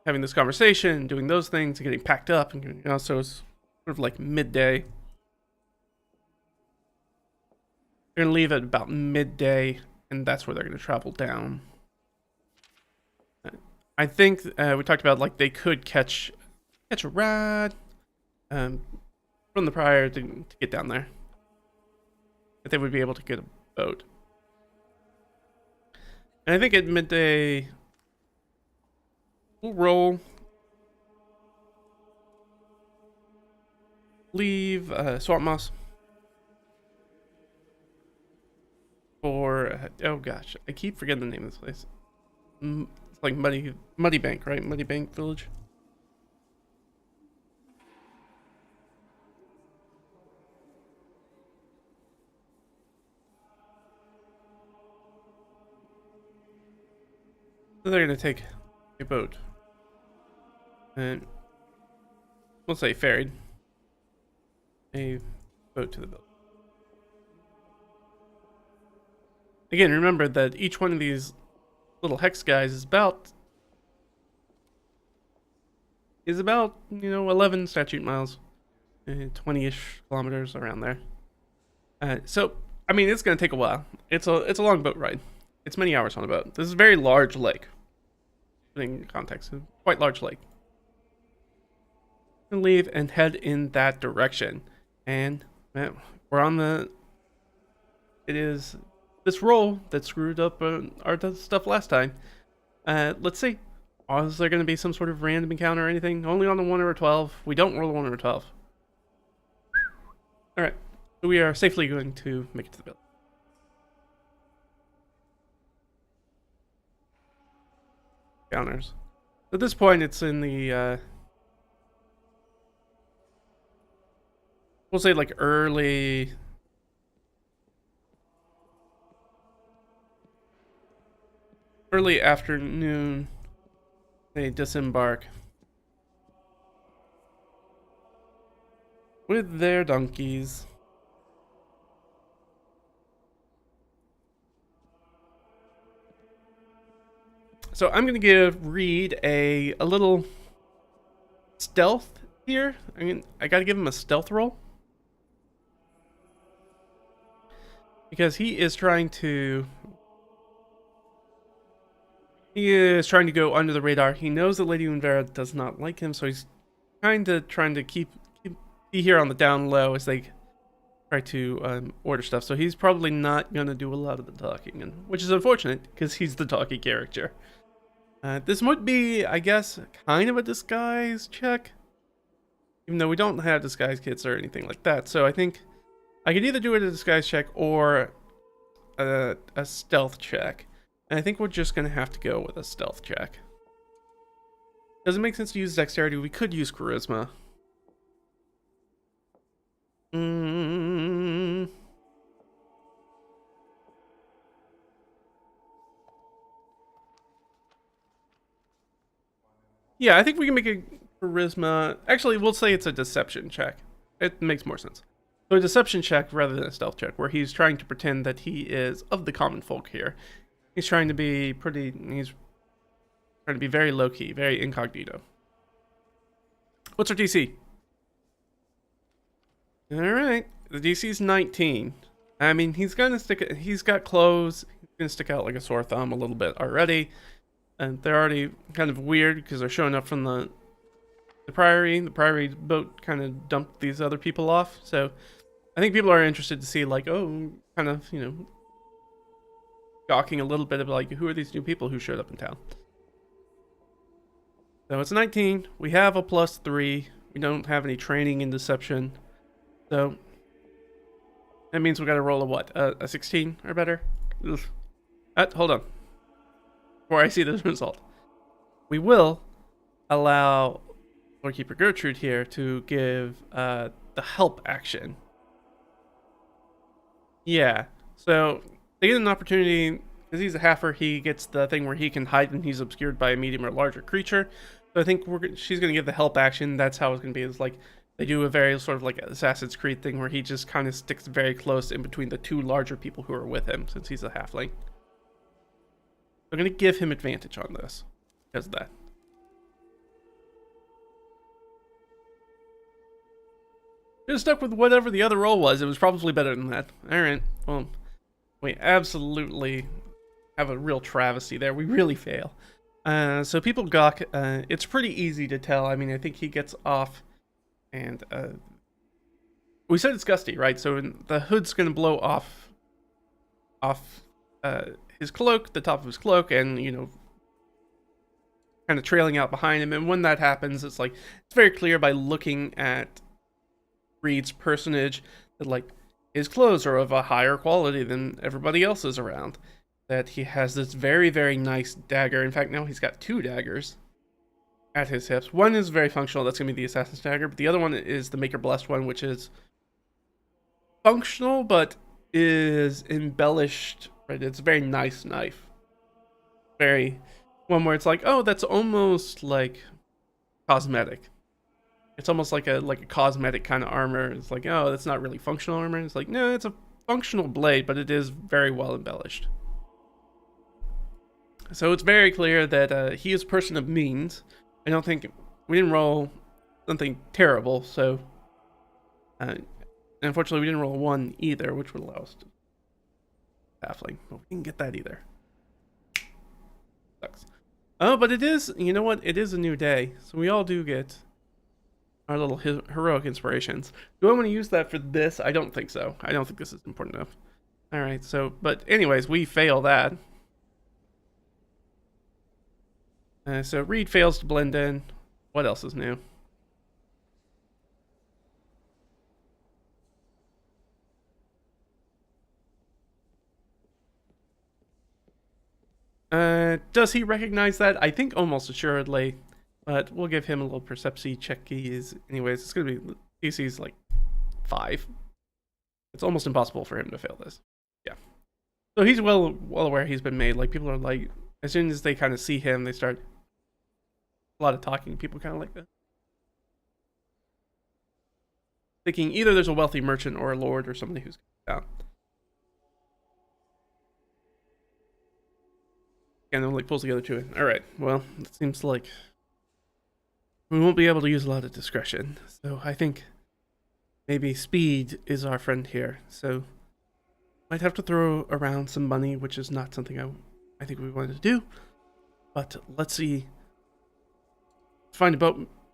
A: having this conversation, doing those things, and getting packed up, and so it's sort of like midday. They're going to leave at about midday, and that's where they're going to travel down. I think we talked about, like, they could catch catch a ride from the Priory to get down there. That they would be able to get a boat. And I think at midday, we'll roll. Leave Swamp Moss for oh gosh, I keep forgetting the name of this place. It's like Muddy Bank, right? Muddy Bank Village. So they're gonna take a boat and we'll say ferried a boat to the building. Again, remember that each one of these little hex guys is about 11 statute miles, 20-ish kilometers around there. So I mean, it's gonna take a while. It's a long boat ride. It's many hours on a boat. This is a very large lake. In context, quite large lake. And leave and head in that direction. And we're on the. It is this roll that screwed up our stuff last time. Let's see. Is there going to be some sort of random encounter or anything? Only on the 1 over 12. We don't roll a 1 over 12. All right. So we are safely going to make it to the building. Encounters. At this point, it's in the. We'll say like early afternoon. They disembark with their donkeys. So I'm gonna give Reed a little stealth here. I mean, I gotta give him a stealth roll because he is trying to go under the radar. He knows that Lady Unvera does not like him, so he's kind of trying to be here on the down low as they try to order stuff. So he's probably not gonna do a lot of the talking, which is unfortunate because he's the talky character. This might be, I guess, kind of a disguise check, even though we don't have disguise kits or anything like that. So I think I could either do it a disguise check or a stealth check. And I think we're just going to have to go with a stealth check. Doesn't make sense to use dexterity. We could use charisma. Yeah, I think we can make a charisma. Actually, we'll say it's a deception check. It makes more sense. So a deception check rather than a stealth check, where he's trying to pretend that he is of the common folk here. He's trying to be very low-key, very incognito. What's our DC? Alright, the DC's 19. I mean, he's got clothes. He's gonna stick out like a sore thumb a little bit already. And they're already kind of weird because they're showing up from the Priory. The Priory boat kind of dumped these other people off. So I think people are interested to see, like, oh, kind of, gawking a little bit of, like, who are these new people who showed up in town? So it's 19. We have a +3. We don't have any training in deception. So that means we got to roll a what? A 16 or better? Hold on. Before I see this result, we will allow Lordkeeper Gertrudt here to give the help action. Yeah, so they get an opportunity because he's a halfer. He gets the thing where he can hide when he's obscured by a medium or larger creature. So I think she's going to give the help action. That's how it's going to be. Is like they do a very sort of like Assassin's Creed thing where he just kind of sticks very close in between the two larger people who are with him since he's a halfling. I'm going to give him advantage on this because of that. Should have stuck with whatever the other roll was. It was probably better than that. Alright, well, we absolutely have a real travesty there. We really fail. So people gawk. It's pretty easy to tell. I mean, I think he gets off, and we said it's gusty, right? So the hood's gonna blow off his cloak, the top of his cloak, and kind of trailing out behind him. And when that happens, it's very clear by looking at Reed's personage that his clothes are of a higher quality than everybody else's around. That he has this very, very nice dagger. In fact, now he's got 2 daggers at his hips. One is very functional, that's going to be the Assassin's Dagger, but the other one is the Maker Blessed one, which is functional, but is embellished, right? It's a very nice knife. Very, one where it's like, oh, that's almost like cosmetic. It's almost like a cosmetic kind of armor. It's like, oh, that's not really functional armor. It's like, no, it's a functional blade, but it is very well embellished. So it's very clear that he is a person of means. I don't think we didn't roll something terrible, so unfortunately we didn't roll a 1 either, which would allow us to halfling, but we didn't get that either. Sucks. Oh, but it is, you know what? It is a new day, so we all do get our little heroic inspirations. Do I want to use that for this? I don't think so. I don't think this is important enough. All right, so, but anyways, we fail that. So Reed fails to blend in. What else is new? Does he recognize that? I think almost assuredly, but we'll give him a little perception check. Anyways, it's gonna be DC's 5. It's almost impossible for him to fail this. Yeah. So he's well aware he's been made. People are as soon as they kind of see him, they start a lot of talking. People kind of like that. Thinking either there's a wealthy merchant or a lord or somebody who's down. And then pulls together to it. All right. Well, it seems like we won't be able to use a lot of discretion. So I think maybe speed is our friend here. So might have to throw around some money, which is not something I think we wanted to do. But let's see. Find a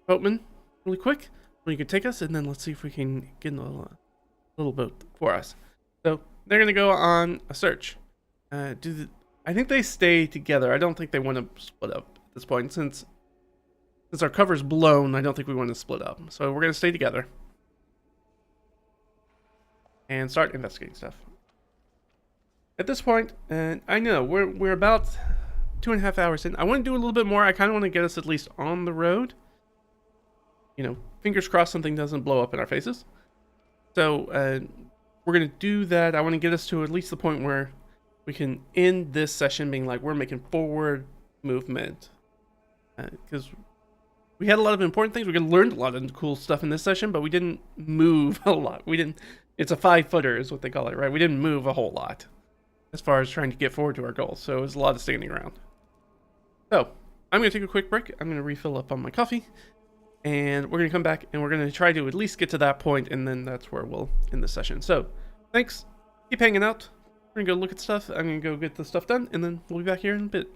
A: boatman really quick when you can take us, and then let's see if we can get a little boat for us. So they're gonna go on a search. I think they stay together. I don't think they want to split up at this point. Since our cover's blown, I don't think we want to split up. So we're going to stay together. And start investigating stuff. At this point, I know, we're about 2.5 hours in. I want to do a little bit more. I kind of want to get us at least on the road. Fingers crossed something doesn't blow up in our faces. So we're going to do that. I want to get us to at least the point where we can end this session being we're making forward movement. Because we had a lot of important things. We learned a lot of cool stuff in this session, but we didn't move a lot. It's a 5-footer is what they call it, right? We didn't move a whole lot as far as trying to get forward to our goals. So it was a lot of standing around. So I'm going to take a quick break. I'm going to refill up on my coffee. And we're going to come back and we're going to try to at least get to that point, and then that's where we'll end the session. So thanks. Keep hanging out. We're gonna go look at stuff. I'm gonna go get the stuff done, and then we'll be back here in a bit.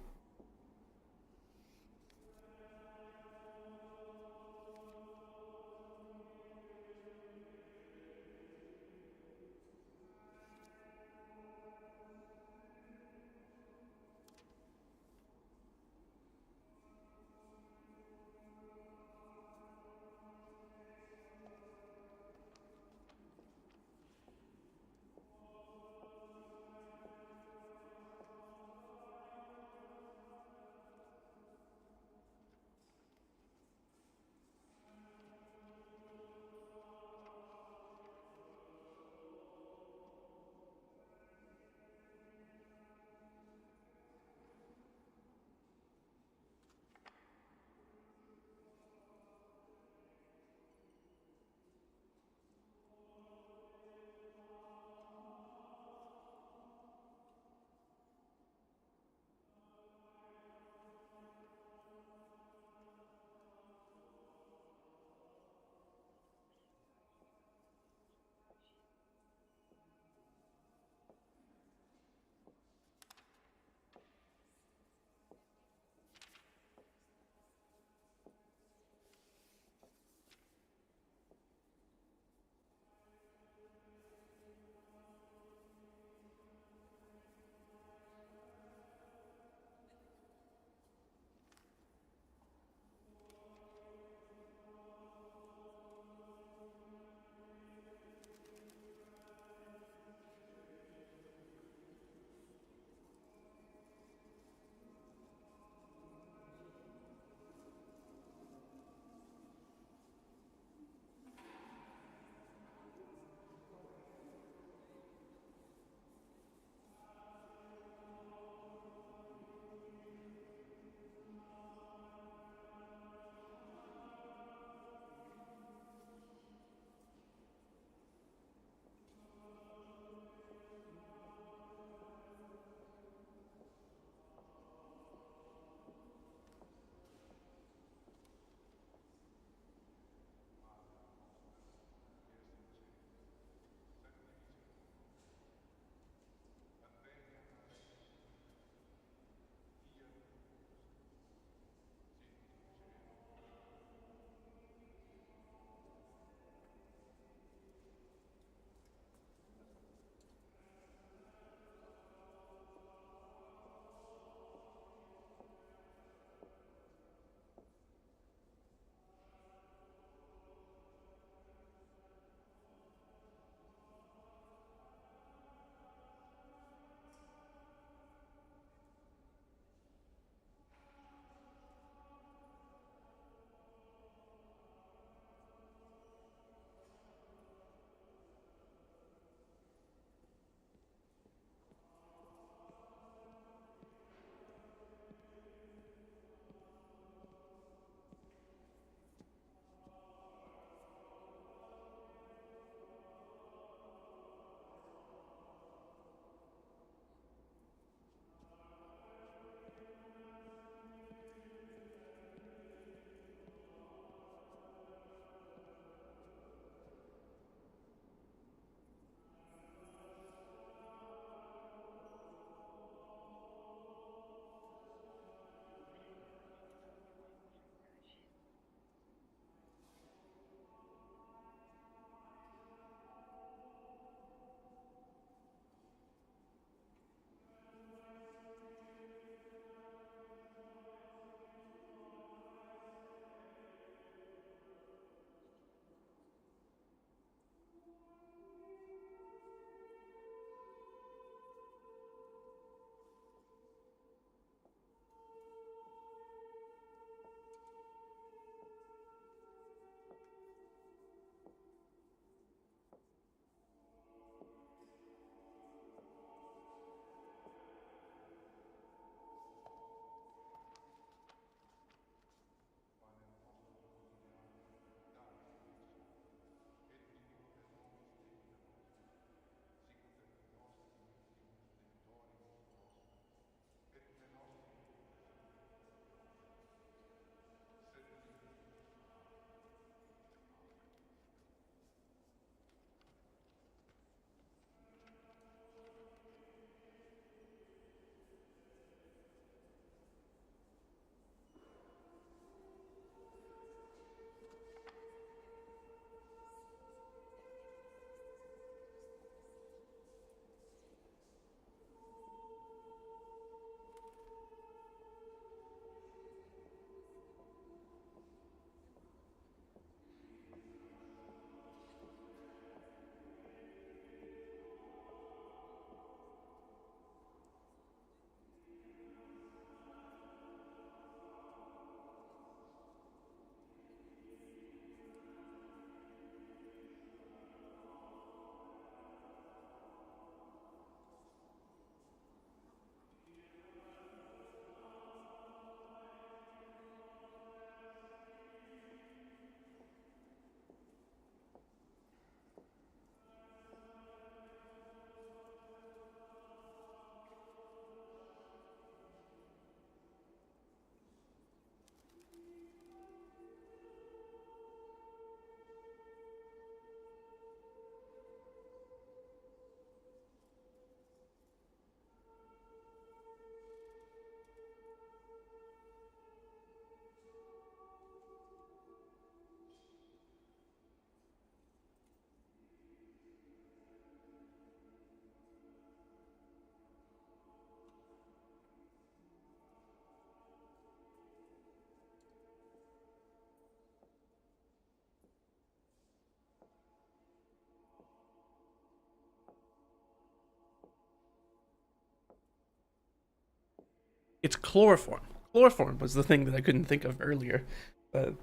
A: It's chloroform. Chloroform was the thing that I couldn't think of earlier. The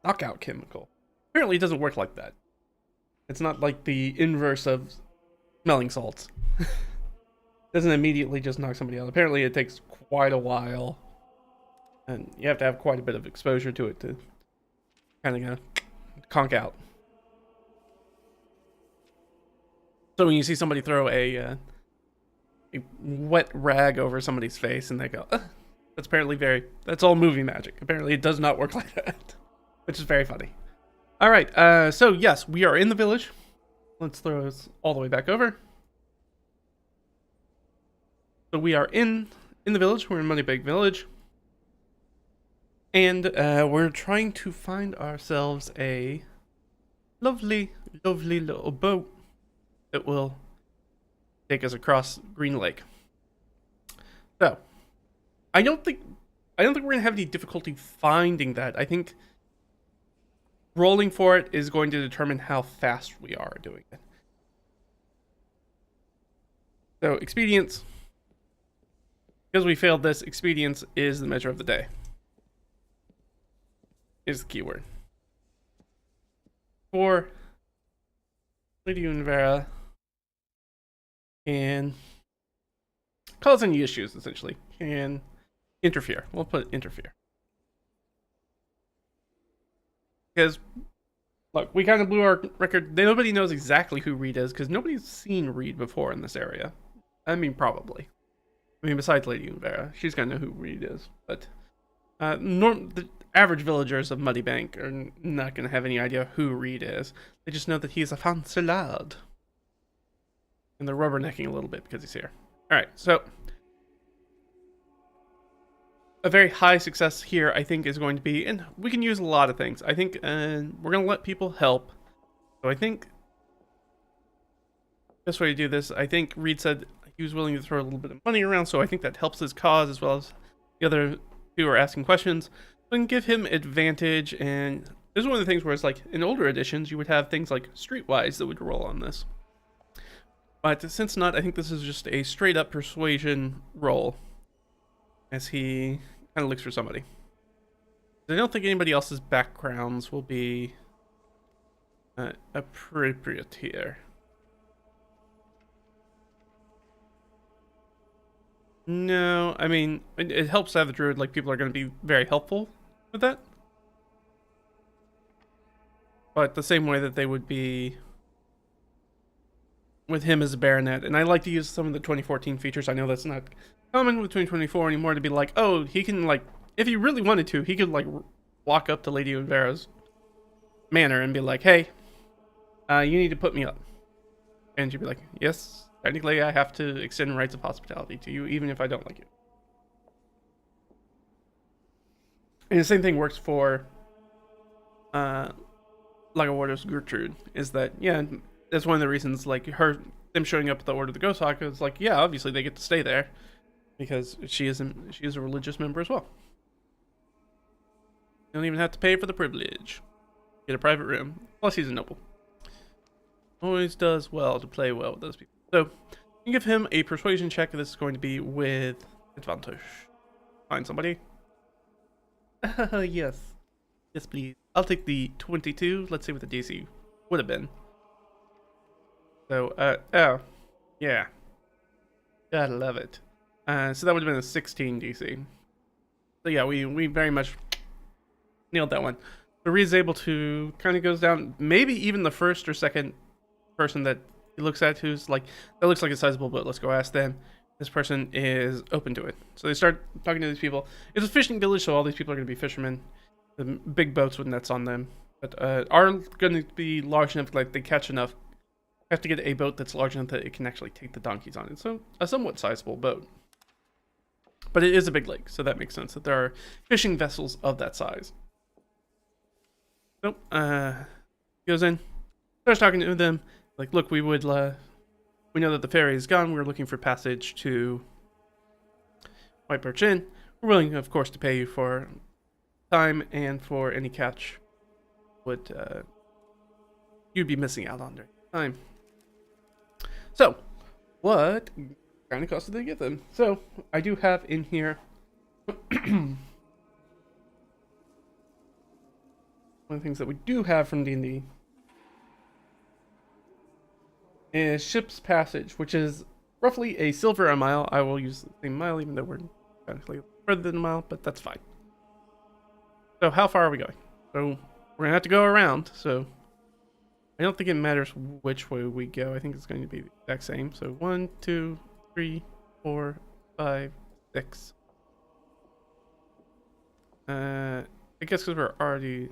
A: knockout chemical. Apparently it doesn't work like that. It's not like the inverse of smelling salts. Doesn't immediately just knock somebody out. Apparently it takes quite a while. And you have to have quite a bit of exposure to it to kind of conk out. So when you see somebody throw a wet rag over somebody's face and they go, that's apparently that's all movie magic. Apparently it does not work like that, which is very funny. All right, so yes, we are in the village. Let's throw us all the way back over. So we are in the village. We're in Moneybank Village. And we're trying to find ourselves a lovely, lovely little boat that will take us across Green Lake. So, I don't think we're gonna have any difficulty finding that. I think rolling for it is going to determine how fast we are doing it. So, expedience. Because we failed this, expedience is the measure of the day. Is the keyword. For Lady Unvera can cause any issues, essentially. Can interfere. We'll put interfere. Because, look, we kind of blew our record. Nobody knows exactly who Reed is, because nobody's seen Reed before in this area. I mean, probably. I mean, besides Lady Unvera, she's gonna know who Reed is. But the average villagers of Muddybank are not gonna have any idea who Reed is. They just know that he's a fancy lad. And they're rubbernecking a little bit because he's here. Alright, so a very high success here, I think, is going to be, and we can use a lot of things. I think we're going to let people help. So I think the best way to do this, I think Reed said he was willing to throw a little bit of money around, so I think that helps his cause as well as the other two are asking questions. We can give him advantage, and this is one of the things where it's like, in older editions, you would have things like Streetwise that would roll on this. But since not, I think this is just a straight up persuasion roll. As he kind of looks for somebody. I don't think anybody else's backgrounds will be appropriate here. No, I mean, it helps to have the druid, like, people are going to be very helpful with that. But the same way that they would be with him as a baronet. And I like to use some of the 2014 features. I know that's not common with 2024 anymore, to be like, oh, he can, like, if he really wanted to, he could, like, walk up to Lady Unvera's manor and be like, hey, you need to put me up. And she'd be like, yes, technically I have to extend rights of hospitality to you, even if I don't like you. And the same thing works for Lagawardo's Gertrude, is that, yeah, that's one of the reasons, like, them showing up at the Order of the Ghost Hawk is like, yeah, obviously they get to stay there. Because she is a religious member as well. You don't even have to pay for the privilege. Get a private room. Plus, he's a noble. Always does well to play well with those people. So, you give him a persuasion check. This is going to be with advantage. Find somebody. Yes. Yes, please. I'll take the 22. Let's see what the DC would have been. So, oh. Yeah. Gotta love it. So that would have been a 16 DC. So yeah, we very much nailed that one. So Reed's able to kind of goes down, maybe even the first or second person that he looks at who's like, that looks like a sizable boat, let's go ask them. This person is open to it. So they start talking to these people. It's a fishing village, so all these people are going to be fishermen. The big boats with nets on them. But are going to be large enough, like they catch enough. Have to get a boat that's large enough that it can actually take the donkeys on it. So a somewhat sizable boat. But it is a big lake, so that makes sense that there are fishing vessels of that size. So, goes in, starts talking to them, like, look, we know that the ferry is gone, we're looking for passage to White Birch Inn. We're willing, of course, to pay you for time and for any catch you'd be missing out on during time. So, what kind of costed to get them. So I do have in here one of the things that we do have from D&D is Ship's Passage, which is roughly a silver a mile. I will use the same mile, even though we're technically further than a mile, but that's fine. So how far are we going? So we're gonna have to go around. So I don't think it matters which way we go. I think it's going to be the exact same. So 1, 2, 3, 4, 5, 6. I guess because we're already.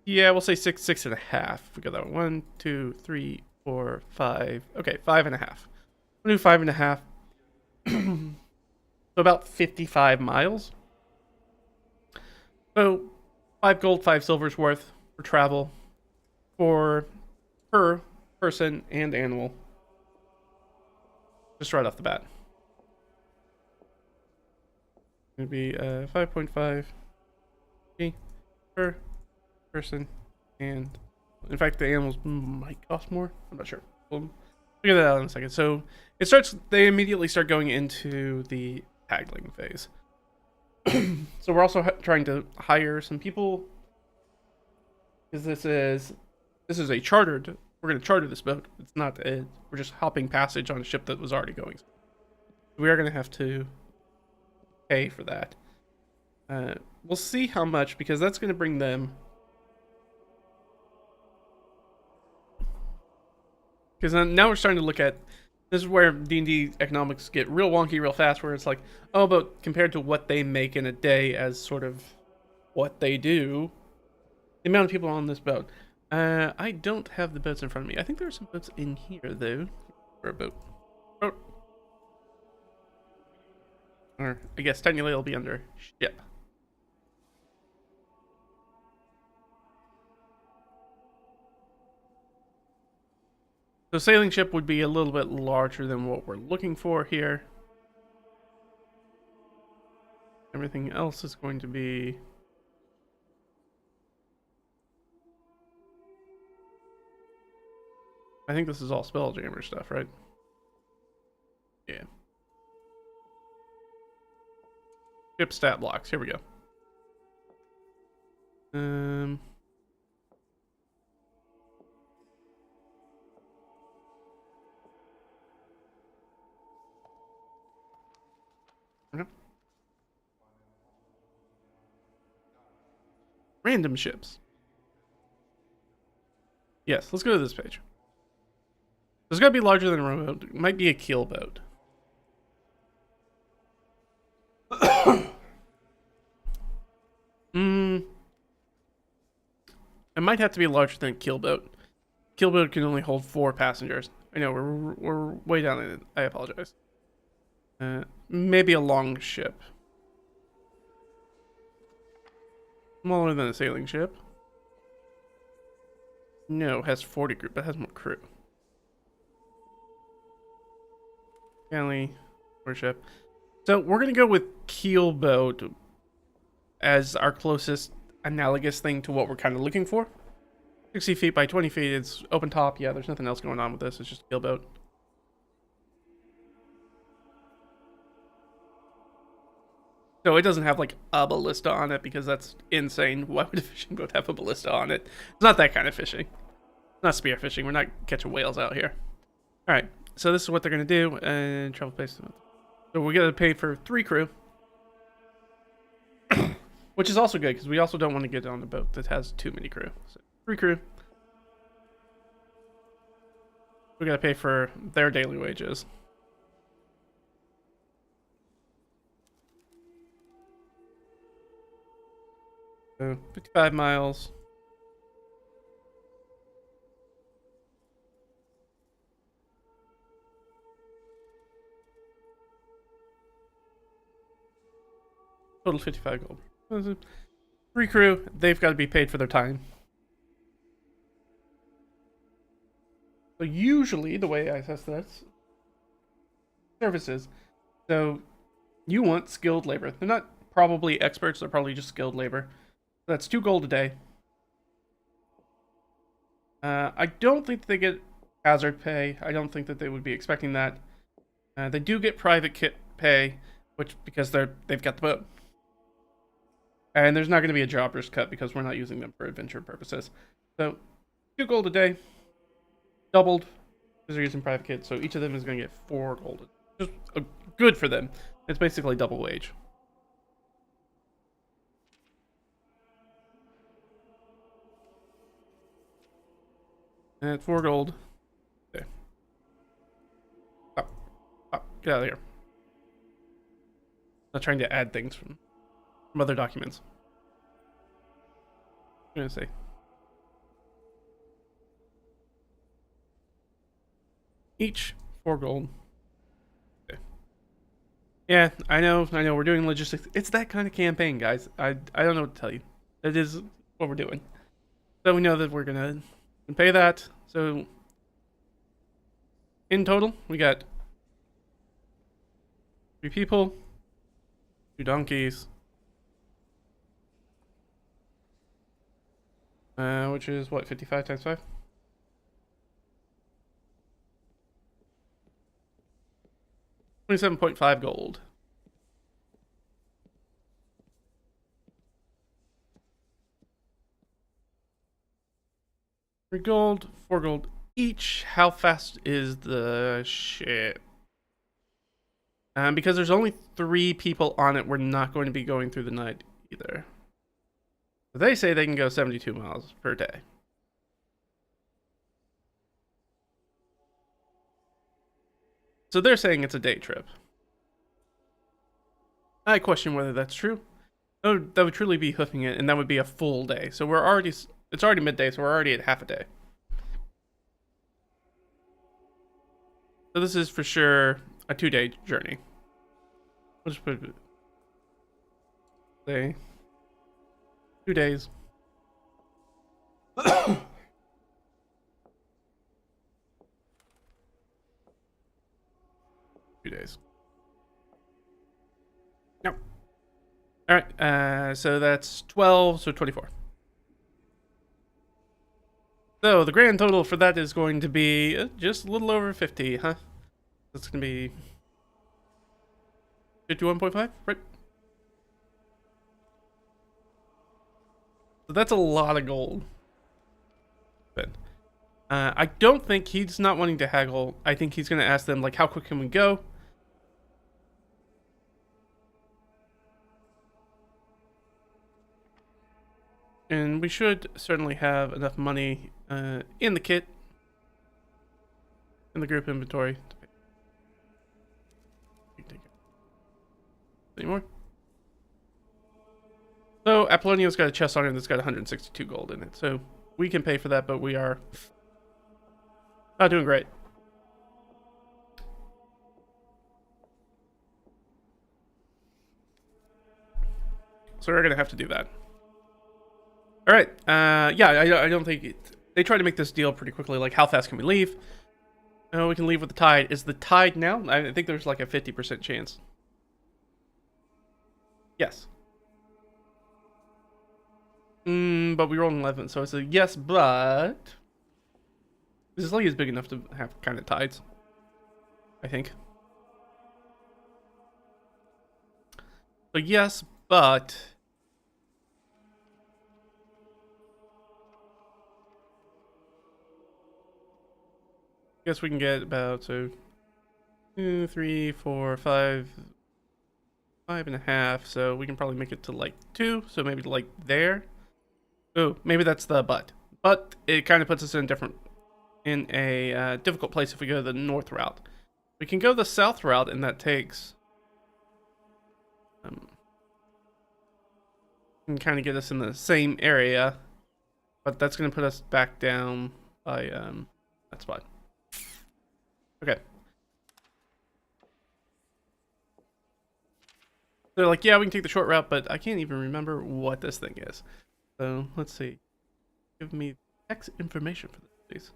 A: Yeah, we'll say 6.5. We got that one. 1, 2, 3, 4, 5. Okay, 5.5. We'll do 5.5. So about 55 miles. So 5 gold, 5 silvers worth for travel for per person and animal. Just right off the bat. It'd be 5.5 per person, and in fact the animals might cost more. I'm not sure. We'll figure that out in a second. So they immediately start going into the haggling phase. So we're also trying to hire some people, because this is a chartered. We're going to charter this boat. It's not we're just hopping passage on a ship that was already going. We are going to have to pay for that. We'll see how much, because that's going to bring them. Because now we're starting to look at, this is where D&D economics get real wonky real fast, where it's like, oh, but compared to what they make in a day as sort of what they do, the amount of people on this boat. I don't have the boats in front of me. I think there are some boats in here, though. For a boat. Oh. Or, I guess technically it'll be under ship. So sailing ship would be a little bit larger than what we're looking for here. Everything else is going to be... I think this is all Spelljammer stuff, right? Yeah. Ship stat blocks. Here we go. Random ships. Yes, let's go to this page. It's gotta be larger than a rowboat. It might be a keel boat. It might have to be larger than a keel boat. Keel boat can only hold 4 passengers. I know, we're way down in it. I apologize. Maybe a long ship. Smaller than a sailing ship. No, it has 40 crew, but it has more crew. Galley, ship. So we're gonna go with keel boat as our closest analogous thing to what we're kind of looking for. 60 feet by 20 feet. It's open top. Yeah, there's nothing else going on with this. It's just a keel boat. So it doesn't have like a ballista on it, because that's insane. Why would a fishing boat have a ballista on it? It's not that kind of fishing. It's not spear fishing. We're not catching whales out here. All right. So this is what they're going to do. And travel pace. So we're going to pay for 3 crew. Which is also good, because we also don't want to get on a boat that has too many crew. So 3 crew. We got to pay for their daily wages. So 55 miles. Total 55 gold. 3 crew, they've got to be paid for their time. So usually the way I assess this, services. So you want skilled labor. They're not probably experts, they're probably just skilled labor. That's 2 gold a day. I don't think they get hazard pay. I don't think that they would be expecting that. They do get private kit pay, which because they've got the boat. And there's not going to be a jobber's cut because we're not using them for adventure purposes. So 2 gold a day, doubled because they're using private kit. So each of them is going to get 4 gold. Just good for them. It's basically double wage. And 4 gold. Okay. Get out of here. Not trying to add things from other documents. I'm gonna say. Each 4 gold. Okay. Yeah, I know, we're doing logistics. It's that kind of campaign, guys. I don't know what to tell you. That is what we're doing. So we know that we're gonna pay that. So in total, we got 3 people, 2 donkeys, which is what, 55 times 5? 27.5 gold. Three gold, 4 gold each. How fast is the ship? Because there's only 3 people on it, we're not going to be going through the night either. They say they can go 72 miles per day. So they're saying it's a day trip. I question whether that's true. That would truly be hoofing it, and that would be a full day. So it's already midday, so we're already at half a day. So this is for sure a 2-day journey. We'll just put day. 2 days. 2 days. No. All right. So that's 12. So 24. So the grand total for that is going to be just a little over 50, huh? That's going to be 51.5, right? So that's a lot of gold. But I don't think he's not wanting to haggle. I think he's going to ask them, like, how quick can we go? And we should certainly have enough money in the kit, in the group inventory. Anymore? So Apollonio's got a chest on it that's got 162 gold in it. So we can pay for that, but we are not doing great. So we're going to have to do that. All right. Yeah, I don't think they try to make this deal pretty quickly. Like, how fast can we leave? We can leave with the tide. Is the tide now? I think there's like a 50% chance. Yes. But we rolled an 11, so it's a yes, but this lake is big enough to have kind of tides, I think. So yes, but I guess we can get about 2, 3, 4, 5, 5.5. So we can probably make it to like 2. So maybe like there. Oh, maybe that's the but. But it kind of puts us in a difficult place if we go the north route. We can go the south route, and that takes can kind of get us in the same area, but that's going to put us back down by that spot. Okay. They're like, yeah, we can take the short route, but I can't even remember what this thing is. So let's see. Give me text information for this, please.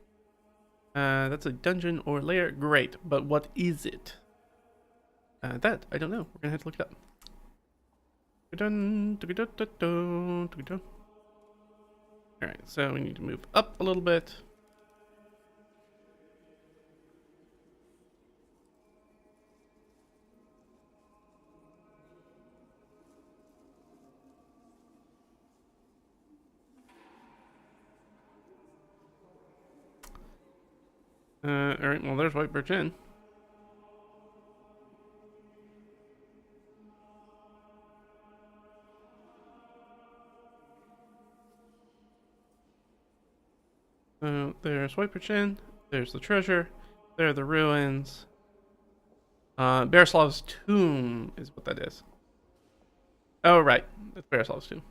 A: That's a dungeon or lair. Great, but what is it? That I don't know. We're gonna have to look it up. All right, so we need to move up a little bit. Alright, well, there's White Birch Inn. There's White Birch Inn. There's the treasure. There are the ruins. Bearslav's tomb is what that is. Oh, right. That's Bearslav's tomb.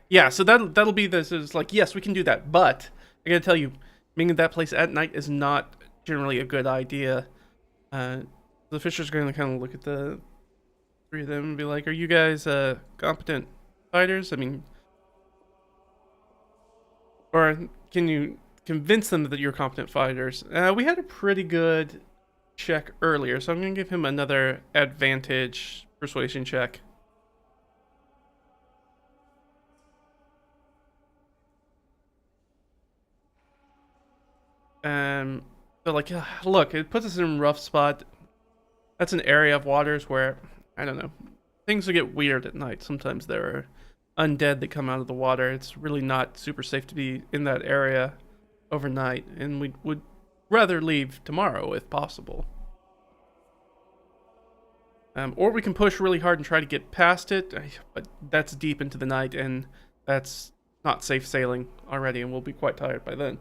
A: Yeah, so that'll be this. Is like, yes, we can do that, but I gotta tell you, being at that place at night is not generally a good idea. The Fisher's gonna kind of look at the three of them and be like, "Are you guys competent fighters? I mean, or can you convince them that you're competent fighters?" We had a pretty good check earlier, so I'm gonna give him another advantage persuasion check. So like, look, it puts us in a rough spot. That's an area of waters where, I don't know, things will get weird at night. Sometimes there are undead that come out of the water. It's really not super safe to be in that area overnight, and we would rather leave tomorrow if possible. Or we can push really hard and try to get past it, but that's deep into the night, and that's not safe sailing already, and we'll be quite tired by then.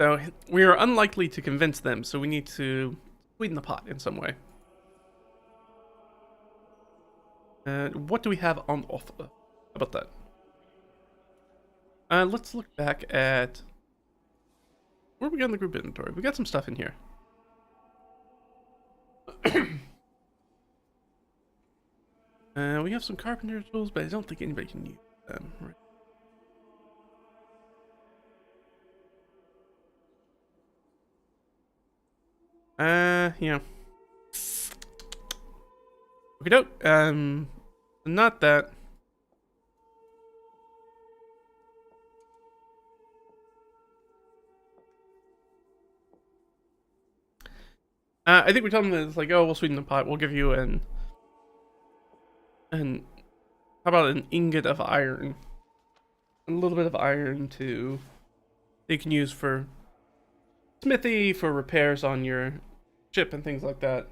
A: So we are unlikely to convince them, so we need to sweeten the pot in some way. What do we have on offer? How about that? Let's look back at where we got in the group inventory. We got some stuff in here. We have some carpenter tools, but I don't think anybody can use them. Right. Yeah. Okay, doke. Not that. I think we tell them that it's like, oh, we'll sweeten the pot. We'll give you an how about an ingot of iron? A little bit of iron to you can use for smithy, for repairs on your ship and things like that.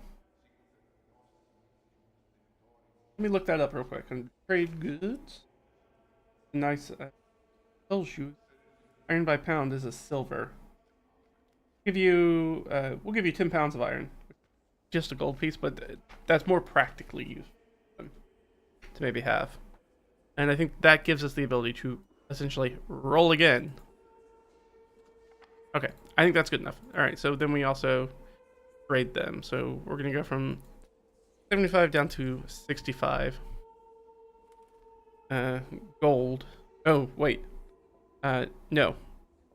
A: Let me look that up real quick. And trade goods. Nice. Tells you iron by pound is a silver. Give you. We'll give you 10 pounds of iron. Just a gold piece, but that's more practically used to maybe have. And I think that gives us the ability to essentially roll again. Okay, I think that's good enough. All right, so then we also trade them. So we're gonna go from 75 down to 65. Gold. Oh wait. No.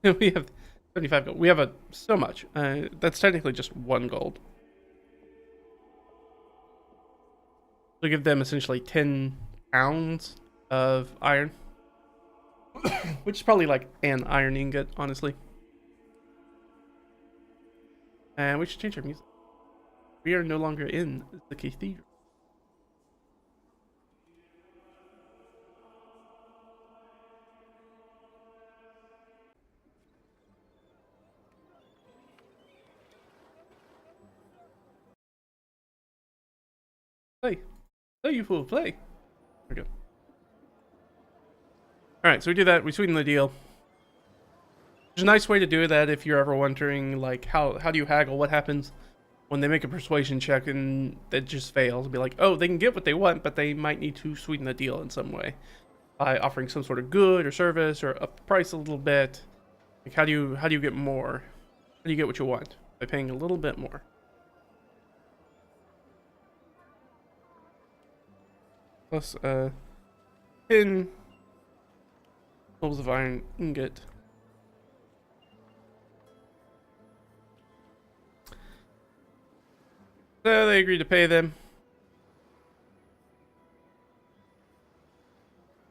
A: We have 75 gold. We have so much. That's technically just 1 gold. So give them essentially 10 pounds of iron, which is probably like an iron ingot, honestly. And we should change our music. We are no longer in the cathedral. Play. Play, you fool, play. There we go. Alright, so we do that. We sweeten the deal. There's a nice way to do that if you're ever wondering, like, how do you haggle? What happens when they make a persuasion check and it just fails? Be like, oh, they can get what they want, but they might need to sweeten the deal in some way by offering some sort of good or service or up the price a little bit. Like, how do you get more? How do you get what you want? By paying a little bit more. Plus, 10 levels of iron ingot. So they agreed to pay them.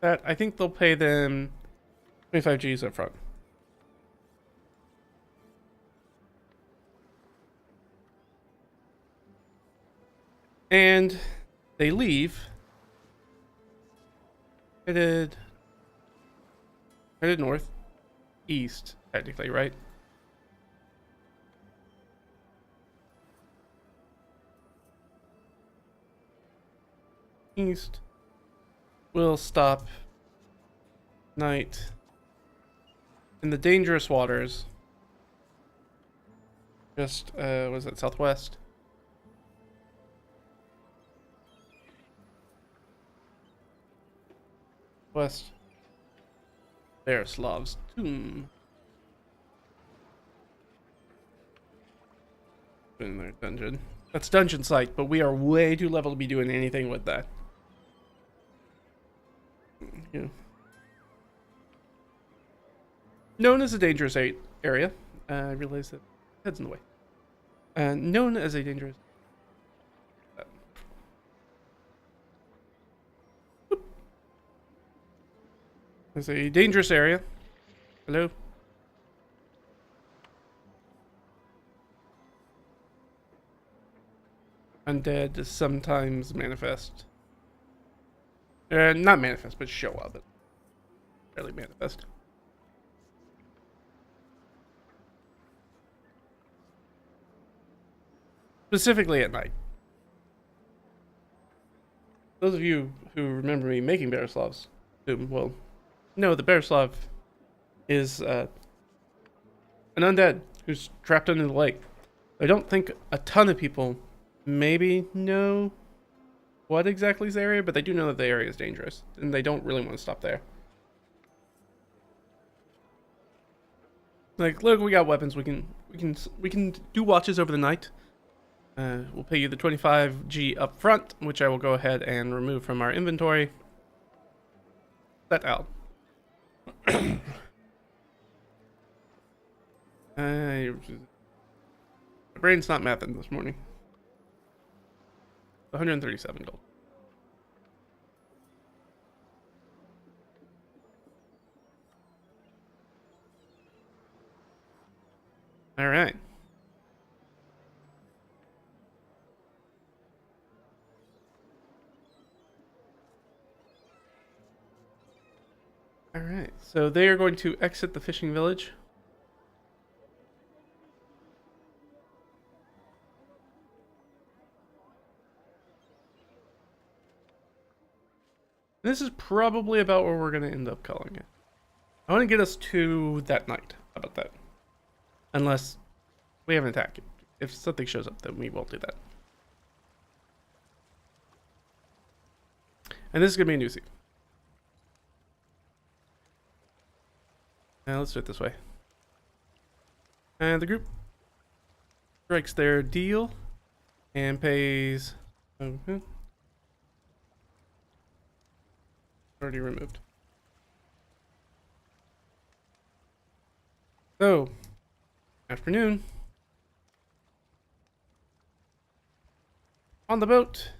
A: That I think they'll pay them 25 G's up front. And they leave. Headed north. East, technically, right? East. We'll stop night in the dangerous waters. Just, was it southwest? West. Bearslav's tomb. In their dungeon. That's dungeon site, but we are way too level to be doing anything with that. Yeah. Known as a dangerous area. I realize that head's in the way. Known as a dangerous. As a dangerous area. Hello. Undead sometimes manifest. Not manifest, but show up. But rarely manifest. Specifically at night. Those of you who remember me making Bearslav's tomb will know that Bearslav is an undead who's trapped under the lake. I don't think a ton of people maybe know what exactly is the area, but they do know that the area is dangerous, and they don't really want to stop there. Like, look, we got weapons. We can do watches over the night. We'll pay you the 25G up front, which I will go ahead and remove from our inventory. Set out. My brain's not mathing this morning. 137 gold. All right. All right. So they are going to exit the fishing village. This is probably about where we're going to end up calling it. I want to get us to that night. How about that? Unless we have an attack. If something shows up, then we won't do that. And this is going to be a new scene. Now let's do it this way. And the group strikes their deal and pays... already removed. So, afternoon. On the boat.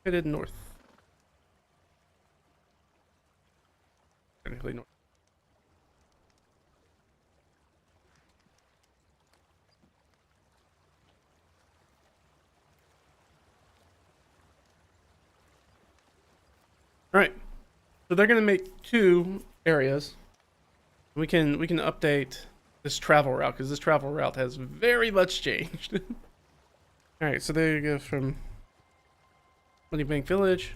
A: Headed north. Technically north. All right, so they're gonna make 2 areas. We can update this travel route because this travel route has very much changed. All right, so there you go from Money Bank Village.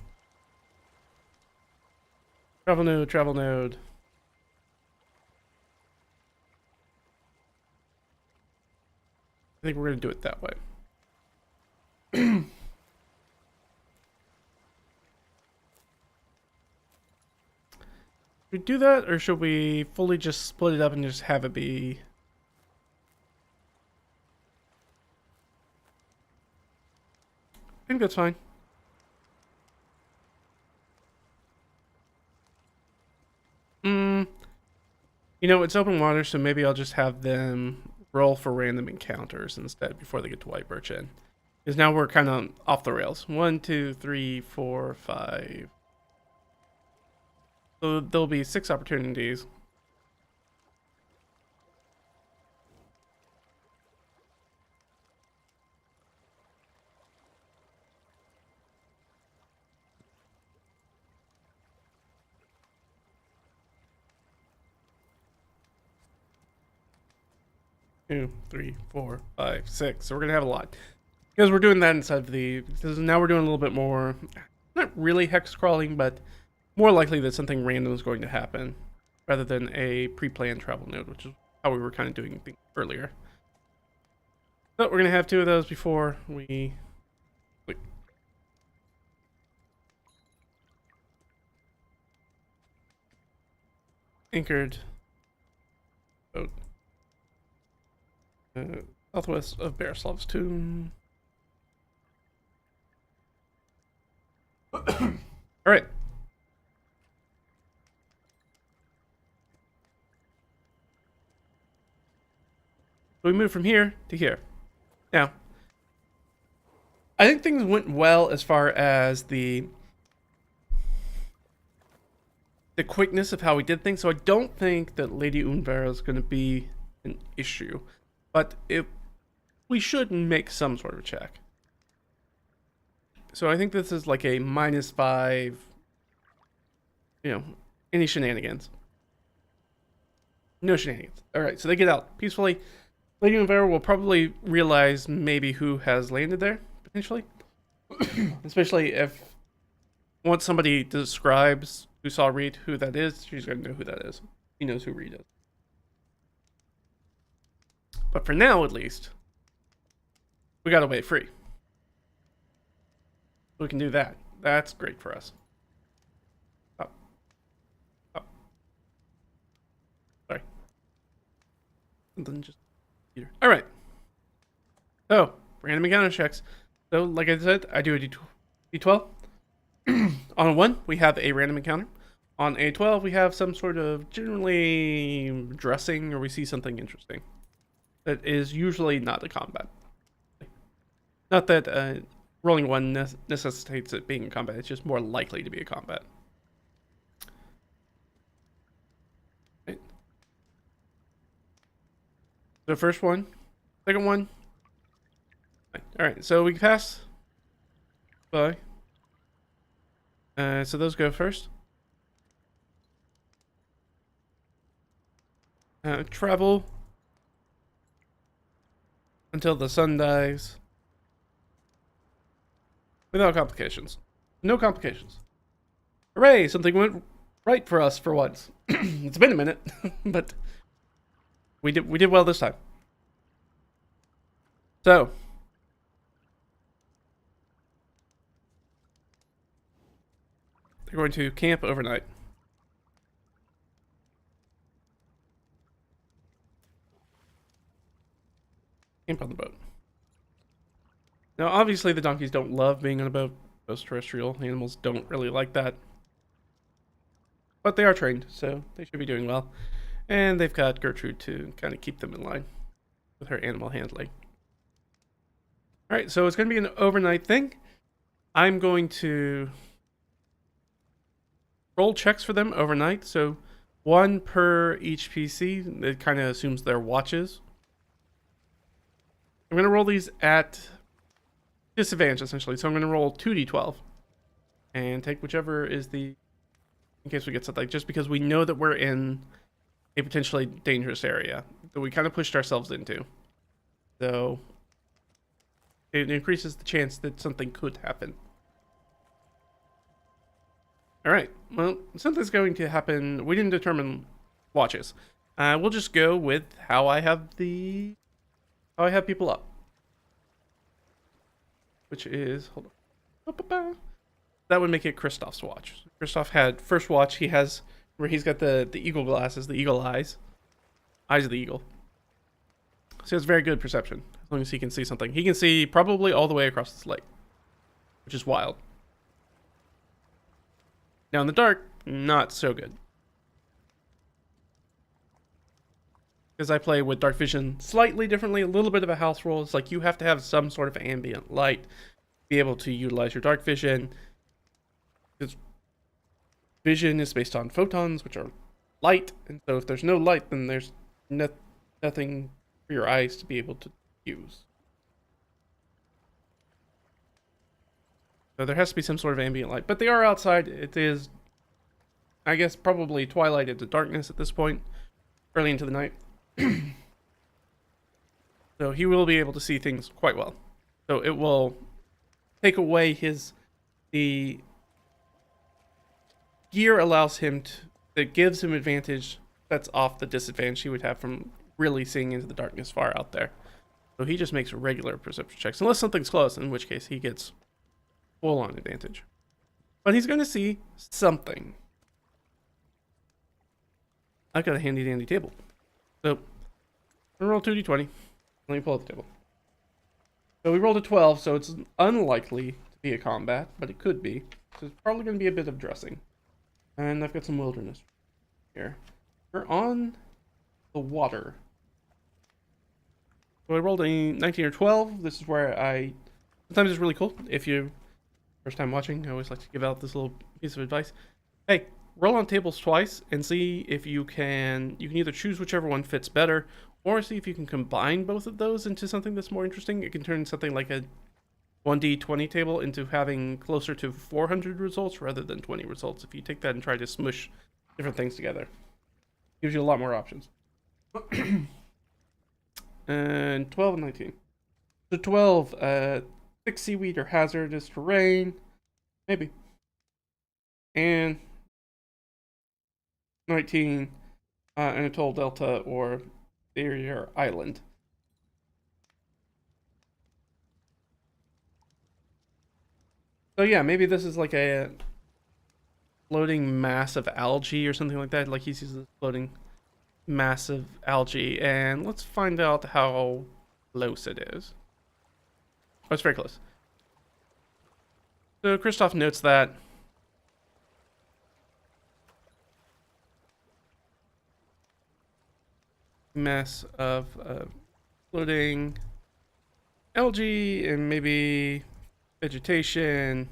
A: Travel node, travel node. I think we're gonna do it that way. Should we do that, or should we fully just split it up and just have it be... I think that's fine. You know, it's open water, so maybe I'll just have them roll for random encounters instead before they get to White Birch Inn. Because now we're kind of off the rails. 1, 2, 3, 4, 5... So there'll be 6 opportunities. 2, 3, 4, 5, 6. So we're gonna have a lot because we're doing that inside of the. Because now we're doing a little bit more, not really hex crawling, but more likely that something random is going to happen rather than a pre-planned travel node, which is how we were kind of doing things earlier. So we're gonna have 2 of those before we. Wait. Anchored boat southwest of Bearslav's tomb. All right. So we move from here to here. Now, I think things went well as far as the quickness of how we did things. So I don't think that Lady Unvera is going to be an issue, but we should make some sort of check. So I think this is like a -5. You know, any shenanigans. No shenanigans. All right, so they get out peacefully. Lady Unvera will probably realize maybe who has landed there, potentially. Especially if once somebody describes who saw Reed who that is, she's going to know who that is. She knows who Reed is. But for now, at least, we got away free. We can do that. That's great for us. Up. Up. Sorry. And then just here. All right. So, random encounter checks. So, like I said, I do a D12. On a 1, we have a random encounter. On a 12, we have some sort of generally dressing, or we see something interesting. That is usually not a combat. Not that rolling 1 necessitates it being a combat, it's just more likely to be a combat. Right. The first one, second one. Alright, so we pass by. So those go first. Travel until the sun dies. Without complications. No complications. Hooray! Something went right for us for once. It's been a minute, but we did well this time. So they're going to camp overnight. Camp on the boat. Now, obviously, the donkeys don't love being on a boat. Most terrestrial animals don't really like that. But they are trained, so they should be doing well. And they've got Gertrude to kind of keep them in line with her animal handling. Alright, so it's going to be an overnight thing. I'm going to roll checks for them overnight. So 1 per each PC. It kind of assumes their watches. I'm going to roll these at disadvantage, essentially. So I'm going to roll 2d12 and take whichever is the, in case we get something, just because we know that we're in a potentially dangerous area that we kind of pushed ourselves into. So it increases the chance that something could happen. All right, well, something's going to happen. We didn't determine watches. We'll just go with how I have people up. Which is, hold on. That would make it Cristoff's watch. Cristoff had first watch. He has, where he's got the eagle glasses, the eagle eyes. Eyes of the eagle. So he has very good perception. As long as he can see something. He can see probably all the way across this lake. Which is wild. Now in the dark, not so good. Because I play with dark vision slightly differently, a little bit of a house rule. It's like you have to have some sort of ambient light to be able to utilize your dark vision. Because vision is based on photons, which are light. And so if there's no light, then there's nothing for your eyes to be able to use. So there has to be some sort of ambient light. But they are outside. It is, I guess, probably twilight into darkness at this point. Early into the night. So he will be able to see things quite well. So it will take away the gear allows him to, that gives him advantage, that's off the disadvantage he would have from really seeing into the darkness far out there. So he just makes regular perception checks, unless something's close, in which case he gets full-on advantage. But he's going to see something. I've got a handy-dandy table. So, I'm going to roll 2d20. Let me pull up the table. So we rolled a 12, so it's unlikely to be a combat, but it could be. So it's probably going to be a bit of dressing. And I've got some wilderness here. We're on the water. So I rolled a 19 or 12. This is where sometimes it's really cool. If you first time watching, I always like to give out this little piece of advice. Hey, roll on tables twice and see if you can either choose whichever one fits better, or see if you can combine both of those into something that's more interesting. It can turn something like a 1d20 table into having closer to 400 results rather than 20 results. If you take that and try to smush different things together, gives you a lot more options. And 12 and 19. So 12, 6 seaweed or hazardous terrain, maybe. And 19, an atoll delta or barrier island. So yeah, maybe this is like a floating mass of algae or something like that. Like he sees this floating mass of algae, and let's find out how close it is. Oh, it's very close. So Cristoff notes that mass of floating algae and maybe vegetation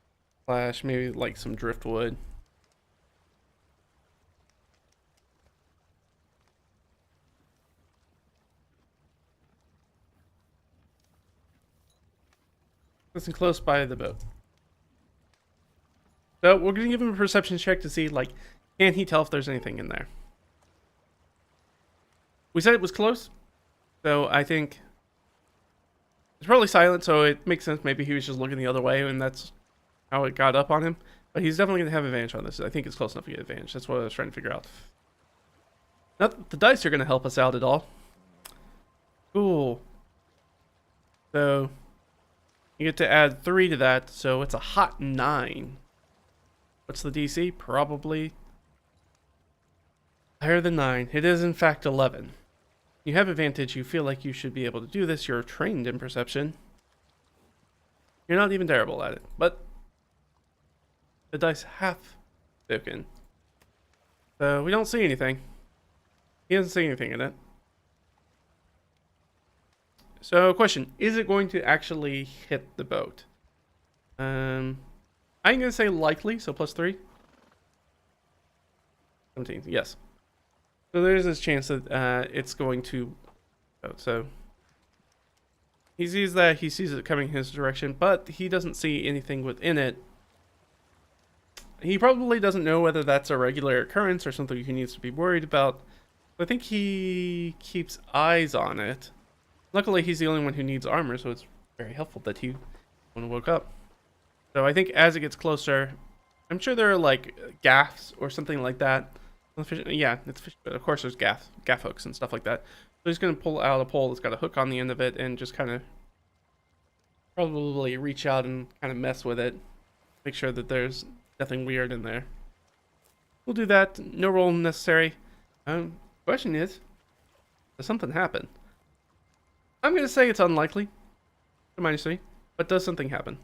A: / maybe like some driftwood. Listen close by the boat. So we're gonna give him a perception check to see, like, can he tell if there's anything in there? We said it was close, so I think it's probably silent, so it makes sense. Maybe he was just looking the other way, and that's how it got up on him. But he's definitely gonna have advantage on this. I think it's close enough to get advantage. That's what I was trying to figure out. Not that the dice are gonna help us out at all. Cool. So you get to add 3 to that, so it's a hot 9. What's the DC? Probably higher than 9. It is in fact 11. You have advantage. You feel like you should be able to do this. You're trained in perception. You're not even terrible at it, but the dice have spoken. So we don't see anything. He doesn't see anything in it. So question, is it going to actually hit the boat? I'm going to say likely, so +3. 17, yes. So there's this chance that it's going to... So he sees it coming his direction, but he doesn't see anything within it. He probably doesn't know whether that's a regular occurrence or something he needs to be worried about. I think he keeps eyes on it. Luckily, he's the only one who needs armor, so it's very helpful that he woke up. So I think as it gets closer, I'm sure there are like gaffs or something like that. Yeah, it's fish, but of course there's gaff hooks and stuff like that. So he's going to pull out a pole that's got a hook on the end of it and just kind of probably reach out and kind of mess with it. Make sure that there's nothing weird in there. We'll do that. No roll necessary. Question is, does something happen? I'm going to say it's unlikely. -3. But does something happen?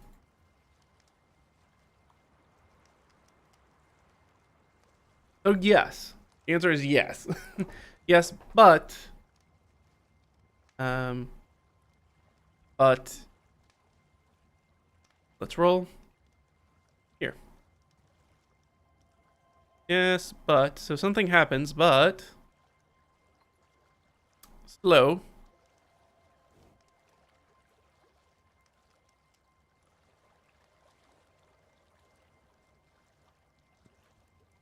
A: So yes. The answer is yes. Yes, but let's roll. Here. Yes, but so something happens, but slow.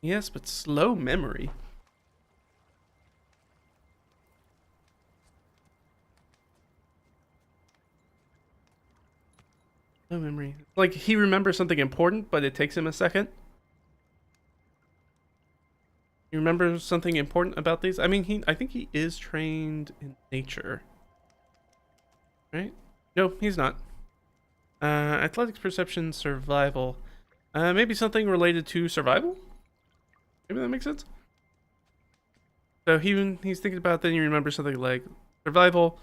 A: Yes, but slow memory. No memory. Like, he remembers something important, but it takes him a second. You remember something important about these? I mean, I think he is trained in nature. Right? No, he's not. Athletics, perception, survival. Maybe something related to survival? Maybe that makes sense? So he's thinking about, then you remember something like survival.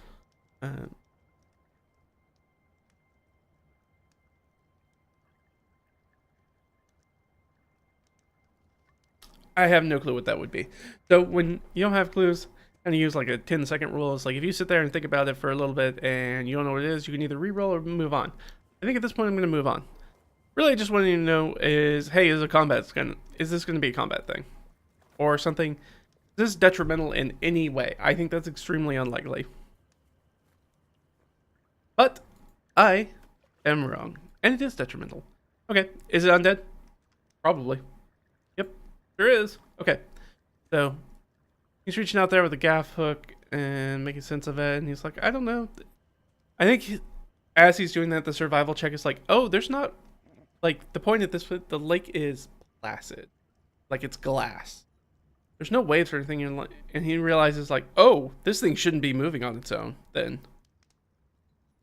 A: I have no clue what that would be. So when you don't have clues, and you use like a 10-second rule, it's like if you sit there and think about it for a little bit and you don't know what it is, you can either re-roll or move on. I think at this point I'm going to move on. Really, just wanting to know is, hey, is this going to be a combat thing, or something? Is this detrimental in any way? I think that's extremely unlikely. But I am wrong, and it is detrimental. Okay, is it undead? Probably. Yep, sure is. Okay, so he's reaching out there with a gaff hook and making sense of it, and he's like, I don't know. I think as he's doing that, the survival check is like, oh, there's not, like, the point at this point, the lake is placid. Like, it's glass. There's no waves or anything, and he realizes, like, oh, this thing shouldn't be moving on its own, then.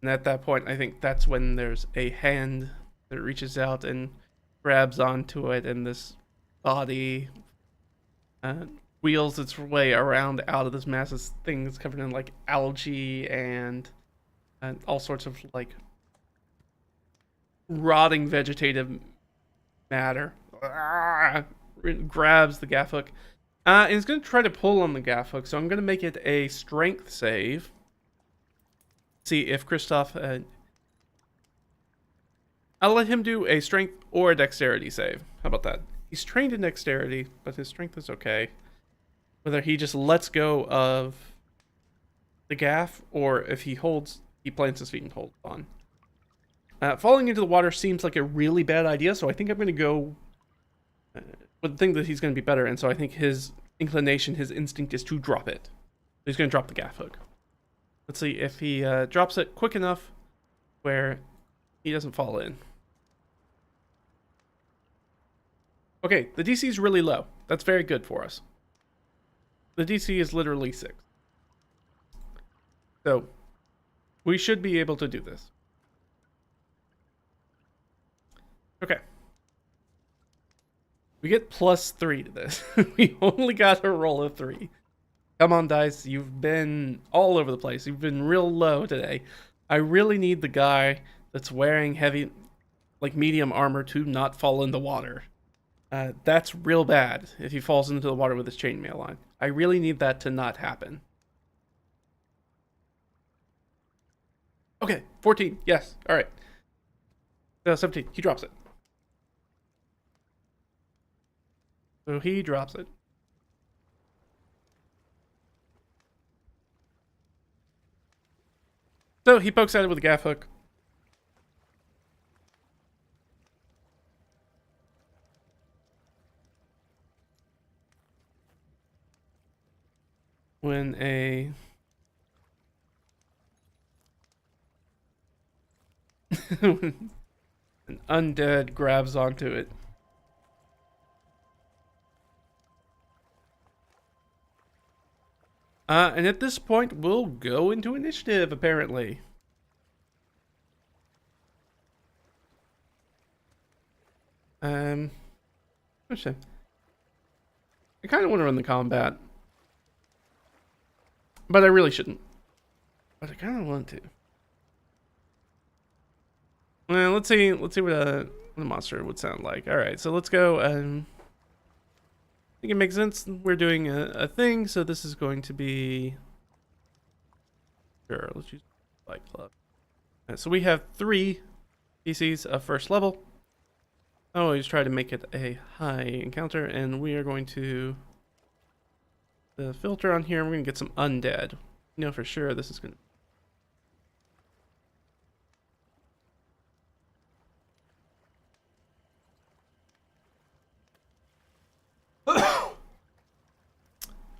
A: And at that point, I think that's when there's a hand that reaches out and grabs onto it, and this body wheels its way around out of this massive thing that's covered in, like, algae and all sorts of, like, rotting vegetative matter. It grabs the gaff hook. And it's going to try to pull on the gaff hook, so I'm going to make it a strength save. See if Cristoff... I'll let him do a strength or a dexterity save. How about that? He's trained in dexterity, but his strength is okay. Whether he just lets go of the gaff, or if he plants his feet and holds on. Falling into the water seems like a really bad idea, so I think I'm going to go with the thing that he's going to be better in. So I think his inclination, his instinct is to drop it. So he's going to drop the gaff hook. Let's see if he drops it quick enough where he doesn't fall in. Okay, the DC is really low. That's very good for us. The DC is literally 6. So we should be able to do this. Okay. We get +3 to this. We only got a roll of 3. Come on, dice. You've been all over the place. You've been real low today. I really need the guy that's wearing heavy, like medium armor to not fall in the water. That's real bad if he falls into the water with his chainmail on. I really need that to not happen. Okay, 14. Yes. All right. 17. He drops it. So he drops it. So he pokes at it with a gaff hook. When an undead grabs onto it. And at this point, we'll go into initiative, apparently. I kind of want to run the combat. But I really shouldn't. But I kind of want to. Well, let's see what a monster would sound like. Alright, so let's go. I think it makes sense. We're doing a thing, so this is going to be... Sure, let's use Fight Club. Right, so we have 3 PCs of first level. I always try to make it a high encounter, and we are going to... The filter on here, we're going to get some undead. You know for sure this is going to...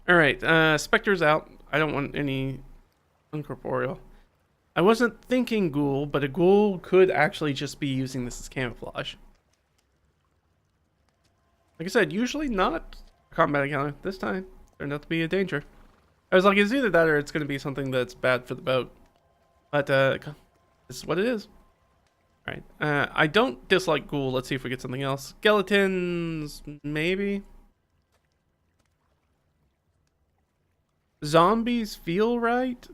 A: Alright, Spectre's out. I don't want any uncorporeal. I wasn't thinking ghoul, but a ghoul could actually just be using this as camouflage. Like I said, usually not a combat encounter. This time, turned out to be a danger. I was like, it's either that or it's going to be something that's bad for the boat. But, this is what it is. Alright, I don't dislike ghoul. Let's see if we get something else. Skeletons, maybe? Zombies feel right?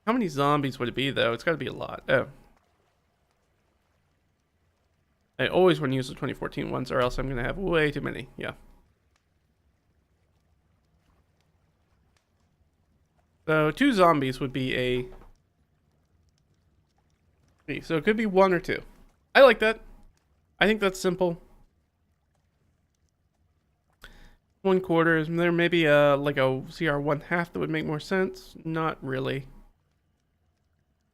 A: How many zombies would it be, though? It's got to be a lot. Oh. I always want to use the 2014 ones, or else I'm going to have way too many. Yeah. So, 2 zombies would be a... So it could be 1 or 2. I like that. I think that's simple. 1/4. There may be like a CR 1/2 that would make more sense. Not really.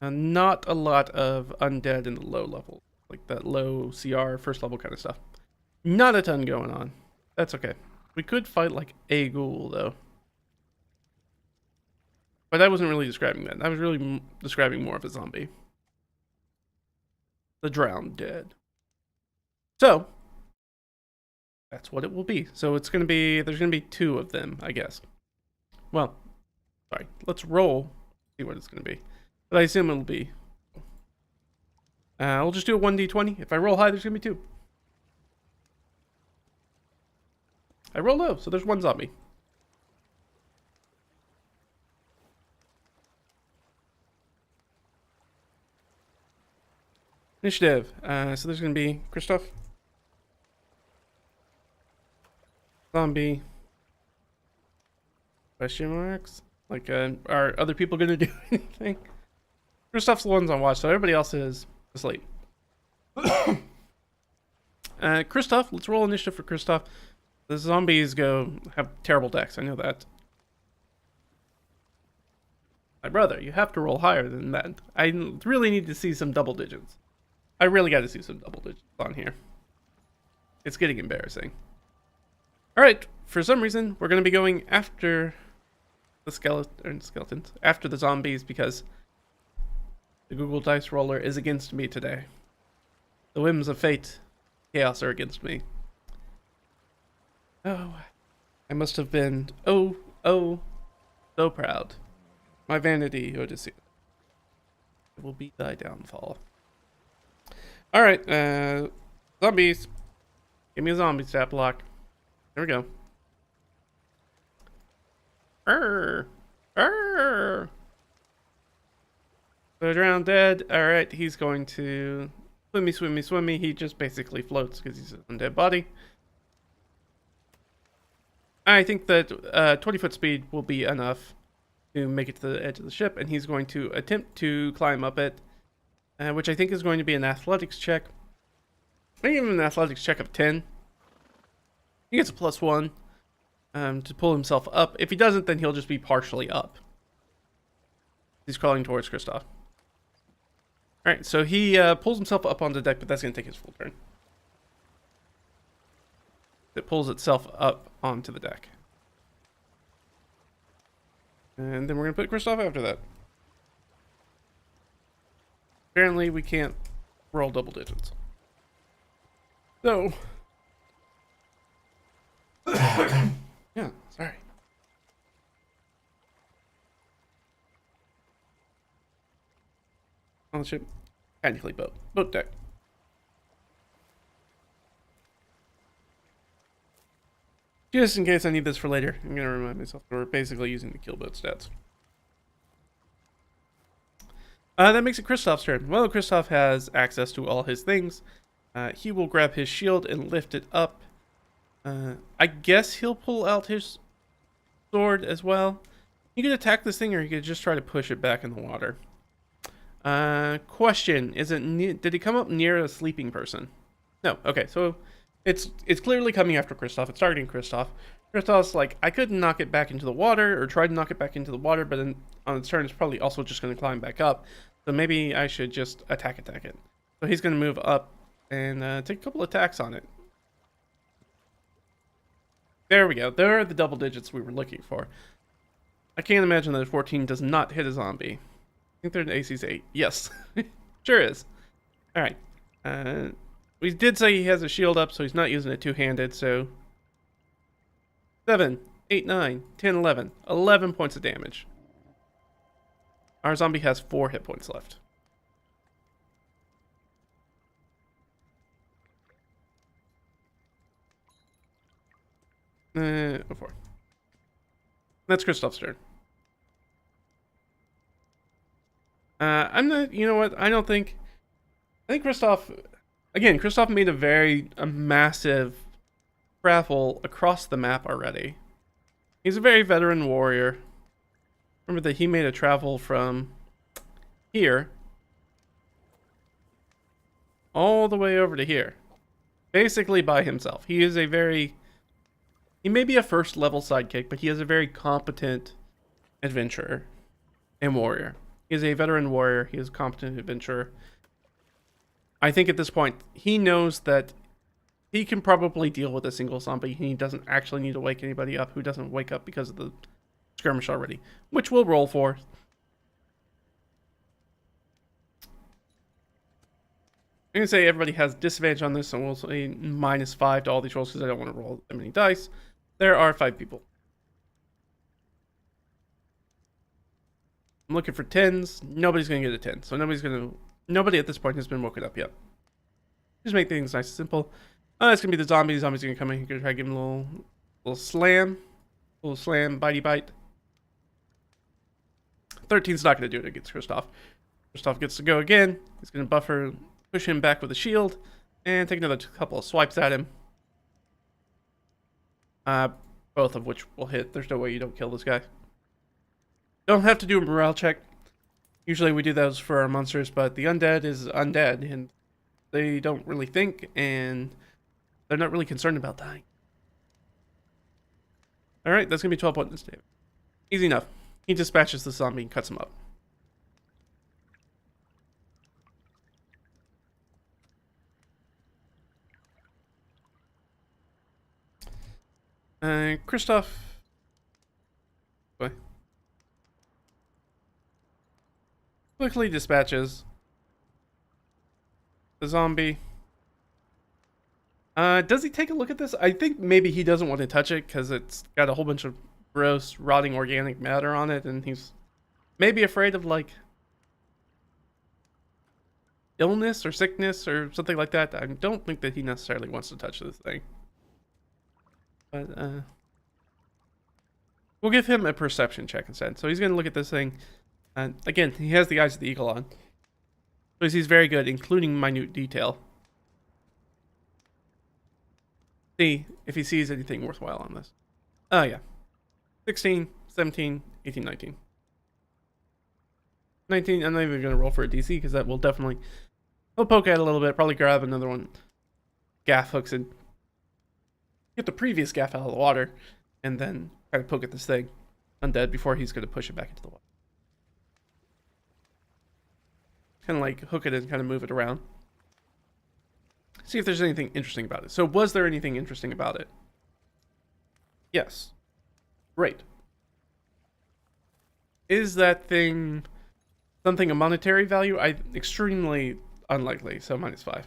A: Not a lot of undead in the low level. Like that low CR first level kind of stuff. Not a ton going on. That's okay. We could fight like a ghoul though. But I wasn't really describing that. I was really describing more of a zombie. The drowned dead. So, that's what it will be. So it's going to be, there's going to be 2 of them, I guess. Well, sorry. Let's roll. See what it's going to be. But I assume it'll be. We'll just do a 1d20. If I roll high, there's going to be 2. I roll low, so there's 1 zombie. Initiative. So there's going to be Cristoff. Zombie. Question marks? Like, are other people going to do anything? Cristoff's the ones on watch, so everybody else is asleep. Cristoff, let's roll initiative for Cristoff. The zombies have terrible decks, I know that. My brother, you have to roll higher than that. I really need to see some double digits. I really got to see some double digits on here. It's getting embarrassing. Alright, for some reason, we're going to be going after the skeletons, after the zombies, because the Google Dice Roller is against me today. The whims of fate, chaos are against me. Oh, I must have been, oh, so proud. My vanity, Odysseus. It will be thy downfall. Alright, zombies. Give me a zombie stat block. There we go. So drowned dead. Alright, he's going to swimmy. He just basically floats because he's an undead body. I think that 20-foot speed will be enough to make it to the edge of the ship, and he's going to attempt to climb up it, which I think is going to be an athletics check. Maybe even an athletics check of 10. He gets a +1 to pull himself up. If he doesn't, then he'll just be partially up. He's crawling towards Cristoff. Alright, so he pulls himself up on the deck, but that's going to take his full turn. It pulls itself up onto the deck. And then we're going to put Cristoff after that. Apparently, we can't roll double digits. So... yeah, sorry. On the ship. Technically boat. Boat deck. Just in case I need this for later, I'm going to remind myself that we're basically using the kill boat stats. That makes it Cristoff's turn. Well, Cristoff has access to all his things. He will grab his shield and lift it up. I guess he'll pull out his sword as well. He could attack this thing, or he could just try to push it back in the water. Question: did he come up near a sleeping person? No. Okay, so it's clearly coming after Cristoff. It's targeting Cristoff. Cristoff's like, I could knock it back into the water, or try to knock it back into the water, but then on its turn, it's probably also just going to climb back up. So maybe I should just attack it. So he's going to move up and take a couple attacks on it. There we go. There are the double digits we were looking for. I can't imagine that a 14 does not hit a zombie. I think their AC's 8. Yes. Sure is. Alright. We did say he has a shield up, so he's not using it two-handed, so... 7, 8, 9, 10, 11. 11 points of damage. Our zombie has 4 hit points left. Before. That's Cristoff's turn. I'm not, you know what, I think Cristoff, again, Cristoff made a massive travel across the map already. He's a very veteran warrior. Remember that he made a travel from here all the way over to here. Basically by himself. He may be a first level sidekick, but he is a very competent adventurer and warrior. He is a veteran warrior. He is a competent adventurer. I think at this point, he knows that he can probably deal with a single zombie. He doesn't actually need to wake anybody up who doesn't wake up because of the skirmish already, which we'll roll for. I'm going to say everybody has disadvantage on this, and we'll say -5 to all these rolls because I don't want to roll that many dice. There are 5 people. I'm looking for 10s. Nobody's going to get a 10. So nobody at this point has been woken up yet. Just make things nice and simple. It's going to be the zombie. The zombie's going to come in. You're going to try to give him a little slam. A little slam, bitey bite. 13's not going to do it against Cristoff. Cristoff gets to go again. He's going to buffer, push him back with a shield, and take another couple of swipes at him. Both of which will hit. There's no way you don't kill this guy. Don't have to do a morale check. Usually we do those for our monsters, but the undead is undead, and they don't really think, and they're not really concerned about dying. Alright, that's going to be 12 points damage. Easy enough. He dispatches the zombie and cuts him up. Cristoff. What? Quickly dispatches the zombie. Does he take a look at this? I think maybe he doesn't want to touch it because it's got a whole bunch of gross, rotting organic matter on it, and he's maybe afraid of, like, illness or sickness or something like that. I don't think that he necessarily wants to touch this thing. But, we'll give him a perception check instead. So he's going to look at this thing. And again, he has the eyes of the eagle on. So he's very good, including minute detail. See if he sees anything worthwhile on this. Oh, yeah. 16, 17, 18, 19. 19, I'm not even going to roll for a DC because that will definitely... He'll poke at it a little bit, probably grab another one. Gaff hooks and get the previous gaff out of the water, and then try to poke at this thing undead before he's going to push it back into the water. Kind of like hook it and kind of move it around. See if there's anything interesting about it. So was there anything interesting about it? Yes. Great. Is that thing something of monetary value? Extremely unlikely, so -5.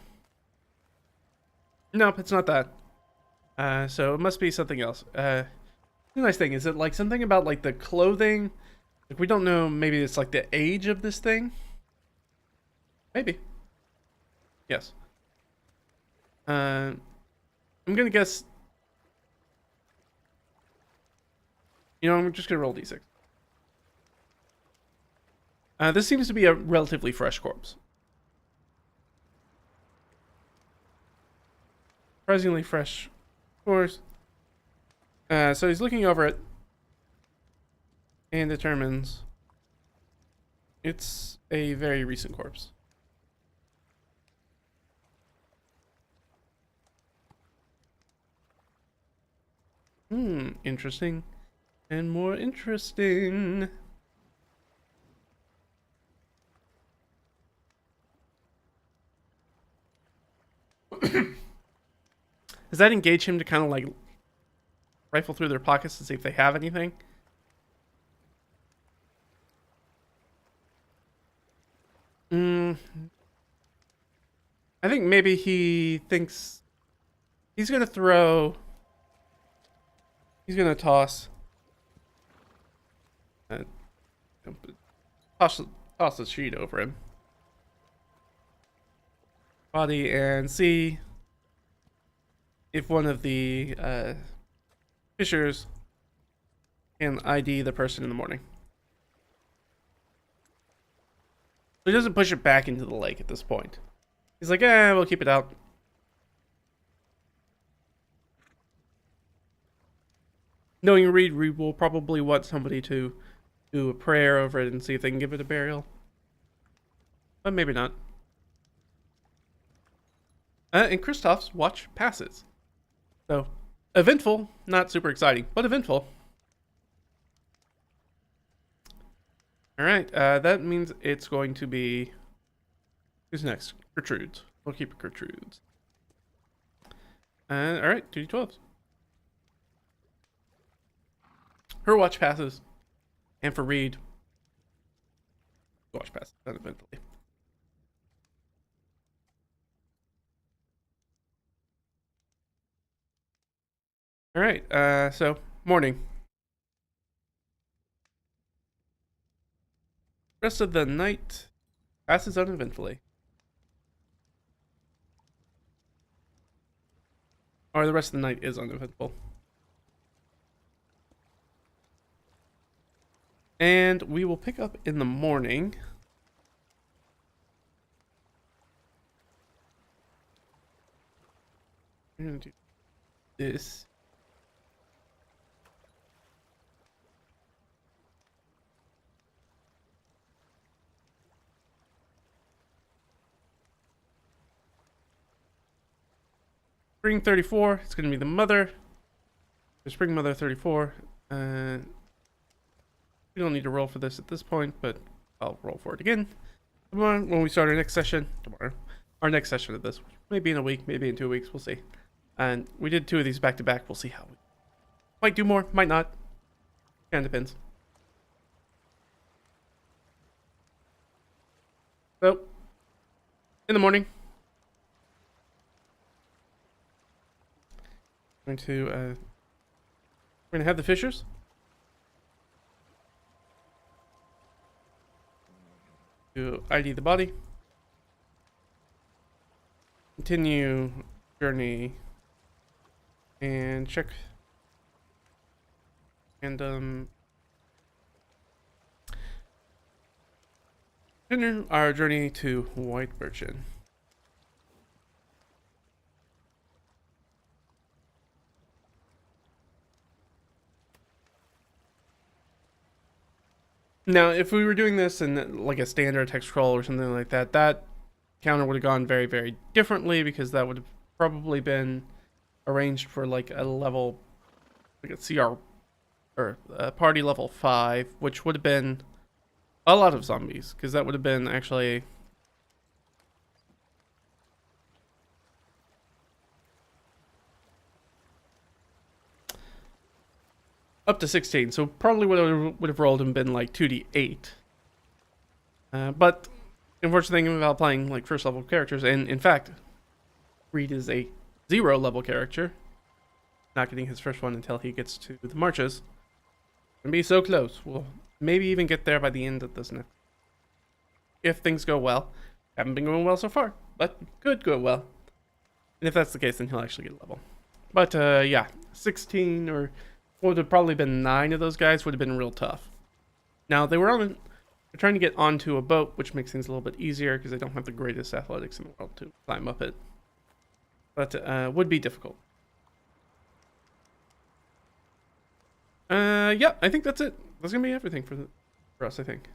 A: Nope, it's not that. So it must be something else. The nice thing, is it like something about like the clothing? Like we don't know, maybe it's like the age of this thing? Maybe. Yes. I'm gonna guess... You know, I'm just gonna roll d6. This seems to be a relatively fresh corpse. Surprisingly fresh, of course. So he's looking over it and determines it's a very recent corpse. Interesting. And more interesting. Does that engage him to kind of like rifle through their pockets to see if they have anything? I think maybe he thinks he's gonna throw. He's gonna toss. Toss a sheet over him. Body and see if one of the fishers can ID the person in the morning. So he doesn't push it back into the lake at this point. He's like, we'll keep it out. Knowing Reed will probably want somebody to do a prayer over it and see if they can give it a burial. But maybe not. And Cristoff's watch passes. So, eventful, not super exciting, but eventful. Alright, that means it's going to be... Who's next? Gertrude's. We'll keep it Gertrude's. Alright, 2d12s. Her watch passes. And for Reed, watch passes uneventfully. Alright, so, morning. Rest of the night passes uneventfully. Or the rest of the night is uneventful. And we will pick up in the morning. I'm gonna do this. Spring 34, it's going to be the mother. The Spring Mother 34. We don't need to roll for this at this point, but I'll roll for it again tomorrow when we start our next session. Tomorrow. Our next session of this. Maybe in a week, maybe in 2 weeks, we'll see. And we did 2 of these back to back, we'll see how we might do more, might not. Kind of depends. So, in the morning. We're gonna have the fishers. To ID the body. Continue journey. And check. And continue our journey to White Birchen. Now, if we were doing this in like a standard text scroll or something like that, that counter would have gone very, very differently because that would have probably been arranged for like a level, like a CR or a party level 5, which would have been a lot of zombies because that would have been actually up to 16, so probably would have rolled and been like 2d8. But unfortunately, thing about playing like first level characters, and in fact, Reed is a 0 level character, not getting his first one until he gets to the marches. Gonna be so close. We'll maybe even get there by the end of this next. If things go well, haven't been going well so far, but could go well. And if that's the case, then he'll actually get a level. But yeah, 16 or what would have probably been 9 of those guys would have been real tough. Now, they're trying to get onto a boat, which makes things a little bit easier because they don't have the greatest athletics in the world to climb up it. But would be difficult. Yeah, I think that's it. That's going to be everything for us, I think.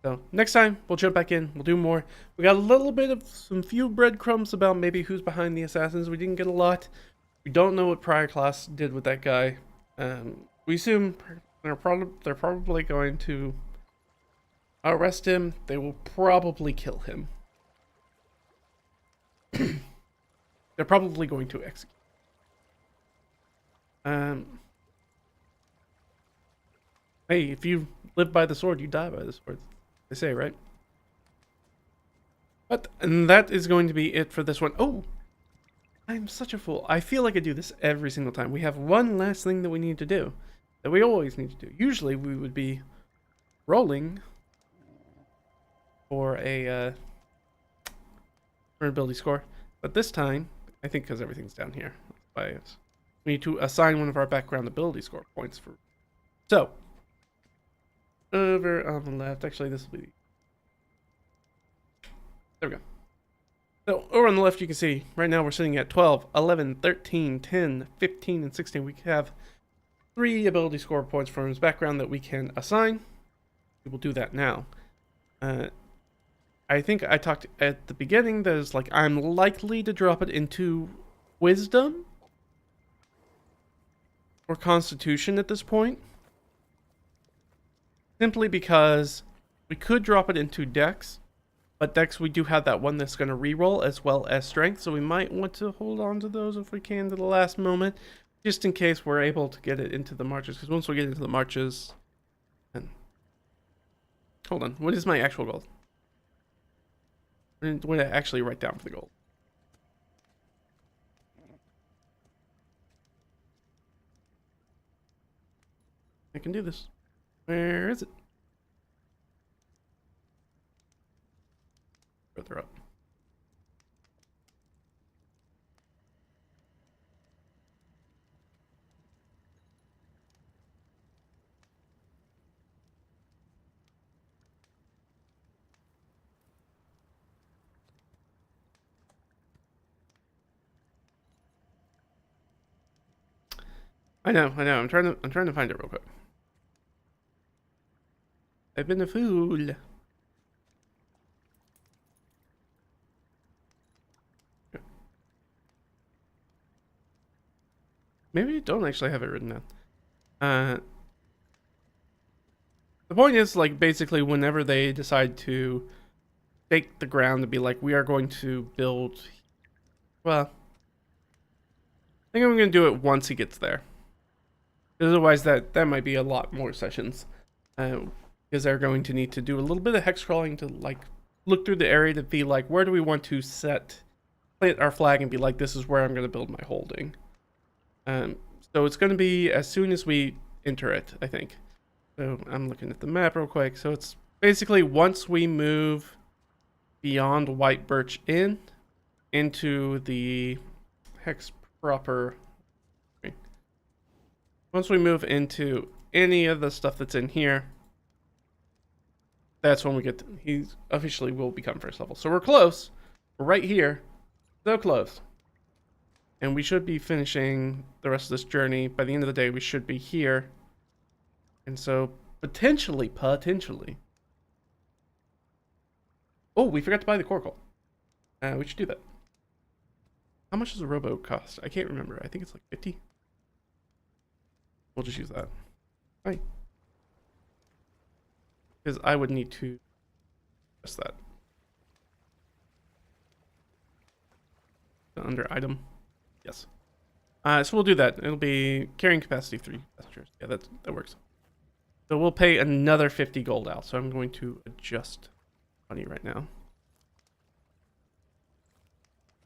A: So, next time, we'll jump back in. We'll do more. We got a little bit of some few breadcrumbs about maybe who's behind the assassins. We didn't get a lot. We don't know what prior class did with that guy. We assume they're probably going to arrest him. They will probably kill him. They're probably going to execute. Hey, if you live by the sword, you die by the sword. They say, right? But and that is going to be it for this one. Oh, I'm such a fool. I feel like I do this every single time. We have one last thing that we need to do, that we always need to do. Usually we would be rolling for a for an ability score, but this time, I think because everything's down here, we need to assign one of our background ability score points for. So, over on the left, actually this will be, there we go. So, over on the left you can see, right now we're sitting at 12, 11, 13, 10, 15, and 16. We have 3 ability score points from his background that we can assign. We will do that now. I think I talked at the beginning that is like, I'm likely to drop it into Wisdom or Constitution at this point. Simply because we could drop it into Dex, but Dex we do have that one that's going to reroll as well as Strength, so we might want to hold on to those if we can to the last moment, just in case we're able to get it into the marches, because once we get into the marches... And hold on, what is my actual goal? What did I actually write down for the goal? I can do this. Where is it? Further up. I know. I'm trying to find it real quick. I've been a fool. Maybe I don't actually have it written down. The point is, like, basically whenever they decide to take the ground to be like, we are going to build... Well, I think I'm going to do it once he gets there. Otherwise, that might be a lot more sessions. Because they're going to need to do a little bit of hex crawling to, like, look through the area to be like, where do we want to plant our flag and be like, this is where I'm going to build my holding. So it's going to be as soon as we enter it, I think. So I'm looking at the map real quick. So it's basically once we move beyond White Birch Inn into the hex proper. Once we move into any of the stuff that's in here, that's when we get to, he officially will become first level. So we're close. We're right here. So close. And we should be finishing the rest of this journey. By the end of the day, we should be here. And so, potentially. Oh, we forgot to buy the coracle. We should do that. How much does a rowboat cost? I can't remember. I think it's like 50. We'll just use that. Right. Because I would need to adjust that. Under item. Yes. So we'll do that. It'll be carrying capacity 3 passengers. Yeah, that works. So we'll pay another 50 gold out. So I'm going to adjust money right now.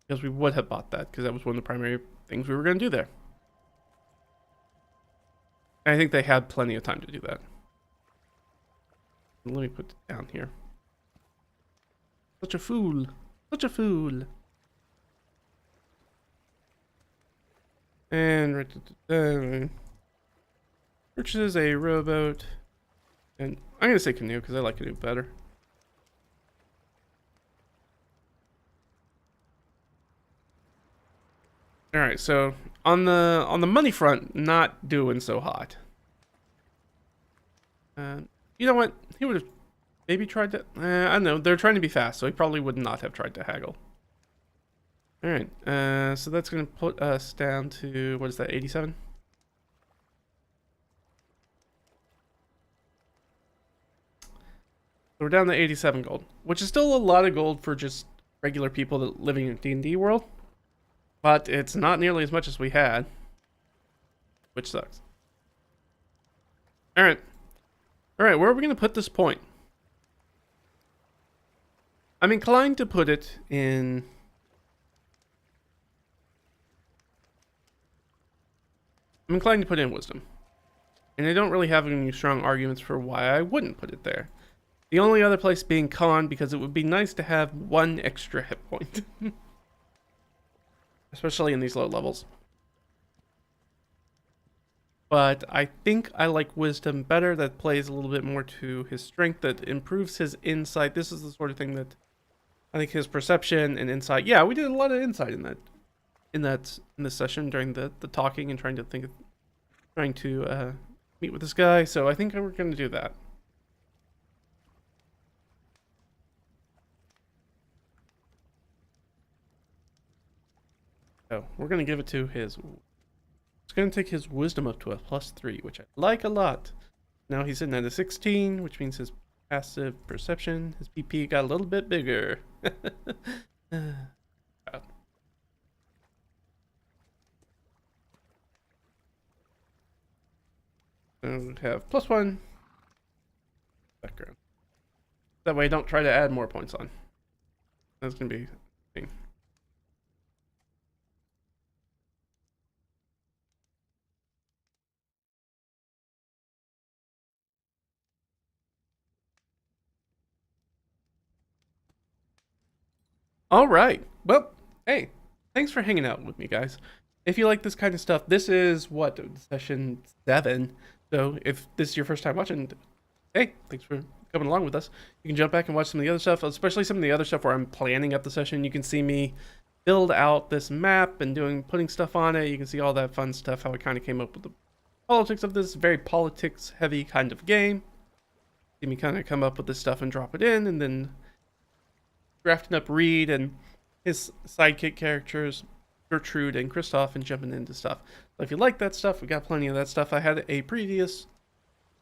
A: Because we would have bought that, because that was one of the primary things we were going to do there. And I think they had plenty of time to do that. Let me put it down here. Such a fool. Such a fool. And purchases a rowboat. And I'm going to say canoe because I like canoe better. Alright, so on the money front, not doing so hot. You know what? He would have maybe tried to... I don't know. They're trying to be fast, so he probably would not have tried to haggle. Alright, so that's going to put us down to... What is that, 87? So we're down to 87 gold, which is still a lot of gold for just regular people that living in D&D world. But it's not nearly as much as we had, which sucks. Alright, where are we going to put this point? I'm inclined to put it in... I'm inclined to put in wisdom. And I don't really have any strong arguments for why I wouldn't put it there. The only other place being con, because it would be nice to have one extra hit point. Especially in these low levels. But I think I like wisdom better. That plays a little bit more to his strength, that improves his insight. This is the sort of thing that I think his perception and insight. Yeah, we did a lot of insight in this session during the talking and trying to meet with this guy. So I think we're going to do that. So we're going to give it to his... It's going to take his wisdom up to a +3, which I like a lot. Now he's sitting at a 16, which means his passive perception, his PP got a little bit bigger. So we have +1 background. That way, don't try to add more points on. That's going to be a thing. All right. Well, hey, thanks for hanging out with me, guys. If you like this kind of stuff, this is what, session 7. So if this is your first time watching, hey, thanks for coming along with us. You can jump back and watch some of the other stuff, especially some of the other stuff where I'm planning up the session. You can see me build out this map and putting stuff on it. You can see all that fun stuff, how I kind of came up with the politics of this very politics-heavy kind of game. See me kind of come up with this stuff and drop it in, and then drafting up Reed and his sidekick characters, Gertrudt and Cristoff, and jumping into stuff. So if you like that stuff, we got plenty of that stuff. I had a previous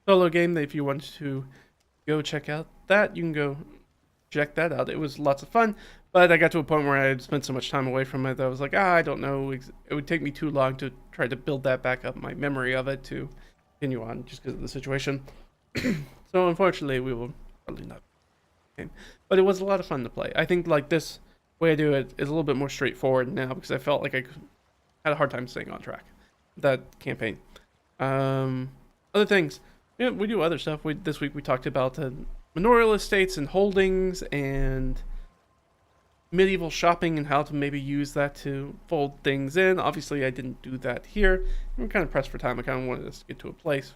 A: solo game that if you want to go check out that, you can go check that out. It was lots of fun, but I got to a point where I had spent so much time away from it that I was like, I don't know. It would take me too long to try to build that back up, my memory of it, to continue on just because of the situation. So unfortunately, we will probably not. But it was a lot of fun to play. I think like this way I do it is a little bit more straightforward now because I felt like I had a hard time staying on track with that campaign. Other things, yeah, we do other stuff. This week we talked about manorial estates and holdings and medieval shopping and how to maybe use that to fold things in. Obviously I didn't do that here. We're kind of pressed for time. I kind of wanted us to get to a place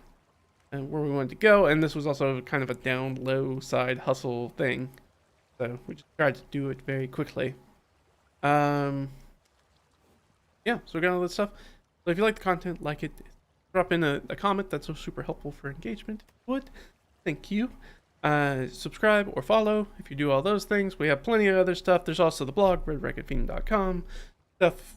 A: and where we wanted to go, and this was also kind of a down low side hustle thing, so we just tried to do it very quickly. Yeah, so we got all this stuff. So if you like the content, like it, drop in a comment. That's so super helpful for engagement. If you would, thank you. Subscribe or follow if you do all those things. We have plenty of other stuff. There's also the blog, RedRaggedFiend.com. Stuff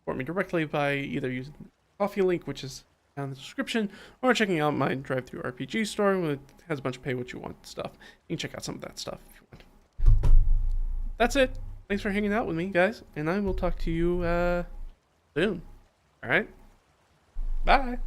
A: for me directly by either using the coffee link, which is down in the description, or checking out my drive-through RPG store, which has a bunch of pay what you want stuff. You can check out some of that stuff if you want. That's it. Thanks for hanging out with me, guys, and I will talk to you soon. All right? Bye.